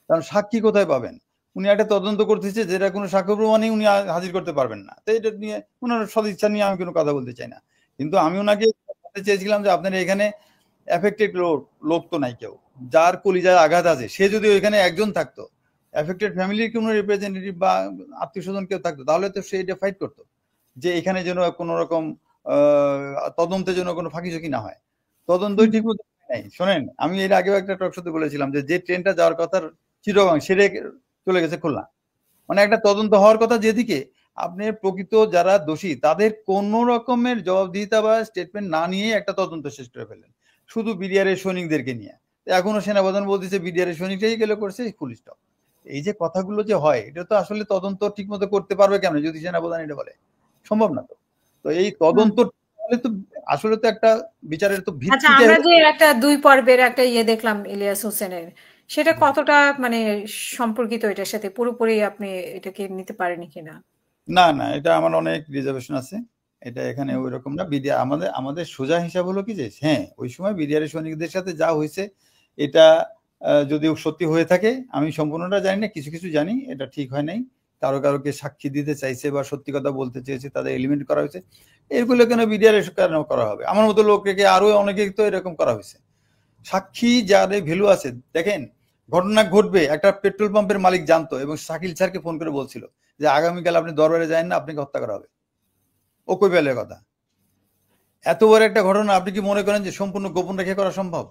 কারণ সাক্ষী কোথায় পাবেন? উনি একটা তদন্ত করতেছে যেটা কোনো সাক্ষ্য প্রমাণই উনি হাজির করতে পারবেন না। তো এটা নিয়ে ওনার সদিচ্ছা নিয়ে আমি কোনো কথা বলতে চাই না, কিন্তু আমি ওনাকে বলতে চেয়েছিলাম যে আপনার এখানে এফেক্টেড লোক তো নাই কেউ, যার কলিজায় আঘাত আছে, সে যদি ওইখানে একজন থাকতো, এফেক্টেড ফ্যামিলির কোনো রিপ্রেজেন্টেটিভ বা আত্মীয় স্বজন কেউ থাকতো, তাহলে তো সে এটা ফাইট করতো যে এখানে যেন কোনো রকম তদন্তের জন্য কোনো ফাঁকি ঝুঁকি না হয়। তদন্তই ঠিক মতো নাই। শোনেন, আমি এর আগেও একটা টক শোতে বলেছিলাম যে ট্রেনটা যাওয়ার কথা চিটাগাং, সেটা চলে গেছে খুলনা। মানে একটা তদন্ত হওয়ার কথা যেদিকে, আপনি প্রকৃত যারা দোষী তাদের কোন রকমের জবাবদিহিতা বা স্টেটমেন্ট না নিয়ে একটা তদন্ত শেষ করে ফেলেন, শুধু বিডিআরের সৈনিকদেরকে নিয়ে। এখনো সেনাপ্রধান বলতেছে বিডিআরের সৈনিকটাই গেলে করছে ফুল স্টপ। এই যে কথাগুলো যে হয়, এটা তো আসলে তদন্ত ঠিক মতো করতে পারবে কেমন যদি সেনাপ্রধান এটা বলে? সম্ভব না তো। তো এই তদন্ত তো আসলে তো একটা বিচারের তো ভিত্তি। আচ্ছা, আমরা যে একটা 2 পর্বের একটা দেখলাম ইলিয়াস হোসেনের, সেটা কতটা মানে সম্পর্কিত এটার সাথে? পুরোপুরি আপনি এটাকে নিতে পারেনি কিনা? না না, এটা আমার অনেক রিজার্ভেশন আছে। এটা এখানে ওই রকম না। বিডিআর আমাদের সোজা হিসাব হলো কি যে হ্যাঁ, ওই সময় বিডিআরের সৈনিকদের সাথে যা হয়েছে, এটা যদি সত্যি হয়ে থাকে, আমি সম্পূর্ণটা জানি না, কিছু কিছু জানি, এটা ঠিক হয় নাই। কারো কারোকে সাক্ষী দিতে চাইছে বা সত্যি কথা বলতে চেয়েছে, তাদের এলিমিনেট করা হয়েছে। এরগুলো কেন বিডিআর কেন করা হবে? আমার মতো লোককে আরো অনেকে তো এরকম করা হয়েছে। সাক্ষী যাদের ভ্যালু আছে, দেখেন ঘটনা ঘটবে, একটা পেট্রোল পাম্পের মালিক জানতো এবং শাকিল স্যারকে ফোন করে বলছিল যে আগামীকাল আপনি দরবারে যান না, আপনাকে হত্যা করা হবে। ও কই পেলে কথা? এত বড় একটা ঘটনা আপনি কি মনে করেন যে সম্পূর্ণ গোপন রেখে করা সম্ভব?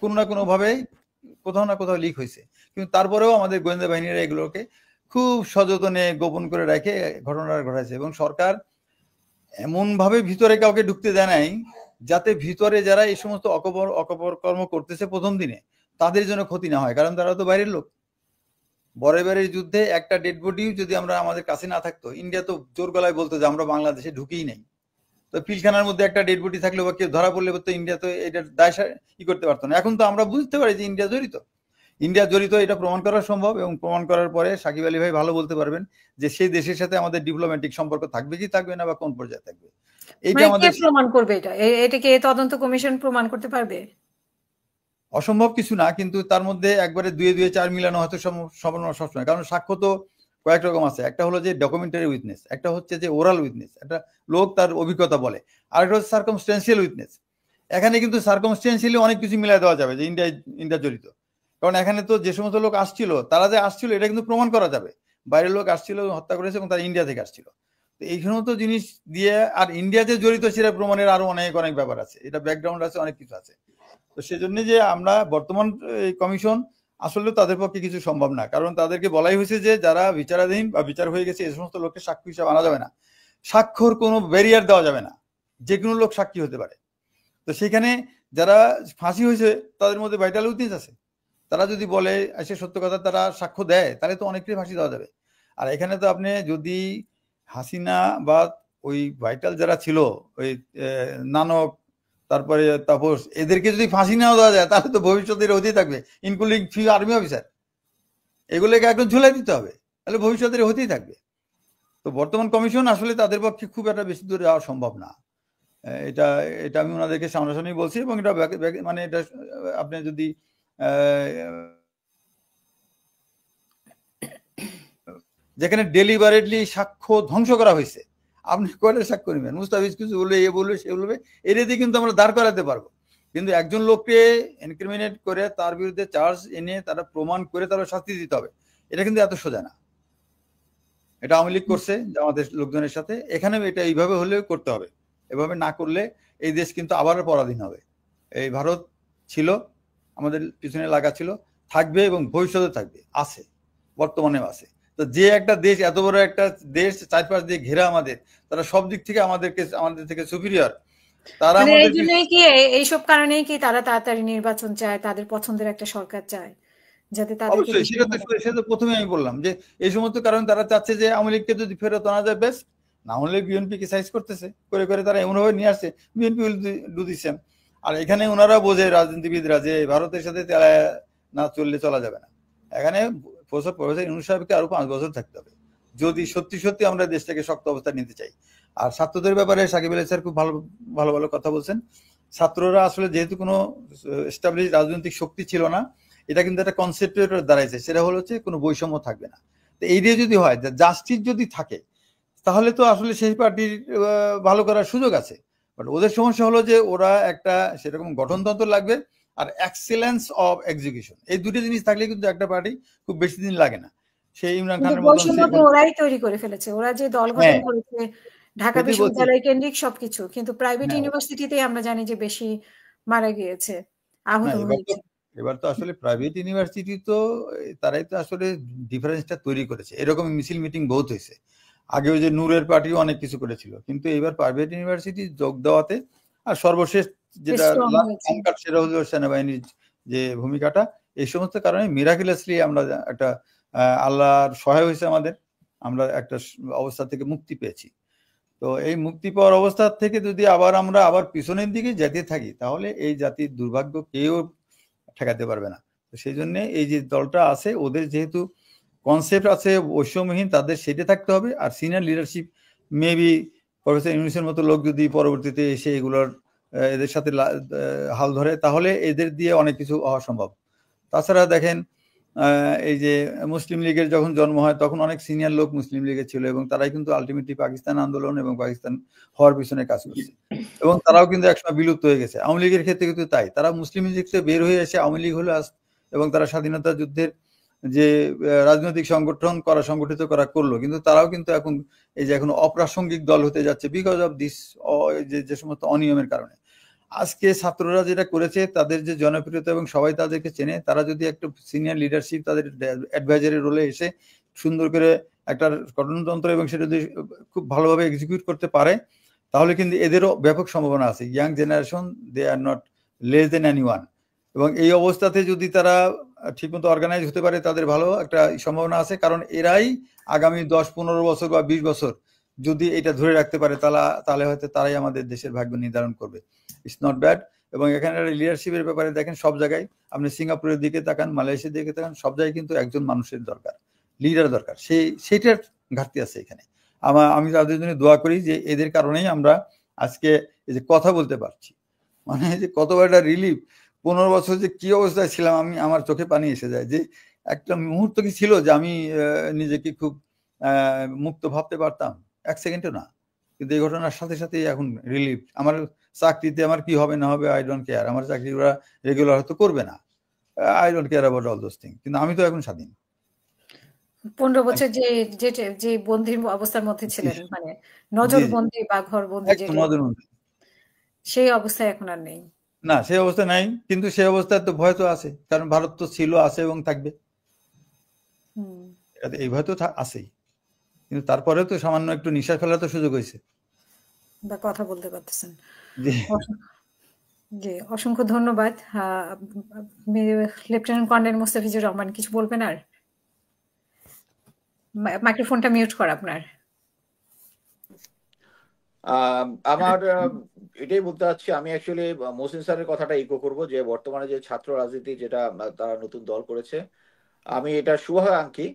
কোনো না কোনো ভাবে কোথাও না কোথাও লিক হয়েছে, কিন্তু তারপরেও আমাদের গোয়েন্দা বাহিনীরা এগুলোকে খুব সযত্নে গোপন করে রেখে ঘটনা ঘটাইছে। এবং সরকার এমন ভাবে ভিতরে কাউকে ঢুকতে দেয় নাই যাতে ভিতরে যারা এই সমস্ত অপকর্ম করতেছে প্রথম দিনে তাদের জন্য ক্ষতি না হয়, কারণ তারা তো বাইরের লোক। বরেবারের যুদ্ধে একটা ডেড বডিও যদি আমরা আমাদের কাছে না থাকতো, ইন্ডিয়া তো জোর গলায় বলতো যে আমরা বাংলাদেশে ঢুকেই নাই। তো পিলখানার মধ্যে একটা ডেড বডি থাকলে বা কেউ ধরা পড়লে তো ইন্ডিয়া তো এটার দায় ই করতে পারতো না। এখন তো আমরা বুঝতে পারি যে ইন্ডিয়া জড়িত, এটা প্রমাণ করা সম্ভব। এবং প্রমাণ করার পরে সাকিব আলী ভাই ভালো বলতে পারবেন যে সেই দেশের সাথে আমাদের ডিপ্লোম্যাটিক সম্পর্ক থাকবে কি থাকবে না, বা কোন পর্যায়ে থাকবে। এইটা আমাদের প্রমাণ করবে, এটাকে তদন্ত কমিশন প্রমাণ করতে পারবে? অসম্ভব কিছু না, কিন্তু তার মধ্যে একবারে 2-4 মিলানো হয়তো সম্ভাবনা সবসময়। কারণ সাক্ষ্য তো কয়েক রকম আছে। একটা হলো যে ডকুমেন্টারি উইটনেস, একটা হচ্ছে যে ওরাল উইটনেস, একটা লোক তার অভিজ্ঞতা বলে, আর একটা হচ্ছে সার্কামস্টেন্সিয়াল উইটনেস। এখানে কিন্তু সার্কামস্টেন্সিয়ালি অনেক কিছু মিলাই দেওয়া যাবে যে ইন্ডিয়া জড়িত, কারণ এখানে তো যে সমস্ত লোক আসছিল তারা যে আসছিল এটা কিন্তু প্রমাণ করা যাবে। বাইরের লোক আসছিল, হত্যা করেছে এবং তারা ইন্ডিয়া থেকে আসছিল। তো এই সমস্ত জিনিস দিয়ে, আর ইন্ডিয়া যে জড়িত সেটা প্রমাণের আরো অনেক ব্যাপার আছে, এটা ব্যাকগ্রাউন্ড আছে, অনেক কিছু আছে। তো সেজন্য যে আমরা বর্তমান কমিশন আসলে তাদের পক্ষে কিছু সম্ভব না, কারণ তাদেরকে বলাই হয়েছে যে যারা বিচারাধীন বা বিচার হয়ে গেছে এই সমস্ত লোককে সাক্ষী হিসাবে আনা যাবে না, সাক্ষ্যর কোনো ব্যারিয়ার দেওয়া যাবে না, যে কোনো লোক সাক্ষী হতে পারে। তো সেখানে যারা ফাঁসি হয়েছে তাদের মধ্যে ভাইটাল উইটনেস আছে, তারা যদি বলে সে সত্য কথা, তারা সাক্ষ্য দেয়, তাহলে তো অনেকটাই ফাঁসি দেওয়া যাবে। আর এখানে তো আপনি যদি হাসিনা বা ওই ভাইটাল যারা ছিল, ওই নানক, তারপরে তাপস, এদেরকে যদি ফাঁসি না দেওয়া যায় তাহলে তো ভবিষ্যতের হতেই থাকবে, ইনক্লুডিং ফিউ আর্মি অফিসার, এগুলোকে একদম ঝুলাই দিতে হবে, তাহলে ভবিষ্যতের হতেই থাকবে। তো বর্তমান কমিশন আসলে তাদের পক্ষে খুব একটা বেশি দূরে যাওয়া সম্ভব না। এটা আমি ওনাদেরকে সামনাসামনি বলছি। এবং এটা মানে এটা আপনি যদি যেখানে ডেলিবারেটলি সাক্ষ্য ধ্বংস করা হয়েছে, আপনি কয়টা সাক্ষ্য নেবেন? মুস্তাফিজ কিছু বলবে, এ বলবে, সে বলবে, এটা দিয়ে কিন্তু আমরা দাঁড় করাতে পারবো। কিন্তু একজন লোককে ইনক্রিমিনেট করে তার বিরুদ্ধে চার্জ এনে তারা প্রমাণ করে তারা শাস্তি দিতে হবে, এটা কিন্তু এত সোজা না। এটা আওয়ামী লীগ করছে আমাদের লোকজনের সাথে, এখানে এটা এইভাবে হলেও করতে হবে। এভাবে না করলে এই দেশ কিন্তু আবার পরাধীন হবে। এই ভারত ছিল, আমাদের পিছনে লাগা ছিল, থাকবে এবং ভবিষ্যতে থাকবে, আছে, বর্তমানেও আছে। তো যে একটা দেশ, এত বড় একটা দেশ, চারপাশ দিয়ে ঘেরা আমাদের, তারা সব দিক থেকে আমাদের থেকে সুপিরিয়র। তারা এই জন্যই কি, এইসব কারণেই কি তারা তাড়াতাড়ি নির্বাচন চায়, তাদের পছন্দের একটা সরকার চায়, যাতে অবশ্যই সেটা তো প্রথমে আমি বললাম যে এই সমস্ত কারণ তারা চাচ্ছে যে আওয়ামী লীগকে যদি ফেরত আনা যায় বেস্ট, না হলে বিএনপি কে সাইজ করতেছে করে তারা এমনভাবে নিয়ে আসছে, বিএনপি ডু দি সেম। আর এখানে ওনারা বোঝে, রাজনীতিবিদরা, যে ভারতের সাথে না চললে চলা যাবে না। এখানে প্রফেসর ইউনূস সাহেবকে আরো 5 বছর থাকতে হবে যদি সত্যি আমরা দেশটাকে শক্ত অবস্থায় নিতে চাই। আর ছাত্রদের ব্যাপারে সাকিব আলী স্যার খুব ভালো কথা বলছেন। ছাত্ররা আসলে যেহেতু কোনো এস্টাবলিশ রাজনৈতিক শক্তি ছিল না, এটা কিন্তু একটা কনসেপ্টের দাঁড়াইছে, সেটা হলো হচ্ছে কোনো বৈষম্য থাকবে না। তো এই দিয়ে যদি হয়, জাস্টিস যদি থাকে, তাহলে তো আসলে সেই পার্টির ভালো করার সুযোগ আছে। বাট ওদের সমস্যা হলো যে ওরা একটা সেরকম গঠনতন্ত্র লাগবে আর এক্সেলেন্স অফ এক্সিকিউশন, এই দুটো জিনিস থাকলে কিন্তু একটা পার্টি খুব বেশি দিন লাগে না। সেই ইমরান খানের মতো ওরাই তৈরি করে ফেলেছে, ওরা যে দল গঠন করেছে ঢাকা বিশ্ববিদ্যালয় কেন্দ্রিক সবকিছু, কিন্তু প্রাইভেট ইউনিভার্সিটিতে আমরা জানি যে বেশি মারা গিয়েছে, আহত হয়েছে। এবার তো আসলে প্রাইভেট ইউনিভার্সিটি তো তারাই তো আসলে ডিফারেন্সটা তৈরি করেছে। এরকম মিছিল মিটিং বহুত হয়েছে, আগে ওই যে নূরের পার্টিও অনেক কিছু করেছিল, কিন্তু এবার প্রাইভেট ইউনিভার্সিটি যোগ দেওয়াতে আর সর্বশেষ যেটা সেটা হলো সেনাবাহিনীর যে ভূমিকাটা, এই সমস্ত কারণে মিরাকুলাসলি আমরা একটা আল্লাহর সহায় হয়েছে আমাদের, আমরা একটা অবস্থা থেকে মুক্তি পেয়েছি। তো এই মুক্তি পাওয়ার অবস্থা থেকে যদি আমরা আবার পিছনের দিকে যেতে থাকি, তাহলে এই জাতির দুর্ভাগ্য কেউ ঠেকাতে পারবে না। তো সেই জন্য এই যে দলটা আছে, ওদের যেহেতু কনসেপ্ট আছে বৈষম্যহীন, তাদের সেটা থাকতে হবে। আর সিনিয়র লিডারশিপ মেবি প্রফেসর ইউনূসের মতো লোক যদি পরবর্তীতে এসে এগুলোর এদের সাথে হাল ধরে, তাহলে এদের দিয়ে অনেক কিছু হওয়া সম্ভব। তাছাড়া দেখেন এই যে মুসলিম লীগের যখন জন্ম হয় তখন অনেক সিনিয়র লোক মুসলিম লীগে ছিল এবং তারাই কিন্তু আলটিমেটলি পাকিস্তান আন্দোলন এবং পাকিস্তান হওয়ার পিছনে কাজ করছে এবং তারাও কিন্তু একসময় বিলুপ্ত হয়ে গেছে। আওয়ামী লীগের ক্ষেত্রে কিন্তু তাই, তারা মুসলিম লীগ থেকে বের হয়ে এসে আওয়ামী লীগ হলো এবং তারা স্বাধীনতা যুদ্ধের যে রাজনৈতিক সংগঠন সংগঠিত করা করলো, কিন্তু তারাও কিন্তু এখন এই যে এখন অপ্রাসঙ্গিক দল হতে যাচ্ছে বিকজ অফ দিস, যে সমস্ত অনিয়মের কারণে। আজকে ছাত্ররা যেটা করেছে, তাদের যে জনপ্রিয়তা এবং সবাই তাদেরকে চেনে, তারা যদি একটা সিনিয়র লিডারশিপ তাদের অ্যাডভাইজারি রোলে এসে সুন্দর করে একটা গঠনতন্ত্র এবং সেটা যদি খুব ভালোভাবে এক্সিকিউট করতে পারে, তাহলে কিন্তু এদেরও ব্যাপক সম্ভাবনা আছে। Young generation, they are not less than anyone, এবং এই অবস্থাতে যদি তারা ঠিকমতো অর্গানাইজ হতে পারে তাদের ভালো একটা সম্ভাবনা আছে, কারণ এরাই আগামী 10-15 বছর বা 20 বছর যদি এটা ধরে রাখতে পারে তাহলে হয়তো তারাই আমাদের দেশের ভাগ্য নির্ধারণ করবে। It's not bad. এবং এখানে লিডারশিপের ব্যাপারে দেখেন, সব জায়গায় আপনি সিঙ্গাপুরের দিকে তাকান, মালয়েশিয়ার দিকে তাকান, সব জায়গায় কিন্তু একজন মানুষের দরকার, লিডার দরকার, সেইটার ঘাটতি আছে এখানে। আমি তাদের জন্য দোয়া করি যে এদের কারণেই আমরা আজকে এই যে কথা বলতে পারছি, মানে যে কত একটা রিলিফ। 15 বছর যে কি অবস্থায় ছিলাম আমার চোখে পানি এসে যায়, যে একটা মুহূর্ত কি ছিল যে আমি নিজেকে খুব মুক্ত ভাবতে পারতাম, 1 সেকেন্ডও না। কিন্তু এই ঘটনার সাথে সাথেই এখন রিলিফ। আমার চাকরিতে আমার কি হবে না হবে আই ডোন্ট কেয়ার, আমার চাকরি ওরা রেগুলার হয়তো করবে না, I don't care about all those thing, কিন্তু আমি তো এখন স্বাধীন। 15 বছর যে বন্দির অবস্থার মধ্যে ছিলেন, মানে নজরবন্দি বা ঘরবন্দি, সেই অবস্থায় এখন আর নেই। না, সেই অবস্থা নাই, কিন্তু সেই অবস্থায় তো ভয় তো আছে, কারণ ভারত তো ছিল, আছে এবং থাকবে, এই ভয় তো আছেই। কিন্তু তারপরেও তো সামান্য একটু নিঃশ্বাস ফেলার তো সুযোগ হয়েছে, বা কথা বলতে পারতেছেন। জি, অসংখ্য ধন্যবাদ। লেফটেন্যান্ট কর্নেল মোস্তাফিজুর রহমান, কিছু বলবেন আর? মাইক্রোফোনটা মিউট করা আপনার। আমার এটাই বলতে চাচ্ছি, আমি অ্যাকচুয়ালি মহসিন স্যারের কথাটা ইকো করবো, যে বর্তমানে যে ছাত্র রাজনীতি যেটা তারা নতুন দল করেছে, আমি এটা শুভাকাঙ্ক্ষী,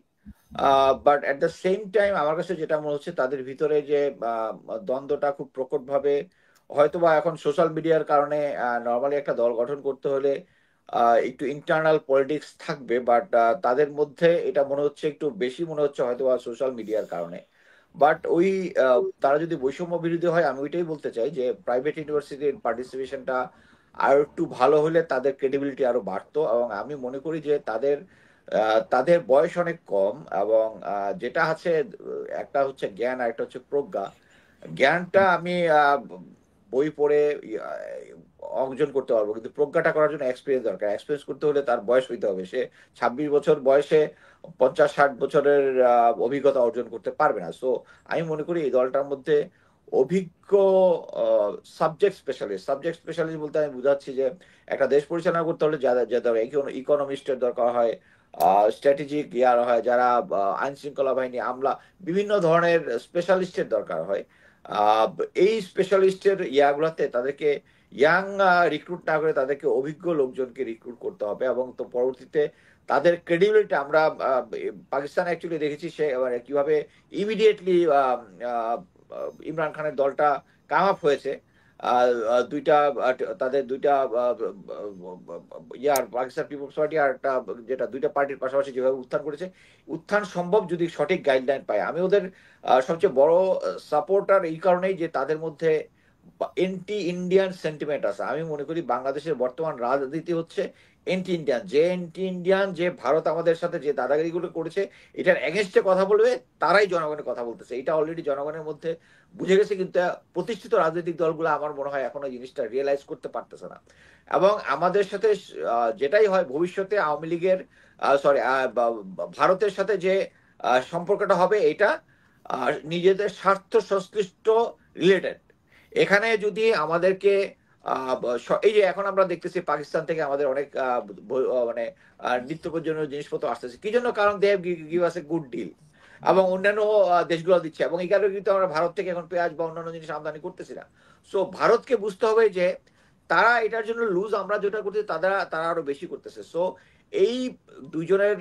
but at the same time আমার কাছে যেটা মনে হচ্ছে তাদের ভিতরে যে দ্বন্দ্বটা খুব প্রকটভাবে, হয়তোবা এখন সোশ্যাল মিডিয়ার কারণে নর্মালি একটা দল গঠন করতে হলে একটু ইন্টারনাল পলিটিক্স থাকবে, বাট তাদের মধ্যে এটা মনে হচ্ছে একটু বেশি মনে হচ্ছে হয়তোবা সোশ্যাল মিডিয়ার কারণে। বাট ওই তারা যদি বৈষম্য বিরোধী হয়, আমি ওইটাই বলতে চাই যে প্রাইভেট ইউনিভার্সিটির পার্টিসিপেশনটা আরো একটু ভালো হলে তাদের ক্রেডিবিলিটি আরো বাড়তো। এবং আমি মনে করি যে তাদের বয়স অনেক কম, এবং যেটা আছে, একটা হচ্ছে জ্ঞান আর একটা হচ্ছে প্রজ্ঞা। জ্ঞানটা আমি বই পড়ে অর্জন করতে পারবো, কিন্তু প্রজ্ঞাটা করার জন্য এক্সপিরিয়েন্স দরকার। এক্সপিরিয়েন্স করতে হলে তার বয়স হইতে হবে, সে 26 বছর বয়সে 50-60 বছরের অভিজ্ঞতা অর্জন করতে পারবে না। সো আমি মনে করি এই দলটার মধ্যে অভিজ্ঞ সাবজেক্ট স্পেশালিস্ট বলতে আমি বুঝাচ্ছি যে একটা দেশ পরিচালনা করতে হলে যাদের ইকোনমিস্টের দরকার হয়, স্ট্র্যাটেজিক ইয়ার হয়, যারা আইন শৃঙ্খলা বাহিনী, আমলা, বিভিন্ন ধরনের স্পেশালিস্টের দরকার হয়। এই স্পেশালিস্টের ইয়াগুলোতে তাদেরকে ইয়াং রিক্রুট না করে তাদেরকে অভিজ্ঞ লোকজনকে রিক্রুট করতে হবে, এবং তো পরবর্তীতে তাদের ক্রেডিবিলিটি আমরা পাকিস্তানে অ্যাকচুয়ালি দেখেছি সে কিভাবে ইমিডিয়েটলি ইমরান খানের দলটা কাম আপ হয়েছে। তাদের দুইটা পাকিস্তান পিপলস পার্টি আর যেটা দুইটা পার্টির পাশাপাশি যেভাবে উত্থান করেছে, উত্থান সম্ভব যদি সঠিক গাইডলাইন পায়। আমি ওদের সবচেয়ে বড় সাপোর্টার এই কারণেই যে তাদের মধ্যে এন্টি ইন্ডিয়ান সেন্টিমেন্ট আছে। আমি মনে করি বাংলাদেশের বর্তমান রাজনীতি হচ্ছে এন্টি ইন্ডিয়ান, যে ভারত আমাদের সাথে যে দাদাগিরিগুলো করেছে এটার এগেনস্টে কথা বলবে, তারাই জনগণের কথা বলতেছে। এটা অলরেডি জনগণের মধ্যে বুঝে গেছে, কিন্তু প্রতিষ্ঠিত রাজনৈতিক দলগুলো আমার মনে হয় এখনো জিনিসটা রিয়েলাইজ করতে পারতেছে না। এবং আমাদের সাথে যেটাই হয় ভবিষ্যতে আওয়ামী লীগের ভারতের সাথে যে সম্পর্কটা হবে, এটা নিজেদের স্বার্থ সংশ্লিষ্ট রিলেটেড। এখানে যদি আমাদেরকে এই যে এখন আমরা দেখতেছি পাকিস্তান থেকে আমাদের অনেক মানে নিত্য প্রয়োজনীয় জিনিসপত্র আসতেছে, কি জন্য? কারণ they give us a good deal, এবং অন্যান্য দেশগুলো দিচ্ছে, এবং এই কারণে কিন্তু আমরা ভারত থেকে এখন পেঁয়াজ বা অন্যান্য জিনিস আমদানি করতেছি না। সো ভারতকে বুঝতে হবে যে তারা এটার জন্য লুজ, আমরা যেটা করতেছি তারা আরো বেশি করতেছে। সো এই দুইজনের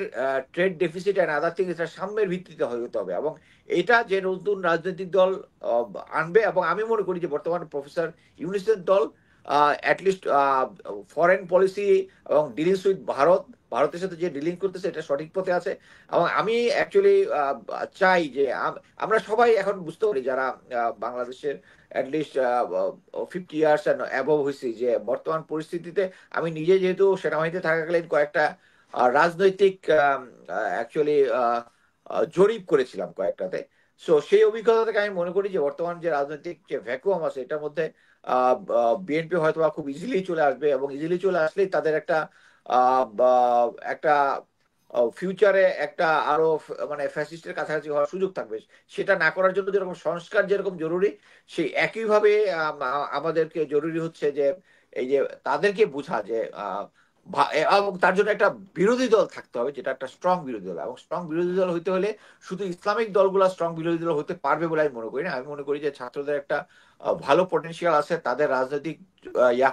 trade deficit and other thing, এটা সাম্যের ভিত্তিতে হতে হবে, এবং এটা যে নতুন রাজনৈতিক দল আনবে। এবং আমি মনে করি যে বর্তমানে প্রফেসর ইউনূসের দল অ্যাটলিস্ট ফরেন পলিসি এবং ডিলিংস উইথ ভারতের সাথে যে ডিলিং করতেছে এটা সঠিক পথে আছে। এবং আমি অ্যাকচুয়ালি চাই যে আমরা সবাই এখন বুঝতে পারি যারা বাংলাদেশের অ্যাটলিস্ট 50 ইয়ার্স অ্যাবভ হয়েছি, যে বর্তমান পরিস্থিতিতে আমি নিজে যেহেতু সেনাবাহিনীতে থাকাকালীন কয়েকটা রাজনৈতিক অ্যাকচুয়ালি জরিপ করেছিলাম কয়েকটাতে। সো সেই অভিজ্ঞতা থেকে আমি মনে করি যে বর্তমান যে রাজনৈতিক যে ভ্যাকুয়াম আছে এটার মধ্যে বিএনপি হয়তো খুব ইজিলি চলে আসবে, এবং ইজিলি চলে আসলেই তাদের একটা ফিউচারে একটা আরো মানে ফ্যাসিস্টের কাছাকাছি হওয়ার সুযোগ থাকবে। সেটা না করার জন্য যেরকম সংস্কার যেরকম জরুরি, সেই একইভাবে আমাদেরকে জরুরি হচ্ছে যে এই যে তাদেরকে বোঝা যে এবং তার জন্য একটা বিরোধী দল থাকতে হবে, যেটা একটা স্ট্রং বিরোধী দল। এবং স্ট্রং বিরোধী দল হইতে হলে শুধু ইসলামিক দলগুলা স্ট্রং বিরোধী দল হতে পারবে বলে আমি মনে করি না। আমি মনে করি যে ছাত্রদের একটা ভালো পটেনশিয়াল আছে, তাদের রাজনৈতিক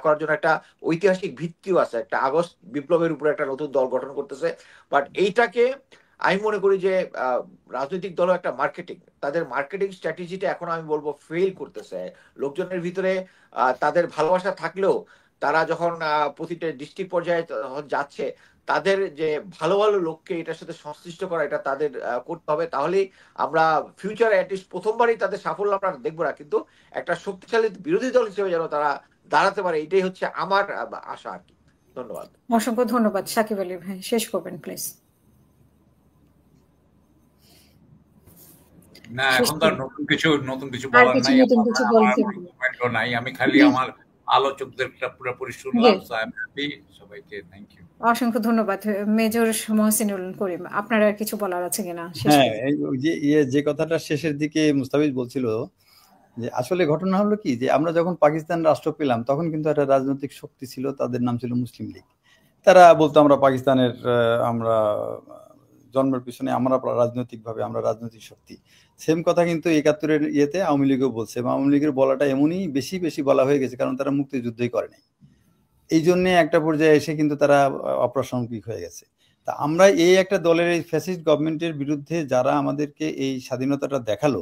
করার জন্য একটা ঐতিহাসিক ভিত্তিও আছে, একটা আগস্ট বিপ্লবের উপরে একটা নতুন দল গঠন করতেছে। বাট এইটাকে আমি মনে করি যে রাজনৈতিক দলও একটা মার্কেটিং, তাদের মার্কেটিং স্ট্র্যাটেজিটা এখন আমি বলবো ফেল করতেছে। লোকজনের ভিতরে তাদের ভালোবাসা থাকলেও তারা যখন প্রতিটা ডিস্ট্রিক্ট পর্যায়ে যাচ্ছে, তাদের যে ভালো ভালো লোককে এটার সাথে সংশ্লিষ্ট করা এটা তাদের করতে হবে। তাহলেই আমরা ফিউচারে অ্যাটলিস্ট প্রথমবারই তাদের সাফল্য আমরা দেখবো না, কিন্তু একটা শক্তিশালী বিরোধী দল হিসেবে যেন তারা দাঁড়াতে পারে, এটাই হচ্ছে আমার আশা আর কি। ধন্যবাদ। অসংখ্য ধন্যবাদ। সাকিব আলী ভাই শেষ করবেন প্লিজ। না, এখন তো নতুন কিছু বলার নাই, নাই। আমি খালি আমার আলোচকদের পুরোপুরি শুনলাম। সবাইকে থ্যাংক ইউ, অসংখ্য ধন্যবাদ। মেজর মহসিনুল করিম, আপনার আর কিছু বলার আছে কিনা? হ্যাঁ, যে কথাটা শেষের দিকে মুস্তাফিজ বলছিল যে আসলে ঘটনা হলো কি, যে আমরা যখন পাকিস্তান রাষ্ট্র পেলাম তখন কিন্তু একটা রাজনৈতিক শক্তি ছিল, তাদের নাম ছিল মুসলিম লীগ। তারা বলতো আমরা পাকিস্তানের আমরা জন্মের পিছনে আমরা রাজনৈতিকভাবে আমরা রাজনৈতিক শক্তি। সেম কথা কিন্তু ৭১-এর ইয়েতে আওয়ামী লীগও বলছে, এবং আওয়ামী লীগের বলাটা এমনই বেশি বলা হয়ে গেছে, কারণ তারা মুক্তিযুদ্ধই করে নাই। এই জন্য একটা পর্যায়ে এসে কিন্তু তারা অপ্রাসঙ্গিক হয়ে গেছে। তা আমরা এই একটা দলের এই ফ্যাসিস্ট গভর্নমেন্টের বিরুদ্ধে যারা আমাদেরকে এই স্বাধীনতাটা দেখালো,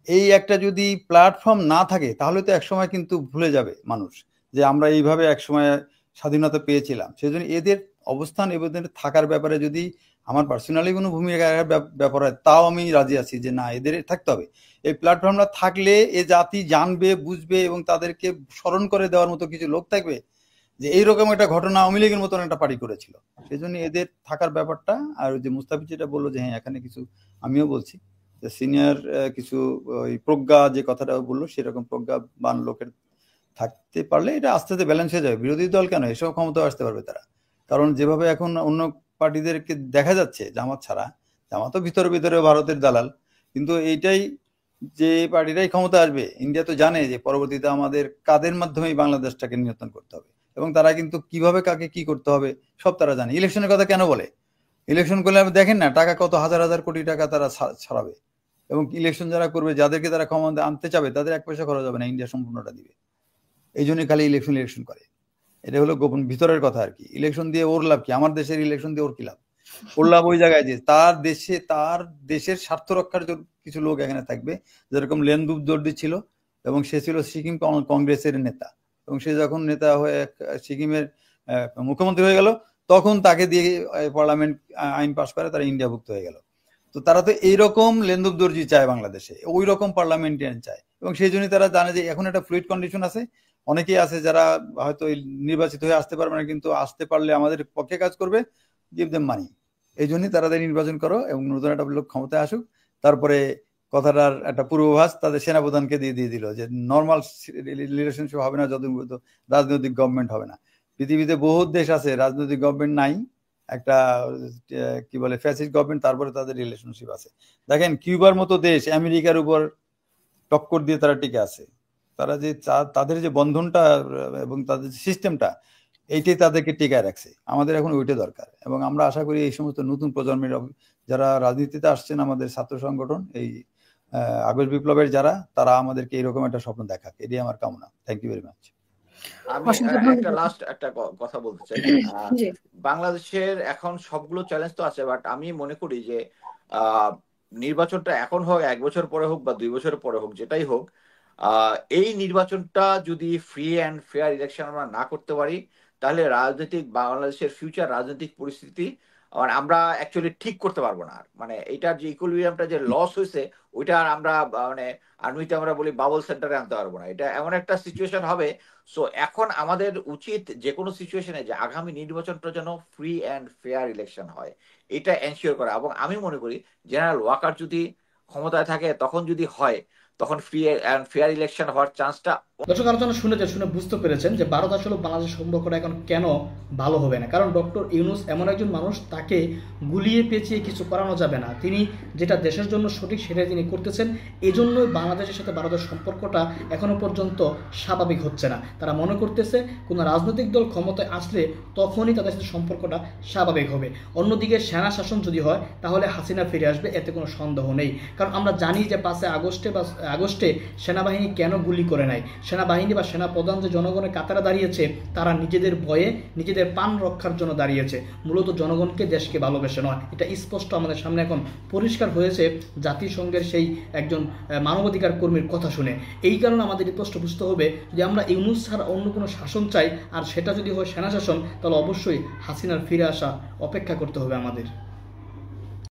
এই একটা যদি প্ল্যাটফর্ম না থাকে তাহলে তো একসময় কিন্তু ভুলে যাবে মানুষ যে আমরা এইভাবে একসময় স্বাধীনতা পেয়েছিলাম। সেই জন্য এদের অবস্থান এদের থাকার ব্যাপারে যদি আমার পার্সোনালি কোনো ভূমিকার ব্যাপার হয়, তাও আমি রাজি আছি যে না, এদের থাকতে হবে। এই প্ল্যাটফর্মটা থাকলে এ জাতি জানবে, বুঝবে, এবং তাদেরকে স্মরণ করে দেওয়ার মতো কিছু লোক থাকবে যে এইরকম একটা ঘটনা আওয়ামী লীগের মতন একটা পার্টি করেছিল। সেই জন্য এদের থাকার ব্যাপারটা। আর যে মুস্তাফিজ যেটা বললো যে হ্যাঁ, এখানে কিছু আমিও বলছি যে সিনিয়র কিছু ওই প্রজ্ঞা যে কথাটা বললো, সেরকম প্রজ্ঞাবান লোকের থাকতে পারলে এটা আস্তে আস্তে ব্যালেন্স হয়ে যাবে। বিরোধী দল কেন, এসব ক্ষমতা আসতে পারবে তারা। কারণ যেভাবে এখন অন্য পার্টিদেরকে দেখা যাচ্ছে, জামাত ছাড়া, জামাতও ভিতরে ভারতের দালাল, কিন্তু এইটাই যে পার্টিটাই ক্ষমতা আসবে, ইন্ডিয়া তো জানে যে পরবর্তীতে আমাদের কাদের মাধ্যমেই বাংলাদেশটাকে নিয়ন্ত্রণ করতে হবে, এবং তারা কিন্তু কিভাবে কাকে কি করতে হবে সব তারা জানে। ইলেকশনের কথা কেন বলে? ইলেকশন করলে দেখেন না টাকা কত হাজার কোটি টাকা তারা ছড়াবে, এবং ইলেকশন যারা করবে, যাদেরকে তারা ক্ষমতা আনতে চাবে, তাদের ১ পয়সা খরচ হবে না, ইন্ডিয়া সম্পূর্ণটা দিবে। এই জন্য খালি ইলেকশন করে। এটা হলো গোপন ভিতরের কথা আর কি। ইলেকশন দিয়ে ওর লাভ কি? আমার দেশের ইলেকশন দিয়ে ওর কি লাভ? ওর লাভ ওই জায়গায় যে তার দেশের স্বার্থ রক্ষার জন্য কিছু লোক এখানে থাকবে, যেরকম লেন্দুব দর্দি ছিল, এবং সে ছিল সিকিম কংগ্রেসের নেতা, এবং সে যখন নেতা হয়ে সিকিমের মুখ্যমন্ত্রী হয়ে গেল, তখন তাকে দিয়ে পার্লামেন্ট আইন পাস করে, তারা ইন্ডিয়াভুক্ত হয়ে গেল। তো তারা তো এইরকম লেন্দুব দর্জি চায় বাংলাদেশে, ওই রকম পার্লামেন্টারিয়ান চায়, এবং সেই জন্য তারা জানে যে এখন একটা ফ্লুইড কন্ডিশন আছে। অনেকেই আছে যারা হয়তো নির্বাচিত হয়ে আসতে পারবে না, কিন্তু আসতে পারলে আমাদের পক্ষে কাজ করবে, গিভ দেম মানি। এই জন্যই তারা নির্বাচন করো, এবং নতুন একটা লোক ক্ষমতায় আসুক। তারপরে কথাটার একটা পূর্বাভাস তাদের সেনাপ্রধানকে দিয়ে দিল যে নর্মাল রিলেশনশিপ হবে না যতদিন রাজনৈতিক গভর্নমেন্ট হবে না। পৃথিবীতে বহুত দেশ আছে রাজনৈতিক গভর্নমেন্ট নাই, একটা কি বলে ফ্যাসিস্ট গভর্নমেন্ট, তারপরে তাদের রিলেশনশিপ আছে। দেখেন কিউবার মতো দেশ আমেরিকার উপর টক্কর দিয়ে তারা টিকে আছে। তারা যে তাদের যে বন্ধনটা এবং তাদের সিস্টেমটা, এইটাই তাদেরকে টিকায় রাখছে। আমাদের এখন ওইটা দরকার, এবং আমরা আশা করি এই সমস্ত নতুন প্রজন্মের যারা রাজনীতিতে আসছেন, আমাদের ছাত্র সংগঠন, এই আগস্ট বিপ্লবের যারা, তারা আমাদেরকে এরকম একটা স্বপ্ন দেখাক, এটাই আমার কামনা। Thank you very much. আমি একটা কথা বলতে চাই। বাংলাদেশের এখন সবগুলো চ্যালেঞ্জ তো আছে, বাট আমি মনে করি যে নির্বাচনটা এখন হোক, 1 বছর পরে হোক বা 2 বছর পরে হোক, যেটাই হোক, এই নির্বাচনটা যদি ফ্রি অ্যান্ড ফেয়ার ইলেকশন আমরা না করতে পারি, তাহলে বাংলাদেশের ফিউচার রাজনৈতিক পরিস্থিতি আমরা অ্যাকচুয়ালি ঠিক করতে পারবো না। মানে এটার যে ইকুইলিব্রিয়ামটা যে লস হয়েছে, ওইটা আর আমরা মানে আর্মিতে আমরা বলি বাবল সেন্টারে আনতে পারবো না। এটা এমন একটা সিচুয়েশন হবে। সো এখন আমাদের উচিত যে কোনো সিচুয়েশনে যে আগামী নির্বাচনটা যেন ফ্রি অ্যান্ড ফেয়ার ইলেকশন হয়, এটা এনশিওর করা। এবং আমি মনে করি জেনারেল ওয়াকার যদি ক্ষমতায় থাকে, তখন যদি হয়, তখন ফ্রি অ্যান্ড ফেয়ার ইলেকশন হওয়ার চান্সটা। দর্শক আলোচনা শুনে বুঝতে পেরেছেন যে ভারত আসলে বাংলাদেশ সম্পর্কটা এখন কেন ভালো হবে না। কারণ ডক্টর ইউনূস এমন একজন মানুষ, তাকে গুলিয়ে পেঁচিয়ে কিছু করানো যাবে না। তিনি যেটা দেশের জন্য সঠিক সেটাই তিনি করতেছেন। এজন্যই বাংলাদেশের সাথে ভারতের সম্পর্কটা এখনো পর্যন্ত স্বাভাবিক হচ্ছে না। তারা মনে করতেছে কোনো রাজনৈতিক দল ক্ষমতায় আসলে তখনই তাদের সাথে সম্পর্কটা স্বাভাবিক হবে। অন্যদিকে সেনা শাসন যদি হয়, তাহলে হাসিনা ফিরে আসবে, এতে কোনো সন্দেহ নেই। কারণ আমরা জানি যে 5 আগস্টে সেনাবাহিনী কেন গুলি করে নাই। সেনাবাহিনী বা সেনা প্রধান যে জনগণের কাতারে দাঁড়িয়েছে, তারা নিজেদের ভয়ে, নিজেদের প্রাণ রক্ষার জন্য দাঁড়িয়েছে, মূলত জনগণকে, দেশকে ভালোবেসে নয়। এটা স্পষ্ট আমাদের সামনে এখন পরিষ্কার হয়েছে জাতিসংঘের সেই একজন মানবাধিকার কর্মীর কথা শুনে। এই কারণে আমাদের স্পষ্ট বুঝতে হবে যে আমরা ইউনূস ছাড়া অন্য কোনো শাসন চাই, আর সেটা যদি হয় সেনা শাসন, তাহলে অবশ্যই হাসিনার ফিরে আসা অপেক্ষা করতে হবে আমাদের।